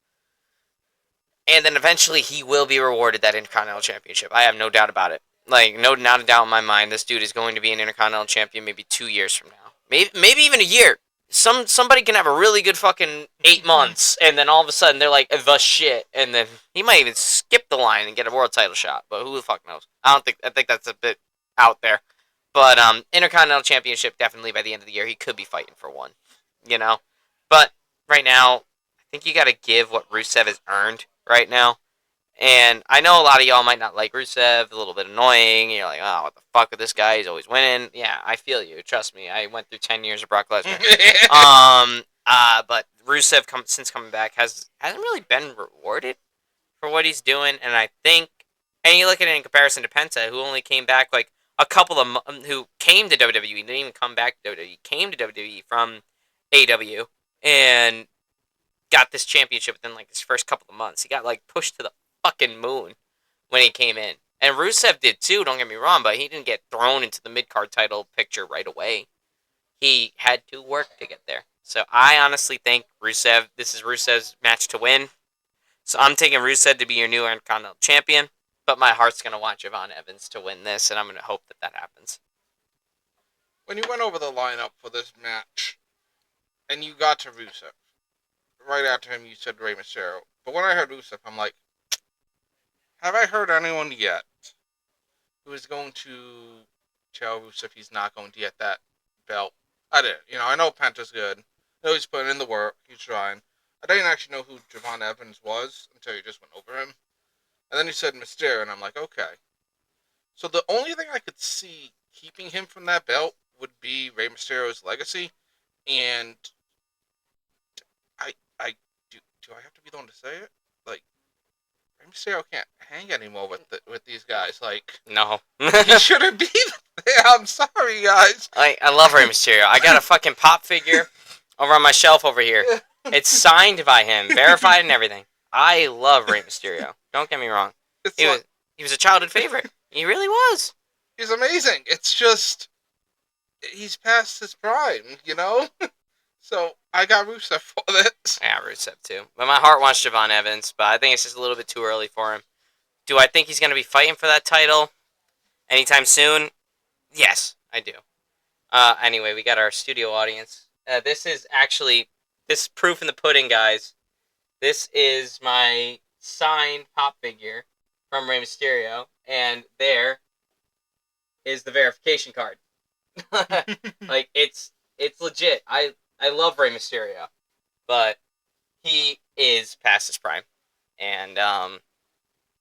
And then eventually he will be rewarded that Intercontinental Championship. I have no doubt about it. Like, not a doubt in my mind, this dude is going to be an Intercontinental Champion maybe 2 years from now. Maybe even a year. Somebody can have a really good fucking 8 months, and then all of a sudden they're like the shit, and then he might even skip the line and get a world title shot. But who the fuck knows? I think that's a bit out there. But Intercontinental Championship definitely by the end of the year he could be fighting for one. But right now I think you got to give what Rusev has earned right now. And I know a lot of y'all might not like Rusev, a little bit annoying. You're like, oh, what the fuck with this guy? He's always winning. Yeah, I feel you. Trust me. I went through 10 years of Brock Lesnar. But Rusev, since coming back, hasn't really been rewarded for what he's doing. And I think, and you look at it in comparison to Penta, who only came back like a couple of, who came to WWE, didn't even come back to WWE, came to WWE from AEW, and got this championship within like his first couple of months. He got like pushed to the fucking moon when he came in. And Rusev did too, don't get me wrong, but he didn't get thrown into the mid-card title picture right away. He had to work to get there. So I honestly think this is Rusev's match to win. So I'm taking Rusev to be your new Intercontinental Champion, but my heart's going to want Javon Evans to win this, and I'm going to hope that happens. When you went over the lineup for this match, and you got to Rusev, right after him you said Rey Mysterio, but when I heard Rusev, I'm like, have I heard anyone yet who is going to tell Rusev he's not going to get that belt? I didn't. I know Penta's good. I know he's putting in the work. He's trying. I didn't actually know who Javon Evans was until you just went over him. And then you said Mysterio, and I'm like, okay. So the only thing I could see keeping him from that belt would be Rey Mysterio's legacy. And do I have to be the one to say it? Like, Rey Mysterio can't hang anymore with these guys. Like, no. He shouldn't be there. I'm sorry, guys. I love Rey Mysterio. I got a fucking pop figure over on my shelf over here. It's signed by him, verified and everything. I love Rey Mysterio. Don't get me wrong. He was a childhood favorite. He really was. He's amazing. It's just he's past his prime, So I got Rusev for this. Yeah, Rusev too. But my heart wants Javon Evans, but I think it's just a little bit too early for him. Do I think he's going to be fighting for that title anytime soon? Yes, I do. Anyway, we got our studio audience. This is proof in the pudding, guys. This is my signed pop figure from Rey Mysterio, and there is the verification card. Like, it's legit. I love Rey Mysterio, but he is past his prime, and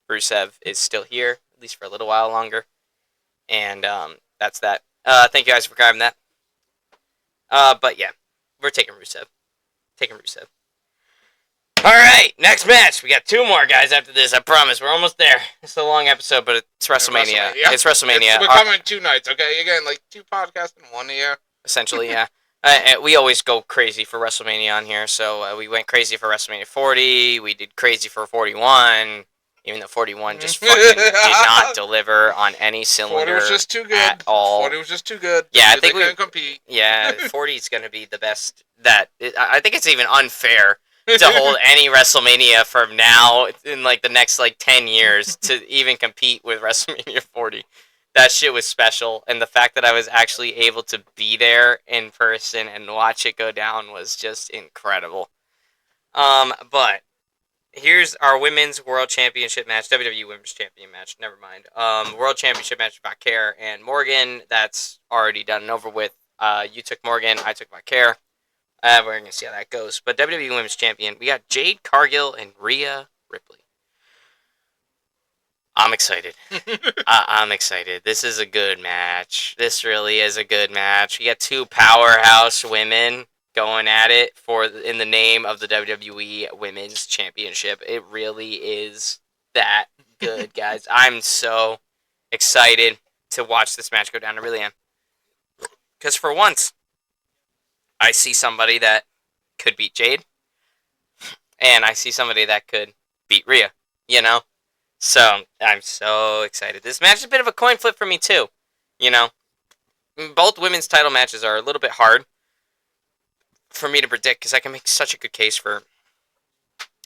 Rusev is still here, at least for a little while longer, and that's that. Thank you guys for grabbing that. But yeah, we're taking Rusev. All right, next match. We got 2 more guys after this. I promise. We're almost there. It's a long episode, but it's WrestleMania. It's WrestleMania. We're coming 2 nights, okay? Again, like 2 podcasts in 1 year. Essentially, yeah. We always go crazy for WrestleMania on here, so we went crazy for WrestleMania 40. We did crazy for 41, even though 41 just fucking did not deliver on any cylinder 40 was just too good. At all. 40 was just too good. Yeah, I think we couldn't compete. Yeah, 40 is going to be the best. I think it's even unfair to hold any WrestleMania from now in like the next like 10 years to even compete with WrestleMania 40. That shit was special, and the fact that I was actually able to be there in person and watch it go down was just incredible. But here's our Women's World Championship match, WWE Women's Champion match, never mind. World Championship match, Vaquer and Morgan, that's already done and over with. You took Morgan, I took Vaquer. We're going to see how that goes. But WWE Women's Champion, we got Jade Cargill and Rhea Ripley. I'm excited. I'm excited. This is a good match. This really is a good match. We got 2 powerhouse women going at it in the name of the WWE Women's Championship. It really is that. good, guys. I'm so excited to watch this match go down. I really am. Because for once, I see somebody that could beat Jade, and I see somebody that could beat Rhea. You know? So, I'm so excited. This match is a bit of a coin flip for me, too. You know? Both women's title matches are a little bit hard for me to predict because I can make such a good case for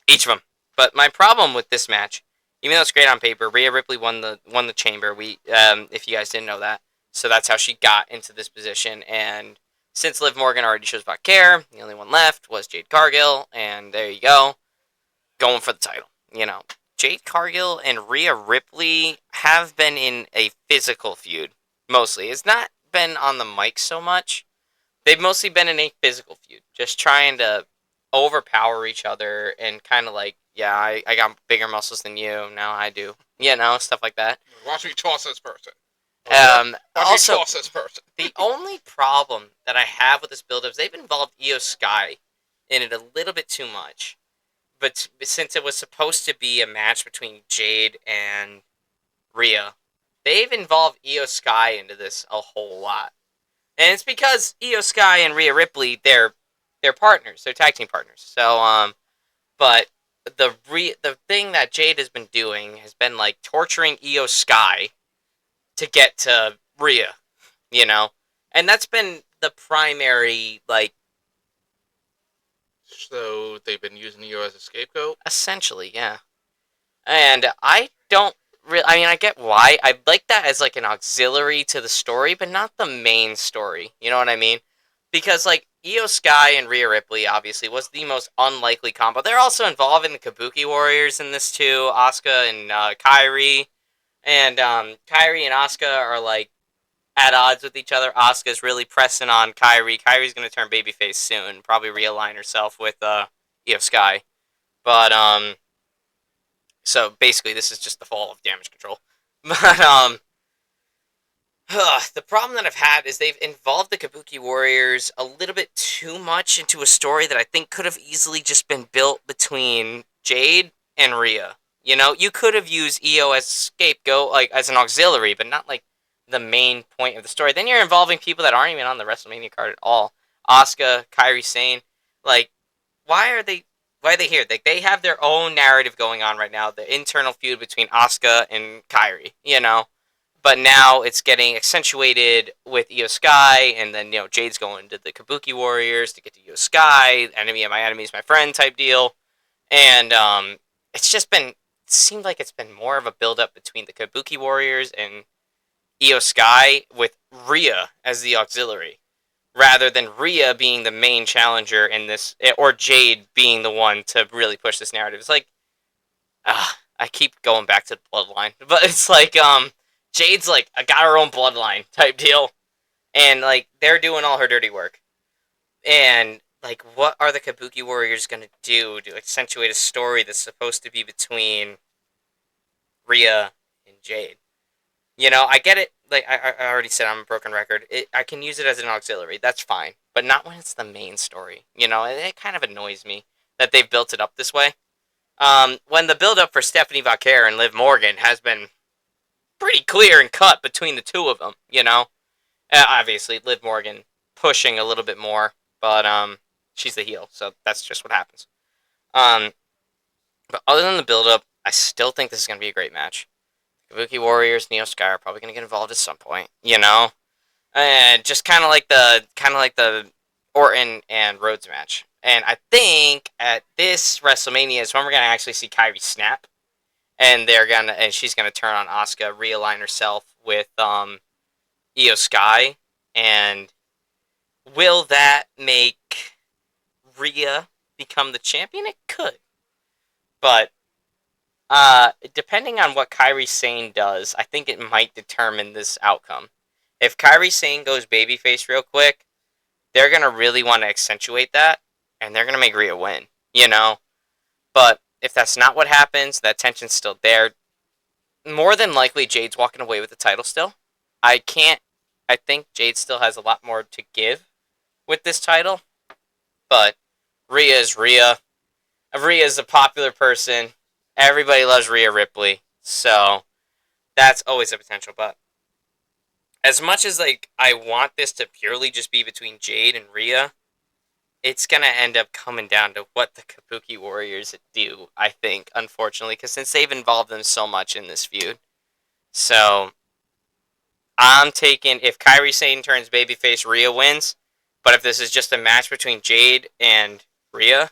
each of them. But my problem with this match, even though it's great on paper, Rhea Ripley won the chamber. If you guys didn't know that, so that's how she got into this position. And since Liv Morgan already shows back care, the only one left was Jade Cargill, and there you go, going for the title. You know, Jade Cargill and Rhea Ripley have been in a physical feud mostly. It's not been on the mic so much. They've mostly been in a physical feud, just trying to overpower each other and kind of like, yeah, I got bigger muscles than you, now I do. You know, stuff like that. Watch me toss this person. Watch Also, me toss this person. the only problem that I have with this build-up is they've involved Io Sky in it a little bit too much. But since it was supposed to be a match between Jade and Rhea, they've involved Io Sky into this a whole lot. And it's because Io Sky and Rhea Ripley, they're partners, they're tag team partners. So, but the thing that Jade has been doing has been like torturing Io Sky to get to Rhea, you know, and that's been the primary like. So they've been using Io as a scapegoat? Essentially, yeah. And I don't really. I mean, I get why. I like that as like an auxiliary to the story, but not the main story. You know what I mean? Because like Io Sky and Rhea Ripley obviously was the most unlikely combo. They're also involved in the Kabuki Warriors in this too. Asuka and Kairi, and Kairi and Asuka are like at odds with each other. Asuka's really pressing on Kairi. Kairi's gonna turn babyface soon. Probably realign herself with Io Sky. But so basically, this is just the fall of Damage Control. But the problem that I've had is they've involved the Kabuki Warriors a little bit too much into a story that I think could have easily just been built between Jade and Rhea. You know, you could have used Io as scapegoat, like as an auxiliary, but not like the main point of the story. Then you're involving people that aren't even on the WrestleMania card at all. Asuka, Kairi Sane, like why are they here? Like they have their own narrative going on right now, the internal feud between Asuka and Kairi, you know. But now it's getting accentuated with Io Sky, and then Jade's going to the Kabuki Warriors to get to Io Sky, enemy of my enemy is my friend type deal, and it's just been it seemed like it's been more of a build up between the Kabuki Warriors and Io Sky with Rhea as the auxiliary, rather than Rhea being the main challenger in this, or Jade being the one to really push this narrative. It's like, I keep going back to the bloodline, but it's like, Jade's like, I got her own bloodline type deal, and like they're doing all her dirty work, and like, what are the Kabuki Warriors gonna do to accentuate a story that's supposed to be between Rhea and Jade? You know, I get it. Like I already said, I'm a broken record. I can use it as an auxiliary. That's fine, but not when it's the main story. You know, it kind of annoys me that they've built it up this way. When the build up for Stephanie Vaquer and Liv Morgan has been pretty clear and cut between the two of them. You know, obviously Liv Morgan pushing a little bit more, but she's the heel, so that's just what happens. But other than the build up, I still think this is going to be a great match. Kabuki Warriors, Io Sky are probably going to get involved at some point, you know, and just kind of like the Orton and Rhodes match. And I think at this WrestleMania is when we're going to actually see Kairi snap, and she's gonna turn on Asuka, realign herself with Io Sky, and will that make Rhea become the champion? It could, but depending on what Kairi Sane does, I think it might determine this outcome. If Kairi Sane goes babyface real quick, they're gonna really want to accentuate that, and they're gonna make Rhea win. You know, but if that's not what happens, that tension's still there. More than likely, Jade's walking away with the title still. I think Jade still has a lot more to give with this title. But Rhea is Rhea. Rhea's a popular person. Everybody loves Rhea Ripley. So that's always a potential. But as much as like I want this to purely just be between Jade and Rhea, it's gonna end up coming down to what the Kabuki Warriors do. I think, unfortunately, because since they've involved them so much in this feud, so I'm taking if Kairi Sane turns babyface, Rhea wins. But if this is just a match between Jade and Rhea,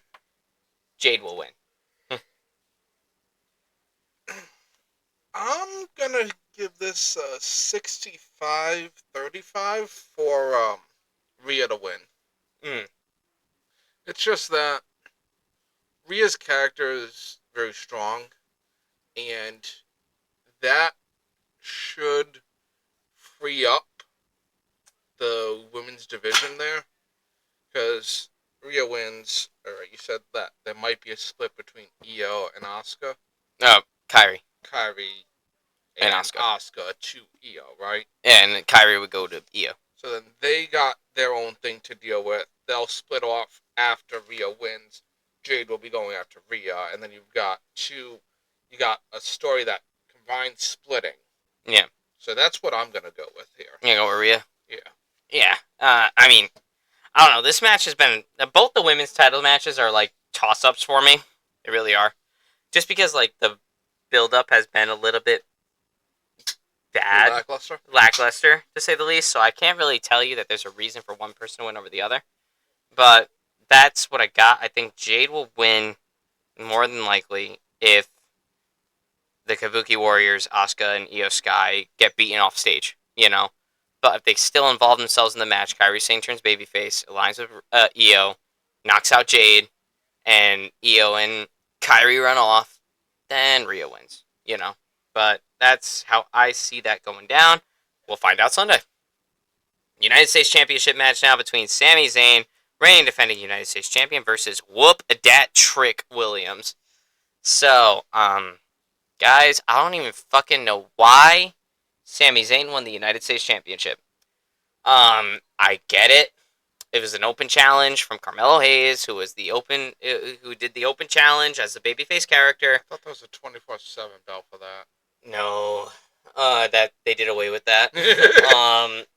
Jade will win. I'm gonna give this 65-35 for Rhea to win. Mm. It's just that Rhea's character is very strong, and that should free up the women's division there, because Rhea wins. Alright, you said that there might be a split between Io and Asuka. Oh, Kairi Kairi and and Asuka. Asuka to Io, right? And Kairi would go to Io. So then they got their own thing to deal with. They'll split off after Rhea wins. Jade will be going after Rhea, and then you got a story that combines splitting. Yeah. So that's what I'm gonna go with here. You go with Rhea? Yeah. Yeah. I mean, I don't know. This match has been both the women's title matches are like toss-ups for me. They really are. Just because like the build-up has been a little bit bad, lackluster to say the least. So I can't really tell you that there's a reason for one person to win over the other. But that's what I got. I think Jade will win more than likely if the Kabuki Warriors, Asuka and Io Sky, get beaten off stage. You know. But if they still involve themselves in the match, Kairi Sane turns babyface, aligns with Io, knocks out Jade, and Io and Kairi run off, then Rhea wins. You know. But that's how I see that going down. We'll find out Sunday. United States Championship match now between Sami Zayn, reigning defending United States Champion, versus Whoop Dat Trick Williams. So, guys, I don't even fucking know why Sami Zayn won the United States Championship. I get it. It was an open challenge from Carmelo Hayes, who did the open challenge as the babyface character. I thought there was a 24/7 belt for that. No, that they did away with that.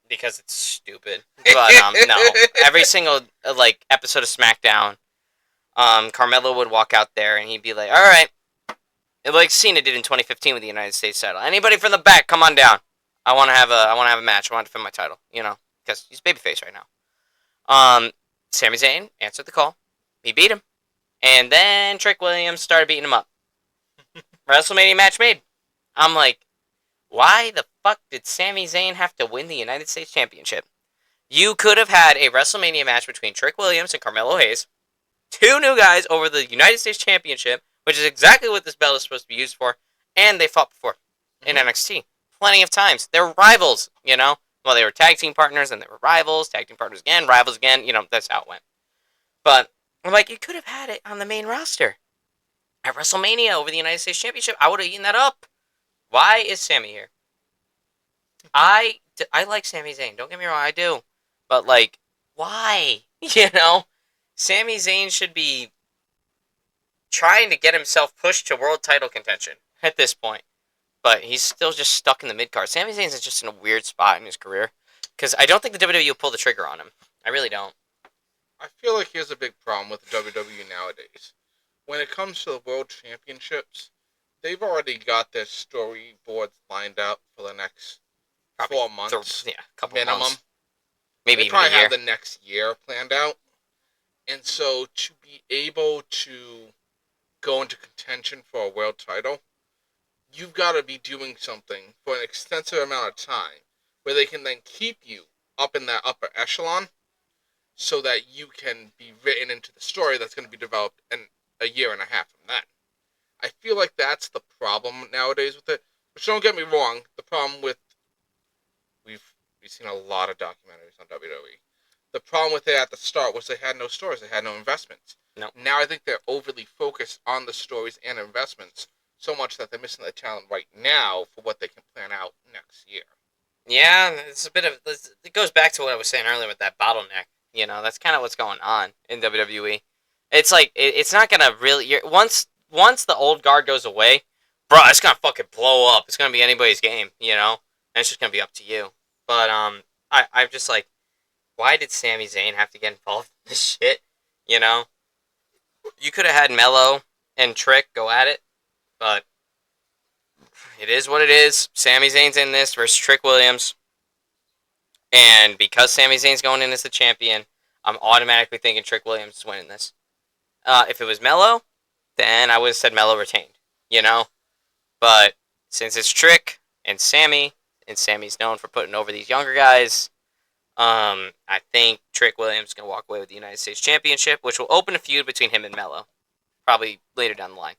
Because it's stupid. But no, every single like episode of SmackDown, Carmelo would walk out there and he'd be like, "All right," like Cena did in 2015 with the United States title. Anybody from the back, come on down. I want to have a match. I want to defend my title. You know, because he's babyface right now. Sami Zayn answered the call. He beat him, and then Trick Williams started beating him up. WrestleMania match made. I'm like, why the fuck did Sami Zayn have to win the United States Championship? You could have had a WrestleMania match between Trick Williams and Carmelo Hayes, two new guys over the United States Championship, which is exactly what this belt is supposed to be used for, and they fought before in NXT. Plenty of times. They're rivals, you know? Well, they were tag team partners, and they were rivals, tag team partners again, rivals again, you know, that's how it went. But, I'm like, you could have had it on the main roster. At WrestleMania over the United States Championship, I would have eaten that up. Why is Sami here? I like Sami Zayn. Don't get me wrong, I do. But, like, why? You know? Sami Zayn should be trying to get himself pushed to world title contention at this point. But he's still just stuck in the mid-card. Sami Zayn is just in a weird spot in his career. Because I don't think the WWE will pull the trigger on him. I really don't. I feel like here's a big problem with the WWE nowadays. When it comes to the World Championships, they've already got their storyboards lined out for the next 4 months. Yeah, a couple minimum. Months. Maybe they even probably a year. have the next year planned out. And so to be able to go into contention for a world title, you've got to be doing something for an extensive amount of time where they can then keep you up in that upper echelon so that you can be written into the story that's going to be developed in a year and a half from then. I feel like that's the problem nowadays with it. Which, don't get me wrong, the problem with... We've seen a lot of documentaries on WWE. The problem with it at the start was they had no stories, they had no investments. No. Now I think they're overly focused on the stories and investments so much that they're missing the talent right now for what they can plan out next year. Yeah, it's a bit of... It goes back to what I was saying earlier with that bottleneck. You know, that's kind of what's going on in WWE. It's like, it's not going to really... Once the old guard goes away, bro, it's gonna fucking blow up. It's gonna be anybody's game, you know, and it's just gonna be up to you. But I'm just like, why did Sami Zayn have to get involved in this shit? You know, you could have had Mello and Trick go at it, but it is what it is. Sami Zayn's in this versus Trick Williams, and because Sami Zayn's going in as the champion, I'm automatically thinking Trick Williams is winning this. If it was Mello, then I would have said Mello retained, you know. But since it's Trick and Sammy's known for putting over these younger guys, I think Trick Williams is gonna walk away with the United States Championship, which will open a feud between him and Mello, probably later down the line.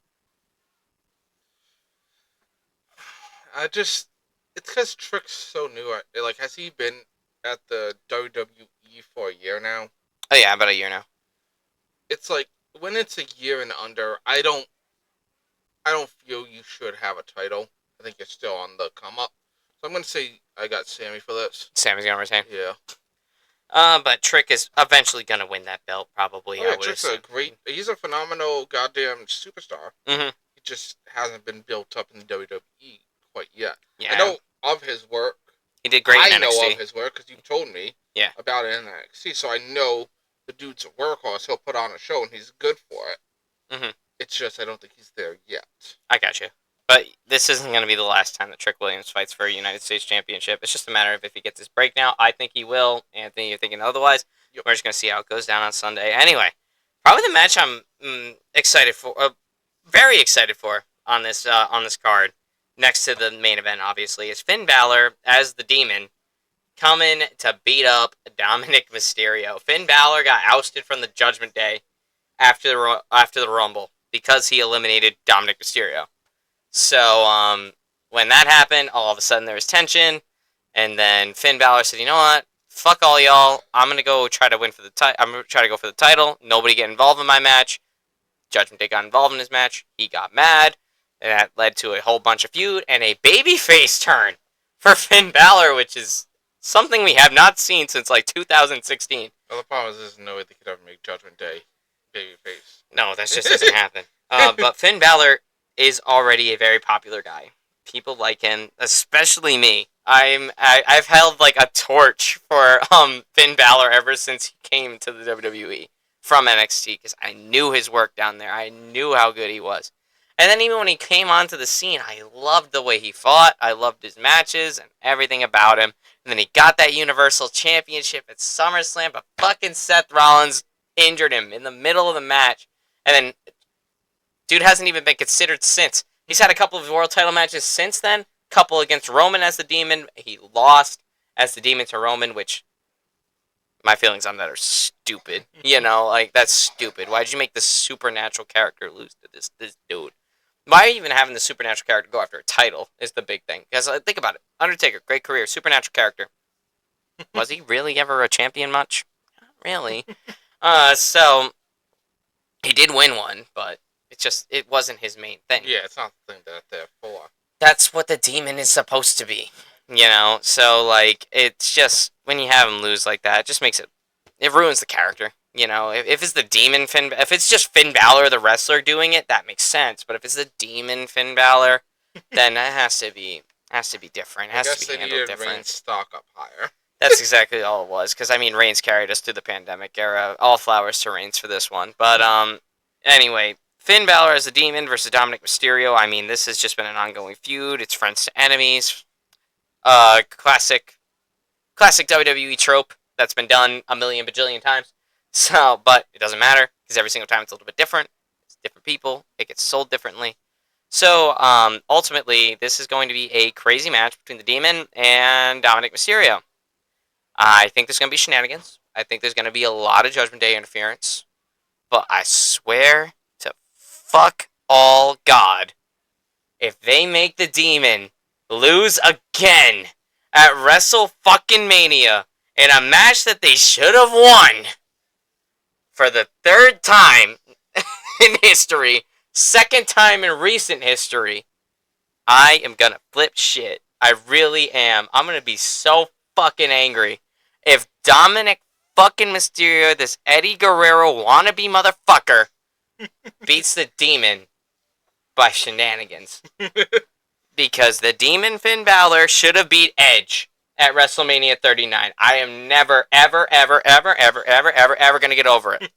It's because Trick's so new. Like, has he been at the WWE for a year now? Oh yeah, about a year now. It's like when it's a year and under, I don't feel you should have a title. I think it's still on the come up. So I'm gonna say I got Sammy for this. Sammy's gonna retain. Yeah. But Trick is eventually gonna win that belt, probably. Oh, yeah, Trick's he's a phenomenal goddamn superstar. Mm-hmm. He just hasn't been built up in the WWE quite yet. Yeah. I know of his work. He did great in NXT. I know of his work because you told me Yeah. about it in NXT, so I know the dude's a workhorse. He'll put on a show and he's good for it. Mm-hmm. It's just I don't think he's there yet. I got you. But this isn't going to be the last time that Trick Williams fights for a United States Championship. It's just a matter of if he gets his break now. I think he will. Anthony, you're thinking otherwise. Yep. We're just going to see how it goes down on Sunday. Anyway, probably the match I'm excited for, very excited for on this card, next to the main event, obviously, is Finn Balor as the Demon coming to beat up Dominic Mysterio. Finn Balor got ousted from the Judgment Day after the Rumble because he eliminated Dominic Mysterio. So, when that happened, all of a sudden there was tension, and then Finn Balor said, "You know what? Fuck all y'all. I'm gonna go try to win for the title. I'm gonna try to go for the title. Nobody get involved in my match." Judgment Day got involved in his match. He got mad, and that led to a whole bunch of feud and a babyface turn for Finn Balor, which is something we have not seen since like 2016. Well, the problem is there's no way they could ever make Judgment Day babyface. No, that just doesn't happen. But Finn Balor is already a very popular guy. People like him, especially me. I've held like a torch for Finn Balor ever since he came to the WWE from NXT because I knew his work down there. I knew how good he was. And then even when he came onto the scene, I loved the way he fought. I loved his matches and everything about him. And then he got that Universal Championship at SummerSlam, but fucking Seth Rollins injured him in the middle of the match. And then dude hasn't even been considered since. He's had a couple of world title matches since then. Couple against Roman as the Demon. He lost as the Demon to Roman, which my feelings on that are stupid. You know, like that's stupid. Why did you make the supernatural character lose to this dude? Why are you even having the supernatural character go after a title is the big thing. Because think about it. Undertaker, great career, supernatural character. Was he really ever a champion much? Not really. So he did win one, but it wasn't his main thing. Yeah, it's not the thing that they're for. That's what the Demon is supposed to be, you know? So, like, it's just, when you have him lose like that, it just makes it ruins the character, you know? If it's the Demon if it's just Finn Balor, the wrestler, doing it, that makes sense. But if it's the Demon Finn Balor, then it has to be different. It has to be handled different. Reigns stock up higher. That's exactly all it was, because, I mean, Reigns carried us through the pandemic era. All flowers to Reigns for this one. But, anyway, Finn Balor as the Demon versus Dominic Mysterio. I mean, this has just been an ongoing feud. It's friends to enemies. Classic WWE trope that's been done a million bajillion times. So, but it doesn't matter, because every single time it's a little bit different. It's different people. It gets sold differently. So, ultimately, this is going to be a crazy match between the Demon and Dominic Mysterio. I think there's going to be shenanigans. I think there's going to be a lot of Judgment Day interference. But I swear to fuck all God, if they make the Demon lose again at WrestleMania in a match that they should have won for the third time in history, second time in recent history, I am gonna flip shit. I really am. I'm gonna be so fucking angry if Dominic fucking Mysterio, this Eddie Guerrero wannabe motherfucker, beats the Demon by shenanigans. Because the Demon Finn Balor should have beat Edge at WrestleMania 39. I am never, ever, ever, ever, ever, ever, ever, ever going to get over it.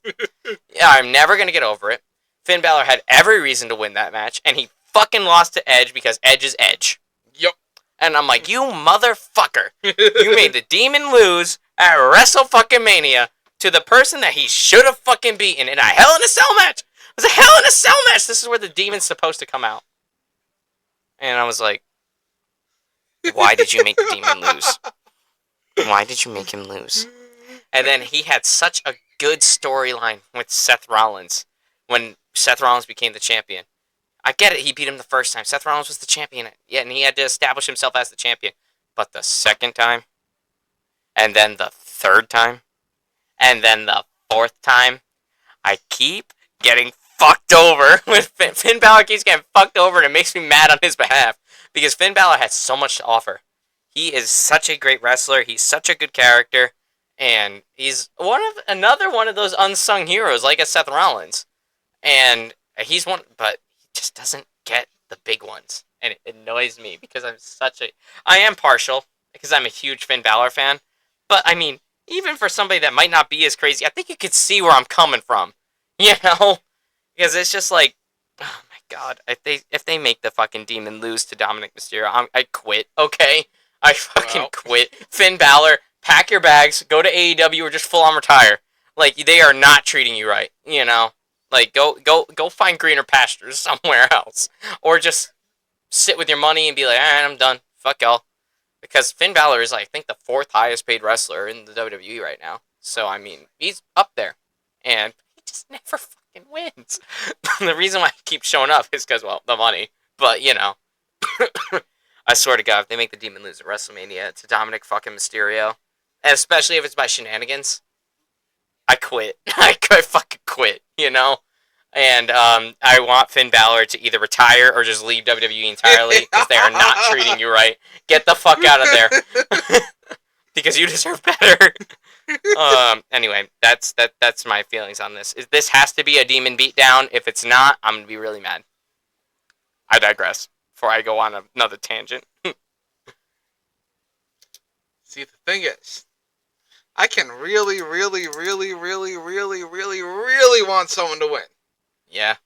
Yeah, I'm never going to get over it. Finn Balor had every reason to win that match, and he fucking lost to Edge because Edge is Edge. Yep. And I'm like, you motherfucker. You made the Demon lose at WrestleMania to the person that he should have fucking beaten in a Hell in a Cell match. It was a Hell in a Cell match. This is where the Demon's supposed to come out. And I was like, why did you make the Demon lose? Why did you make him lose? And then he had such a good storyline with Seth Rollins when Seth Rollins became the champion. I get it, he beat him the first time. Seth Rollins was the champion, yeah, and he had to establish himself as the champion. But the second time, and then the third time, and then the fourth time, I keep getting fucked over. When Finn Balor keeps getting fucked over, and it makes me mad on his behalf. Because Finn Balor has so much to offer. He is such a great wrestler. He's such a good character. And he's another one of those unsung heroes, like a Seth Rollins. And he's one, but he just doesn't get the big ones. And it annoys me because I am partial, because I'm a huge Finn Balor fan. But, I mean, even for somebody that might not be as crazy, I think you could see where I'm coming from. You know? Because it's just like, oh my god, if they make the fucking Demon lose to Dominic Mysterio, I quit, okay? I fucking quit. Finn Balor, pack your bags, go to AEW, or just full on retire. Like, they are not treating you right, you know? Like, go find greener pastures somewhere else. Or just sit with your money and be like, alright, I'm done. Fuck y'all. Because Finn Balor is, like, I think, the 4th highest paid wrestler in the WWE right now. So, I mean, he's up there. And he just never fucking wins. The reason why he keeps showing up is because, well, the money. But, you know. I swear to God, if they make the Demon lose at WrestleMania to Dominic fucking Mysterio, and especially if it's by shenanigans, I quit. I fucking quit, you know? And I want Finn Balor to either retire or just leave WWE entirely, because they are not treating you right. Get the fuck out of there. Because you deserve better. Anyway, that's my feelings on this. This has to be a Demon beatdown. If it's not, I'm going to be really mad. I digress. Before I go on another tangent. See, the thing is, I can really, really, really, really, really, really, really want someone to win. Yeah.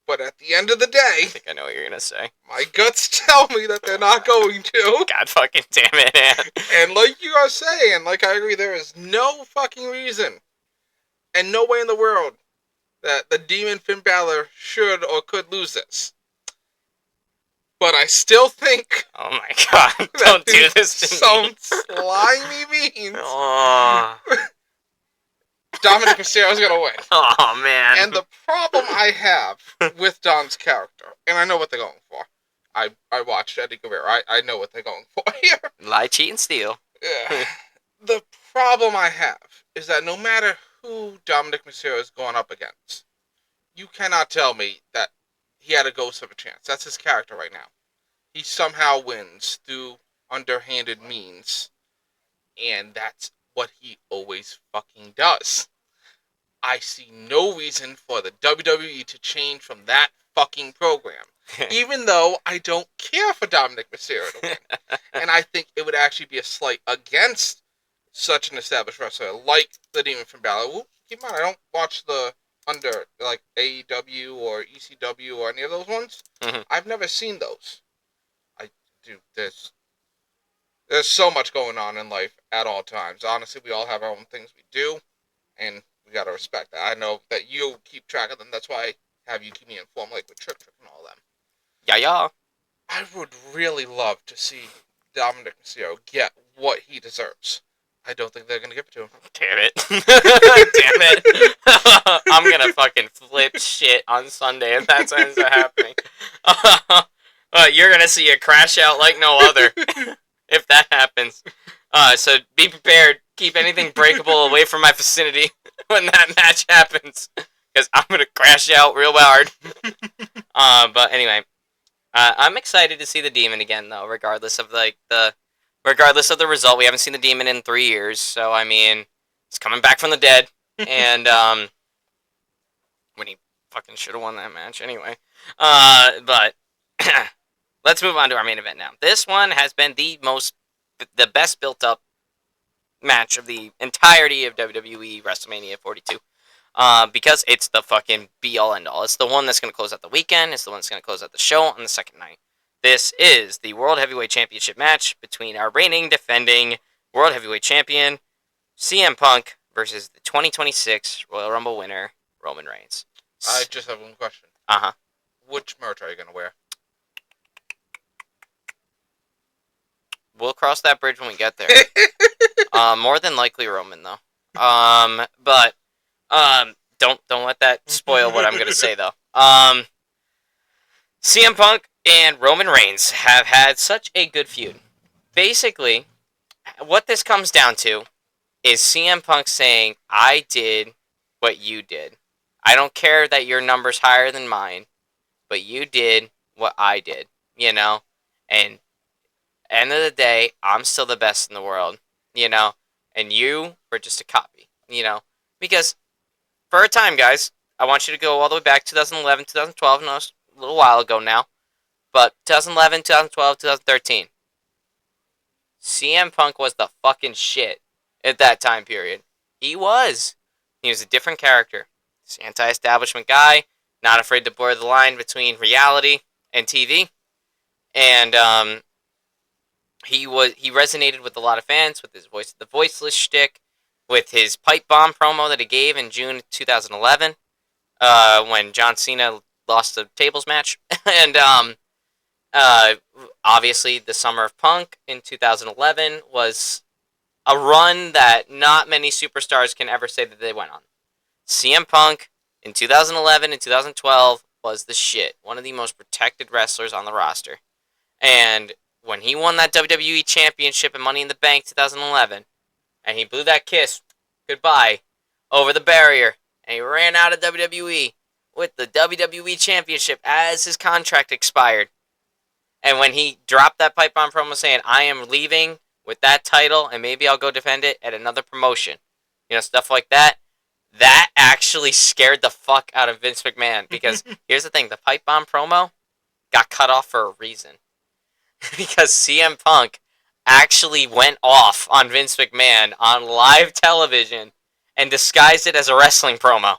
But at the end of the day, I think I know what you're gonna say. My guts tell me that they're not going to. God fucking damn it, man. And like you are saying, like I agree, there is no fucking reason and no way in the world that the Demon Finn Balor should or could lose this. But I still think... Oh my god, don't do this to some me. slimy means... Oh. Dominic Mysterio's gonna win. Oh, man. And the problem I have with Dom's character, and I know what they're going for. I watched Eddie Guerrero. I know what they're going for here. Lie, cheat, and steal. The problem I have is that no matter who Dominic Mysterio is going up against, you cannot tell me that he had a ghost of a chance. That's his character right now. He somehow wins through underhanded means, and that's what he always fucking does. I see no reason for the WWE to change from that fucking program. Even though I don't care for Dominic Mysterio to win. And I think it would actually be a slight against such an established wrestler like the Demon Finn Balor. Keep in mind, I don't watch the like AEW or ECW or any of those ones. Mm-hmm. I've never seen those. There's so much going on in life at all times. Honestly, we all have our own things we do, and we gotta respect that. I know that you keep track of them. That's why I have you keep me informed, like with Trick and all them. Yeah. I would really love to see Dominic Mysterio get what he deserves. I don't think they're gonna give it to him. Damn it. Damn it. I'm gonna fucking flip shit on Sunday if that ends up happening. You're gonna see a crash out like no other if that happens. So be prepared. Keep anything breakable away from my vicinity when that match happens, because I'm gonna crash out real hard. But anyway, I'm excited to see the Demon again, though, regardless of the result. We haven't seen the Demon in 3 years, so I mean, he's coming back from the dead, and when he fucking should have won that match anyway. But let's move on to our main event now. This one has been the best built up match of the entirety of WWE WrestleMania 42. Because it's the fucking be all end all. It's the one that's going to close out the weekend. It's the one that's going to close out the show on the second night. This is the World Heavyweight Championship match between our reigning, defending World Heavyweight Champion CM Punk versus the 2026 Royal Rumble winner Roman Reigns. I just have one question. Which merch are you going to wear? We'll cross that bridge when we get there. More than likely Roman though. But don't let that spoil what I'm gonna say though. CM Punk and Roman Reigns have had such a good feud. Basically, what this comes down to is CM Punk saying, "I did what you did. I don't care that your number's higher than mine, but you did what I did." You know, and end of the day, I'm still the best in the world. You know, and you were just a copy. You know, because for a time, guys, I want you to go all the way back 2011, 2012. No, it's a little while ago now. But 2011, 2012, 2013. CM Punk was the fucking shit at that time period. He was. He was a different character. He's an anti-establishment guy, not afraid to blur the line between reality and TV. And he resonated with a lot of fans with his voice, the voiceless shtick, with his pipe bomb promo that he gave in June 2011, when John Cena lost the tables match, and obviously the Summer of Punk in 2011 was a run that not many superstars can ever say that they went on. CM Punk in 2011 and 2012 was the shit, one of the most protected wrestlers on the roster, and when he won that WWE Championship and Money in the Bank 2011, and he blew that kiss goodbye over the barrier, and he ran out of WWE with the WWE Championship as his contract expired. And when he dropped that pipe bomb promo saying, "I am leaving with that title, and maybe I'll go defend it at another promotion," you know, stuff like that, that actually scared the fuck out of Vince McMahon. Because here's the thing, the pipe bomb promo got cut off for a reason. Because CM Punk actually went off on Vince McMahon on live television and disguised it as a wrestling promo.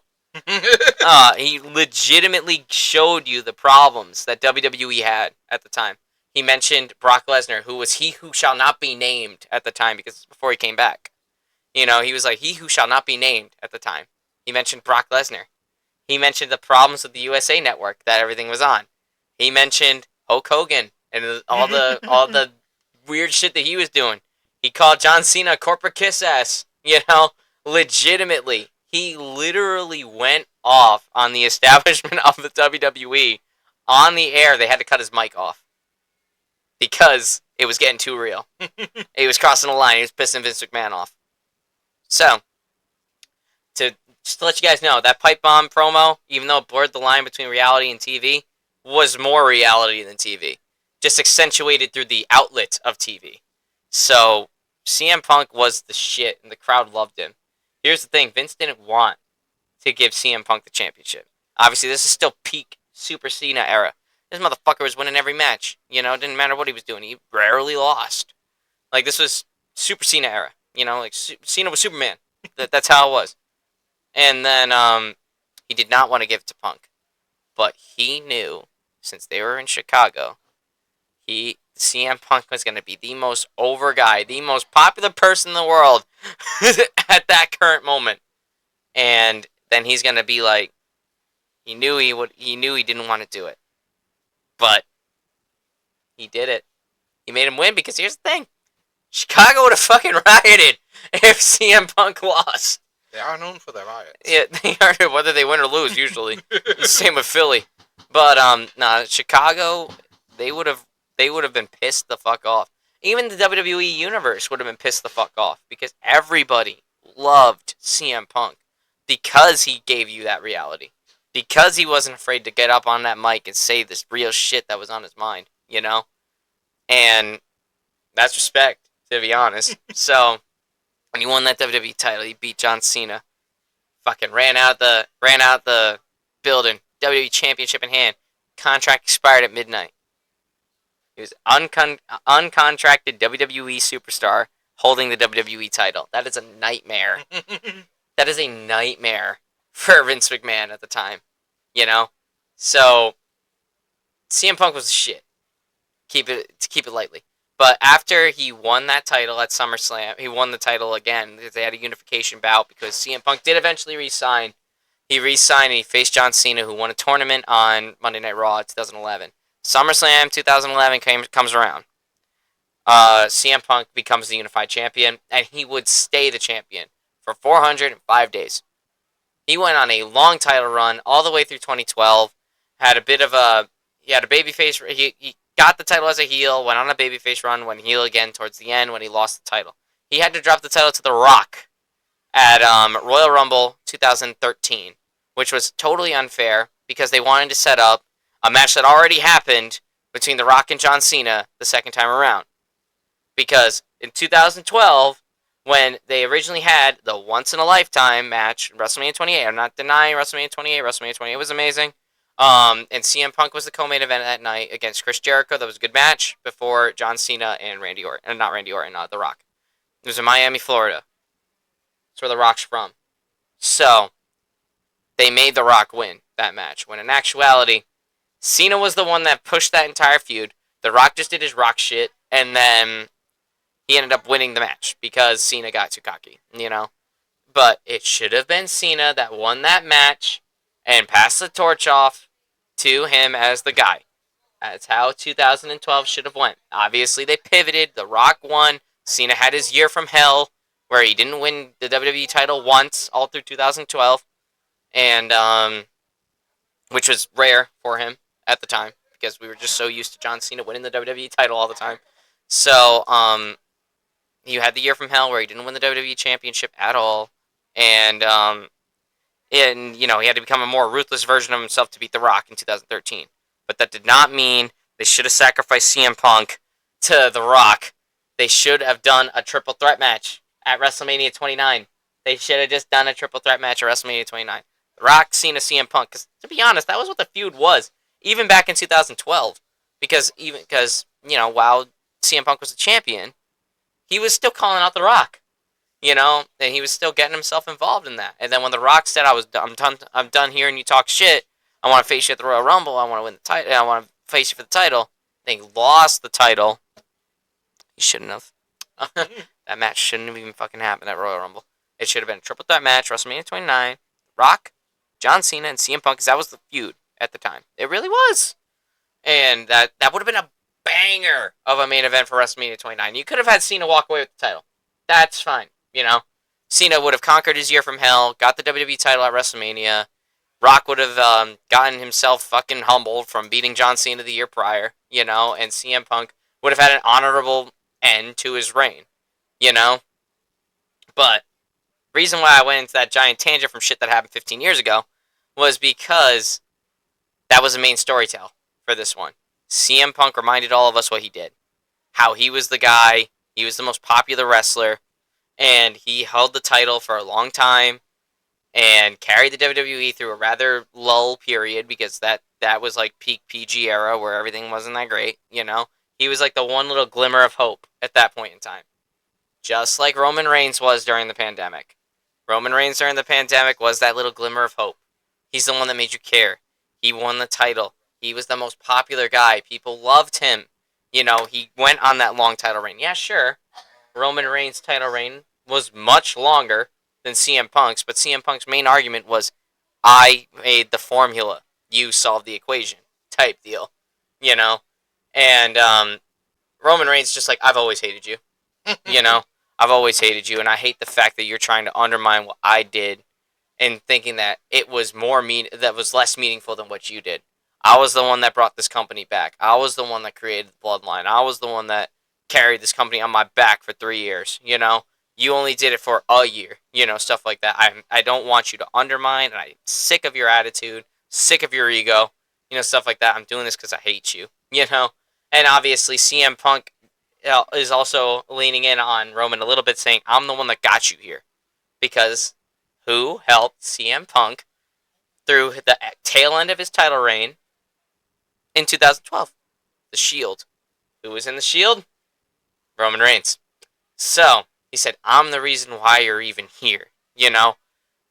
He legitimately showed you the problems that WWE had at the time. He mentioned Brock Lesnar, who was he who shall not be named at the time, because it's before he came back. You know, he was like, he who shall not be named at the time. He mentioned Brock Lesnar. He mentioned the problems with the USA Network that everything was on. He mentioned Hulk Hogan and all the weird shit that he was doing. He called John Cena a corporate kiss ass. You know, legitimately. He literally went off on the establishment of the WWE on the air. They had to cut his mic off because it was getting too real. He was crossing the line. He was pissing Vince McMahon off. So, just to let you guys know, that pipe bomb promo, even though it blurred the line between reality and TV, was more reality than TV. Just accentuated through the outlet of TV. So, CM Punk was the shit, and the crowd loved him. Here's the thing, Vince didn't want to give CM Punk the championship. Obviously, this is still peak Super Cena era. This motherfucker was winning every match. You know, it didn't matter what he was doing. He rarely lost. Like, this was Super Cena era. You know, like, Cena was Superman. That's how it was. And then, he did not want to give it to Punk. But he knew, since they were in Chicago, CM Punk was going to be the most over guy, the most popular person in the world at that current moment. And then he's going to be like, he knew he didn't want to do it. But he did it. He made him win, because here's the thing. Chicago would have fucking rioted if CM Punk lost. They are known for their riots. Yeah, they are, whether they win or lose, usually. Same with Philly. But, Chicago, they would have been pissed the fuck off. Even the WWE Universe would have been pissed the fuck off, because everybody loved CM Punk because he gave you that reality. Because he wasn't afraid to get up on that mic and say this real shit that was on his mind, you know? And that's respect, to be honest. So, when he won that WWE title, he beat John Cena. Fucking ran out the building WWE Championship in hand. Contract expired at midnight. He was uncontracted WWE superstar holding the WWE title. That is a nightmare. That is a nightmare for Vince McMahon at the time. You know? So, CM Punk was shit. Keep it lightly. But after he won that title at SummerSlam, he won the title again because they had a unification bout because CM Punk did eventually re-sign. He re-signed and he faced John Cena, who won a tournament on Monday Night Raw in 2011. SummerSlam 2011 comes around. CM Punk becomes the unified champion, and he would stay the champion for 405 days. He went on a long title run all the way through 2012. Had a bit of a he had a babyface. He got the title as a heel, went on a babyface run, went heel again towards the end when he lost the title. He had to drop the title to The Rock at Royal Rumble 2013, which was totally unfair because they wanted to set up a match that already happened between The Rock and John Cena the second time around. Because in 2012, when they originally had the once-in-a-lifetime match, WrestleMania 28, I'm not denying WrestleMania 28, WrestleMania 28 was amazing, and CM Punk was the co-main event that night against Chris Jericho. That was a good match before John Cena and Randy Orton, and not Randy Orton, The Rock. It was in Miami, Florida. That's where The Rock's from. So, they made The Rock win that match, when in actuality, Cena was the one that pushed that entire feud. The Rock just did his Rock shit, and then he ended up winning the match because Cena got too cocky, you know? But it should have been Cena that won that match and passed the torch off to him as the guy. That's how 2012 should have went. Obviously, they pivoted. The Rock won. Cena had his year from hell where he didn't win the WWE title once all through 2012, and which was rare for him at the time because we were just so used to John Cena winning the WWE title all the time. So, you had the year from hell where he didn't win the WWE Championship at all, and he had to become a more ruthless version of himself to beat The Rock in 2013. But that did not mean they should have sacrificed CM Punk to The Rock. They should have done a triple threat match at WrestleMania 29. They should have just done a triple threat match at WrestleMania 29. The Rock, Cena, CM Punk. Because to be honest, that was what the feud was, even back in 2012. Because while CM Punk was the champion, he was still calling out The Rock, and he was still getting himself involved in that. And then when The Rock said, I'm done hearing you talk shit, I want to face you at the Royal Rumble, I want to win the title, I want to face you for the title, then he lost the title. He shouldn't have. That match shouldn't have even fucking happened at Royal Rumble. It should have been a triple threat match, WrestleMania 29, Rock, John Cena, and CM Punk, because that was the feud at the time. It really was. And that would have been a banger of a main event for WrestleMania 29. You could have had Cena walk away with the title. That's fine, Cena would have conquered his year from hell, got the WWE title at WrestleMania. Rock would have gotten himself fucking humbled from beating John Cena the year prior, and CM Punk would have had an honorable end to his reign, But the reason why I went into that giant tangent from shit that happened 15 years ago was because that was the main storytell for this one. CM Punk reminded all of us what he did. How he was the guy, he was the most popular wrestler, and he held the title for a long time and carried the WWE through a rather lull period because that was like peak PG era where everything wasn't that great, He was like the one little glimmer of hope at that point in time. Just like Roman Reigns was during the pandemic. Roman Reigns during the pandemic was that little glimmer of hope. He's the one that made you care. He won the title. He was the most popular guy. People loved him. He went on that long title reign. Yeah, sure. Roman Reigns' title reign was much longer than CM Punk's, but CM Punk's main argument was, I made the formula. You solved the equation. Type deal. And Roman Reigns just like, I've always hated you. I've always hated you, and I hate the fact that you're trying to undermine what I did and thinking that it was that was less meaningful than what you did. I was the one that brought this company back. I was the one that created the bloodline. I was the one that carried this company on my back for 3 years, You only did it for a year, stuff like that. I don't want you to undermine, and I'm sick of your attitude, sick of your ego, stuff like that. I'm doing this because I hate you, And obviously CM Punk is also leaning in on Roman a little bit, saying, I'm the one that got you here. Because who helped CM Punk through the tail end of his title reign in 2012. The Shield. Who was in the Shield? Roman Reigns. So, he said, I'm the reason why you're even here. You know?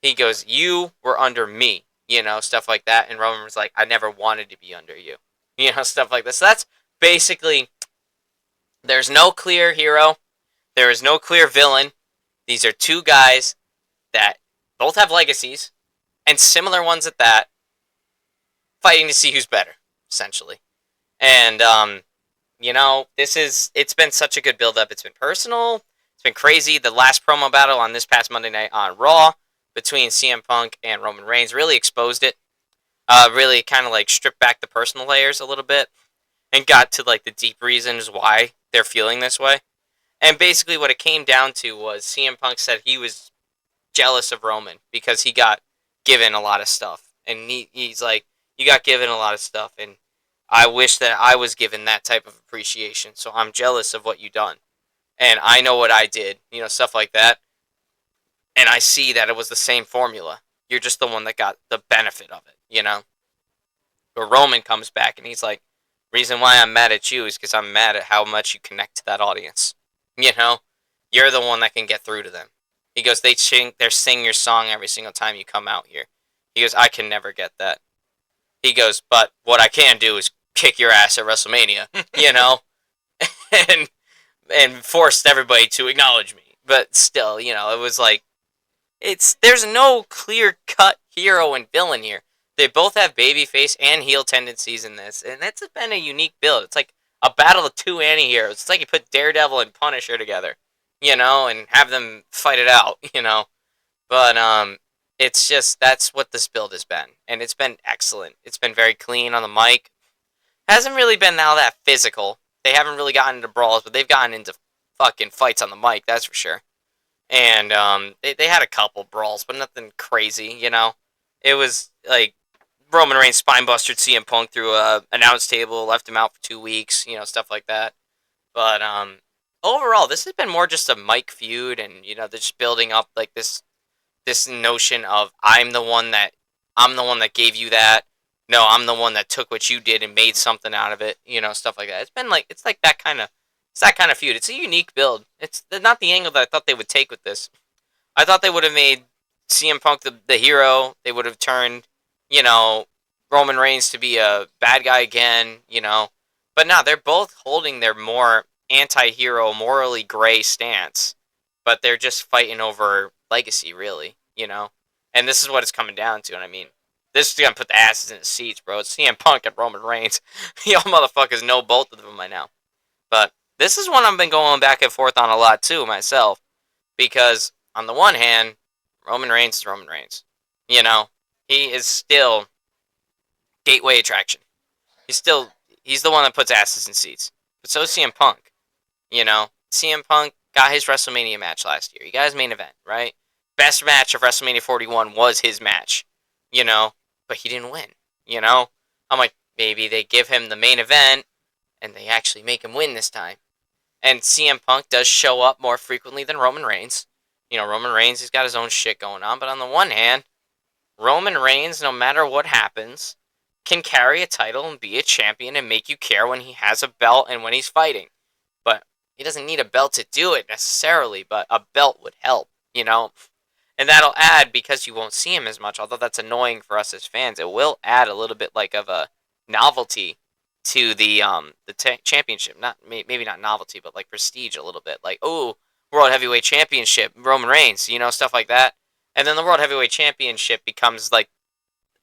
He goes, you were under me. You know, stuff like that. And Roman was like, I never wanted to be under you. You know, stuff like this. So that's basically, there's no clear hero. There is no clear villain. These are two guys that both have legacies, and similar ones at that, fighting to see who's better, essentially. And it's been such a good build up. It's been personal. It's been crazy. The last promo battle on this past Monday night on Raw between CM Punk and Roman Reigns really exposed it. Really kind of like stripped back the personal layers a little bit and got to like the deep reasons why they're feeling this way. And basically what it came down to was CM Punk said he was jealous of Roman because he got given a lot of stuff. And he's like, you got given a lot of stuff, and I wish that I was given that type of appreciation, so I'm jealous of what you done. And I know what I did, stuff like that. And I see that it was the same formula. You're just the one that got the benefit of it. But Roman comes back and he's like, reason why I'm mad at you is because I'm mad at how much you connect to that audience. You're the one that can get through to them. He goes, they sing your song every single time you come out here. He goes, I can never get that. He goes, but what I can do is kick your ass at WrestleMania, and forced everybody to acknowledge me. But still, it was like, there's no clear cut hero and villain here. They both have babyface and heel tendencies in this, and it's been a unique build. It's like a battle of two anti-heroes. It's like you put Daredevil and Punisher together, and have them fight it out, But it's just, that's what this build has been, and it's been excellent. It's been very clean on the mic. Hasn't really been now that physical. They haven't really gotten into brawls, but they've gotten into fucking fights on the mic, that's for sure. And they had a couple brawls, but nothing crazy, It was like Roman Reigns spinebustered CM Punk through a announce table, left him out for 2 weeks, stuff like that. But overall, this has been more just a mic feud, and they're just building up like this notion of I'm the one that gave you that. No, I'm the one that took what you did and made something out of it. Stuff like that. It's like that kind of feud. It's a unique build. It's not the angle that I thought they would take with this. I thought they would have made CM Punk the hero. They would have turned, Roman Reigns to be a bad guy again, But no, they're both holding their more anti-hero, morally gray stance. But they're just fighting over legacy, really, And this is what it's coming down to, and I mean, this is gonna put the asses in the seats, bro. It's CM Punk and Roman Reigns. Y'all motherfuckers know both of them by now. But this is one I've been going back and forth on a lot too myself, because on the one hand, Roman Reigns is Roman Reigns. He is still gateway attraction. He's the one that puts asses in seats. But so is CM Punk. CM Punk got his WrestleMania match last year. He got his main event, right? Best match of WrestleMania 41 was his match, but he didn't win, I'm like, maybe they give him the main event and they actually make him win this time. And CM Punk does show up more frequently than Roman Reigns. Roman Reigns, he's got his own shit going on, but on the one hand, Roman Reigns, no matter what happens, can carry a title and be a champion and make you care when he has a belt and when he's fighting. But he doesn't need a belt to do it necessarily, but a belt would help, And that'll add, because you won't see him as much, although that's annoying for us as fans, it will add a little bit like of a novelty to the championship. Maybe not novelty, but like prestige a little bit. Like, oh, World Heavyweight Championship, Roman Reigns, stuff like that. And then the World Heavyweight Championship becomes like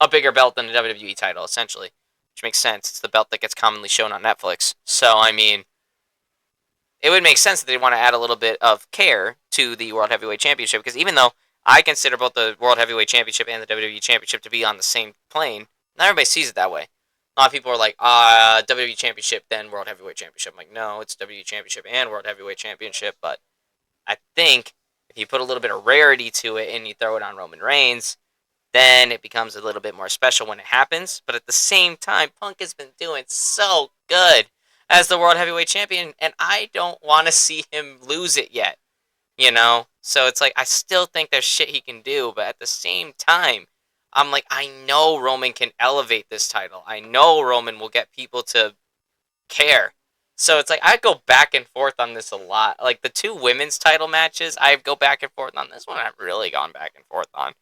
a bigger belt than the WWE title, essentially. Which makes sense. It's the belt that gets commonly shown on Netflix. So, I mean, it would make sense that they want to add a little bit of care to the World Heavyweight Championship, because even though I consider both the World Heavyweight Championship and the WWE Championship to be on the same plane, not everybody sees it that way. A lot of people are like, WWE Championship, then World Heavyweight Championship. I'm like, no, it's WWE Championship and World Heavyweight Championship, but I think if you put a little bit of rarity to it and you throw it on Roman Reigns, then it becomes a little bit more special when it happens. But at the same time, Punk has been doing so good as the World Heavyweight Champion, and I don't want to see him lose it yet, So it's like, I still think there's shit he can do, but at the same time, I'm like, I know Roman can elevate this title. I know Roman will get people to care. So it's like I go back and forth on this a lot. Like the two women's title matches, I go back and forth on. This one I've really gone back and forth on.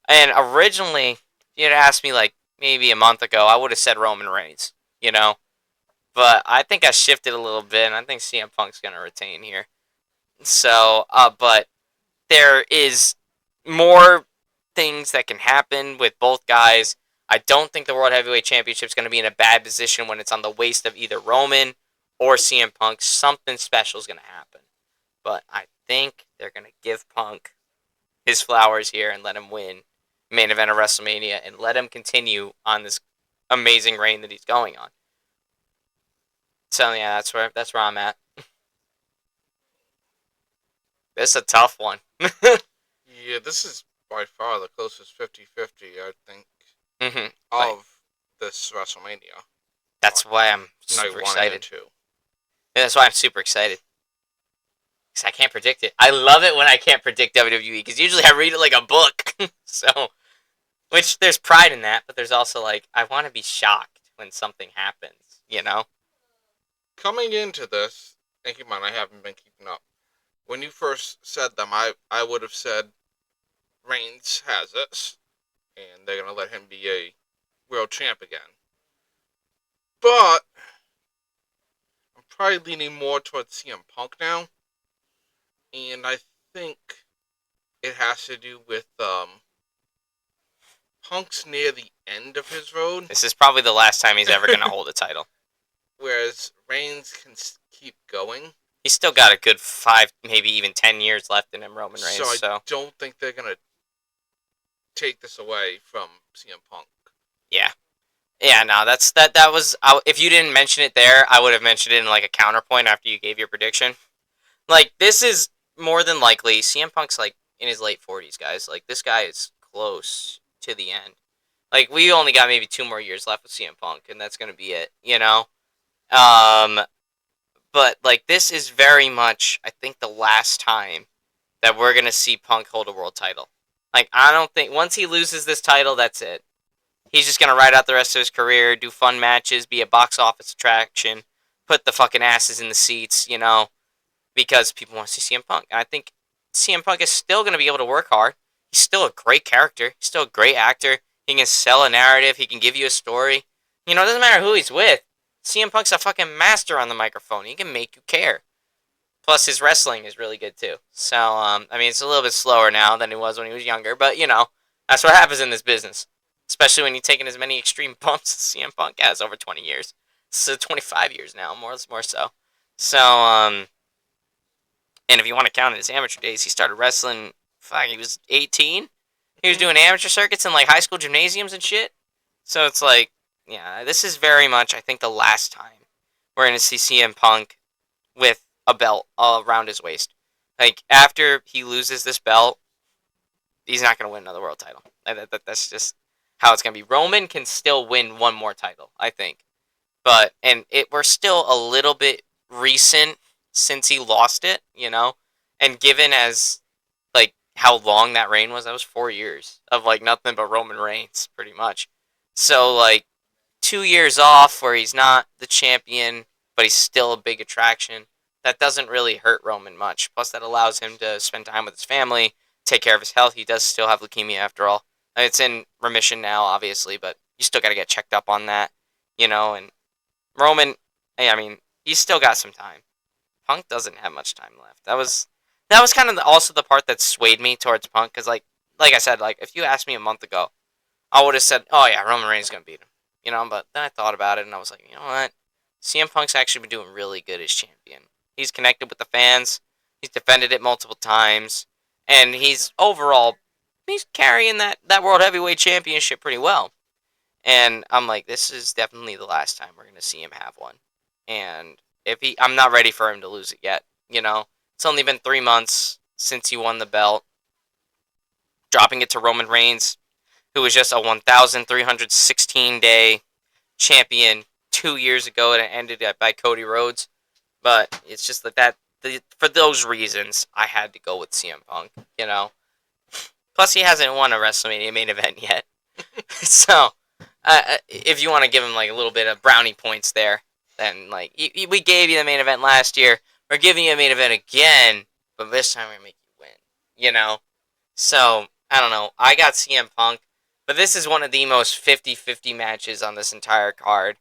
And originally, if you had asked me like maybe a month ago, I would have said Roman Reigns, you know? But I think I shifted a little bit, and I think CM Punk's going to retain here. So, but there is more things that can happen with both guys. I don't think the World Heavyweight Championship is going to be in a bad position when it's on the waist of either Roman or CM Punk. Something special is going to happen. But I think they're going to give Punk his flowers here and let him win main event of WrestleMania and let him continue on this amazing reign that he's going on. So yeah, that's where I'm at. This is a tough one. Yeah, this is by far the closest 50-50, I think, Mm-hmm. of this WrestleMania. That's why I'm Night super 1 and excited. 2. Yeah, that's why I'm super excited. Because I can't predict it. I love it when I can't predict WWE. Because usually I read it like a book. So, which there's pride in that. But there's also like, I want to be shocked when something happens. You know? Coming into this, and keep in mind, I haven't been keeping up. When you first said them, I would have said Reigns has this, and they're going to let him be a world champ again. But I'm probably leaning more towards CM Punk now, and I think it has to do with Punk's near the end of his road, This is probably the last time he's ever going to hold a title. whereas Reigns can keep going. He's still got a good 5, maybe even 10 years left in him, Roman Reigns. So I don't think they're going to take this away from CM Punk. Yeah. Yeah, no, that was. If you didn't mention it there, I would have mentioned it in like a counterpoint after you gave your prediction. Like this is more than likely CM Punk's like in his late 40s, guys. Like this guy is close to the end. Like we only got maybe 2 more years left with CM Punk, and that's gonna be it. You know. Um, but like this is very much, I think, the last time that we're gonna see Punk hold a world title. Like I don't think once he loses this title, that's it. He's just gonna ride out the rest of his career, do fun matches, be a box office attraction, put the fucking asses in the seats, you know, because people want to see CM Punk. And I think CM Punk is still gonna be able to work hard. He's still a great character. He's still a great actor. He can sell a narrative. He can give you a story. You know, it doesn't matter who he's with. CM Punk's a fucking master on the microphone. He can make you care. Plus, his wrestling is really good too. So, I mean, it's a little bit slower now than it was when he was younger, but you know, that's what happens in this business. Especially when you're taking as many extreme bumps as CM Punk has over 20 years. So 25 years now, more so. So, and if you want to count in his amateur days, he started wrestling, he was 18. He was doing amateur circuits in like high school gymnasiums and shit. So it's like, yeah, this is very much, I think, the last time we're going to see CM Punk with a belt around his waist. Like, after he loses this belt, he's not going to win another world title. That's just how it's going to be. Roman can still win one more title, I think. But, we're still a little bit recent since he lost it, you know? And given as, like, how long that reign was, that was 4 years of, like, nothing but Roman Reigns, pretty much. So, like, 2 years off where he's not the champion, but he's still a big attraction. That doesn't really hurt Roman much. Plus, that allows him to spend time with his family, take care of his health. He does still have leukemia after all. It's in remission now, obviously, but you still got to get checked up on that, you know. And Roman, I mean, he's still got some time. Punk doesn't have much time left. That was kind of also the part that swayed me towards Punk, because like I said, like if you asked me a month ago, I would have said, oh yeah, Roman Reigns is gonna beat him, you know. But then I thought about it, and I was like, you know what? CM Punk's actually been doing really good as champion. He's connected with the fans. He's defended it multiple times, and he's carrying that World Heavyweight Championship pretty well. And I'm like, this is definitely the last time we're gonna see him have one. And I'm not ready for him to lose it yet. You know, it's only been 3 months since he won the belt, dropping it to Roman Reigns, who was just a 1,316-day champion 2 years ago, and it ended by Cody Rhodes. But it's just for those reasons, I had to go with CM Punk, you know. Plus, he hasn't won a WrestleMania main event yet. So, if you want to give him like a little bit of brownie points there, then like we gave you the main event last year, we're giving you a main event again, but this time we're gonna make you win. You know. So I don't know. I got CM Punk, but this is one of the most 50-50 matches on this entire card.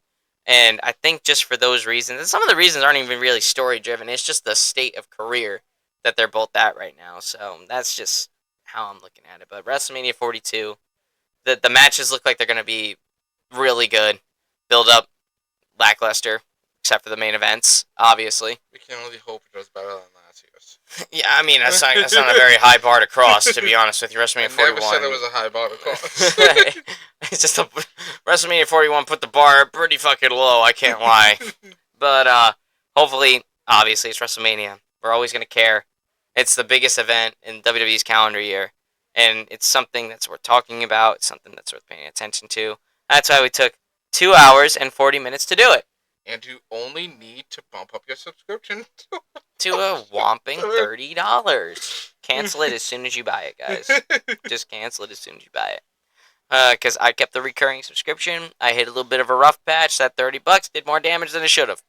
And I think just for those reasons, and some of the reasons aren't even really story driven. It's just the state of career that they're both at right now. So that's just how I'm looking at it. But WrestleMania 42, the matches look like they're going to be really good. Build up, lackluster, except for the main events, obviously. We can only hope it does better than last year's. Yeah, I mean, that's not a very high bar to cross, to be honest with you. WrestleMania 41. I never said it was a high bar to cross. It's just WrestleMania 41 put the bar pretty fucking low, I can't lie. But hopefully, obviously, it's WrestleMania. We're always going to care. It's the biggest event in WWE's calendar year. And it's something that's worth talking about. It's something that's worth paying attention to. That's why we took 2 hours and 40 minutes to do it. And you only need to bump up your subscription to a whopping $30. Cancel it as soon as you buy it, guys. Just cancel it as soon as you buy it. Because I kept the recurring subscription. I hit a little bit of a rough patch. That $30 did more damage than it should have.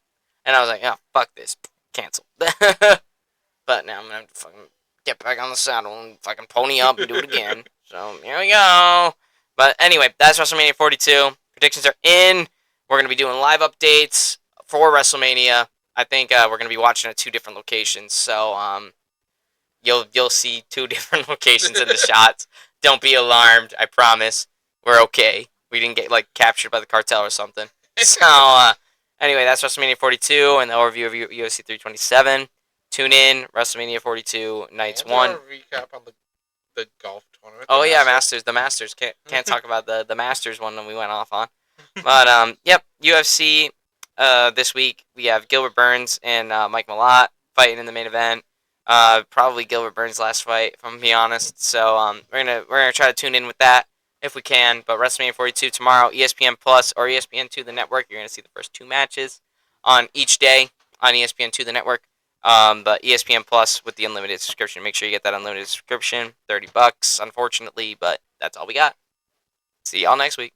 And I was like, oh, fuck this. Cancel. But now I'm going to fucking get back on the saddle and fucking pony up and do it again. So, here we go. But anyway, that's WrestleMania 42. Predictions are in. We're going to be doing live updates for WrestleMania. I think we're going to be watching at 2 different locations. So, you'll see 2 different locations in the shots. Don't be alarmed. I promise. We're okay. We didn't get, like, captured by the cartel or something. So, anyway, that's WrestleMania 42 and the overview of UFC 327. Tune in, WrestleMania 42, Nights 1. Recap on the golf tournament. Oh, yeah, Masters. The Masters. Can't talk about the Masters one that we went off on. But, yep, UFC this week. We have Gilbert Burns and Mike Malott fighting in the main event. Probably Gilbert Burns' last fight, if I'm gonna be honest. So we're gonna try to tune in with that if we can. But WrestleMania 42 tomorrow, ESPN Plus or ESPN2 the network. You're gonna see the first 2 matches on each day on ESPN2 the network. But ESPN Plus with the unlimited subscription. Make sure you get that unlimited subscription. $30, unfortunately, but that's all we got. See y'all next week.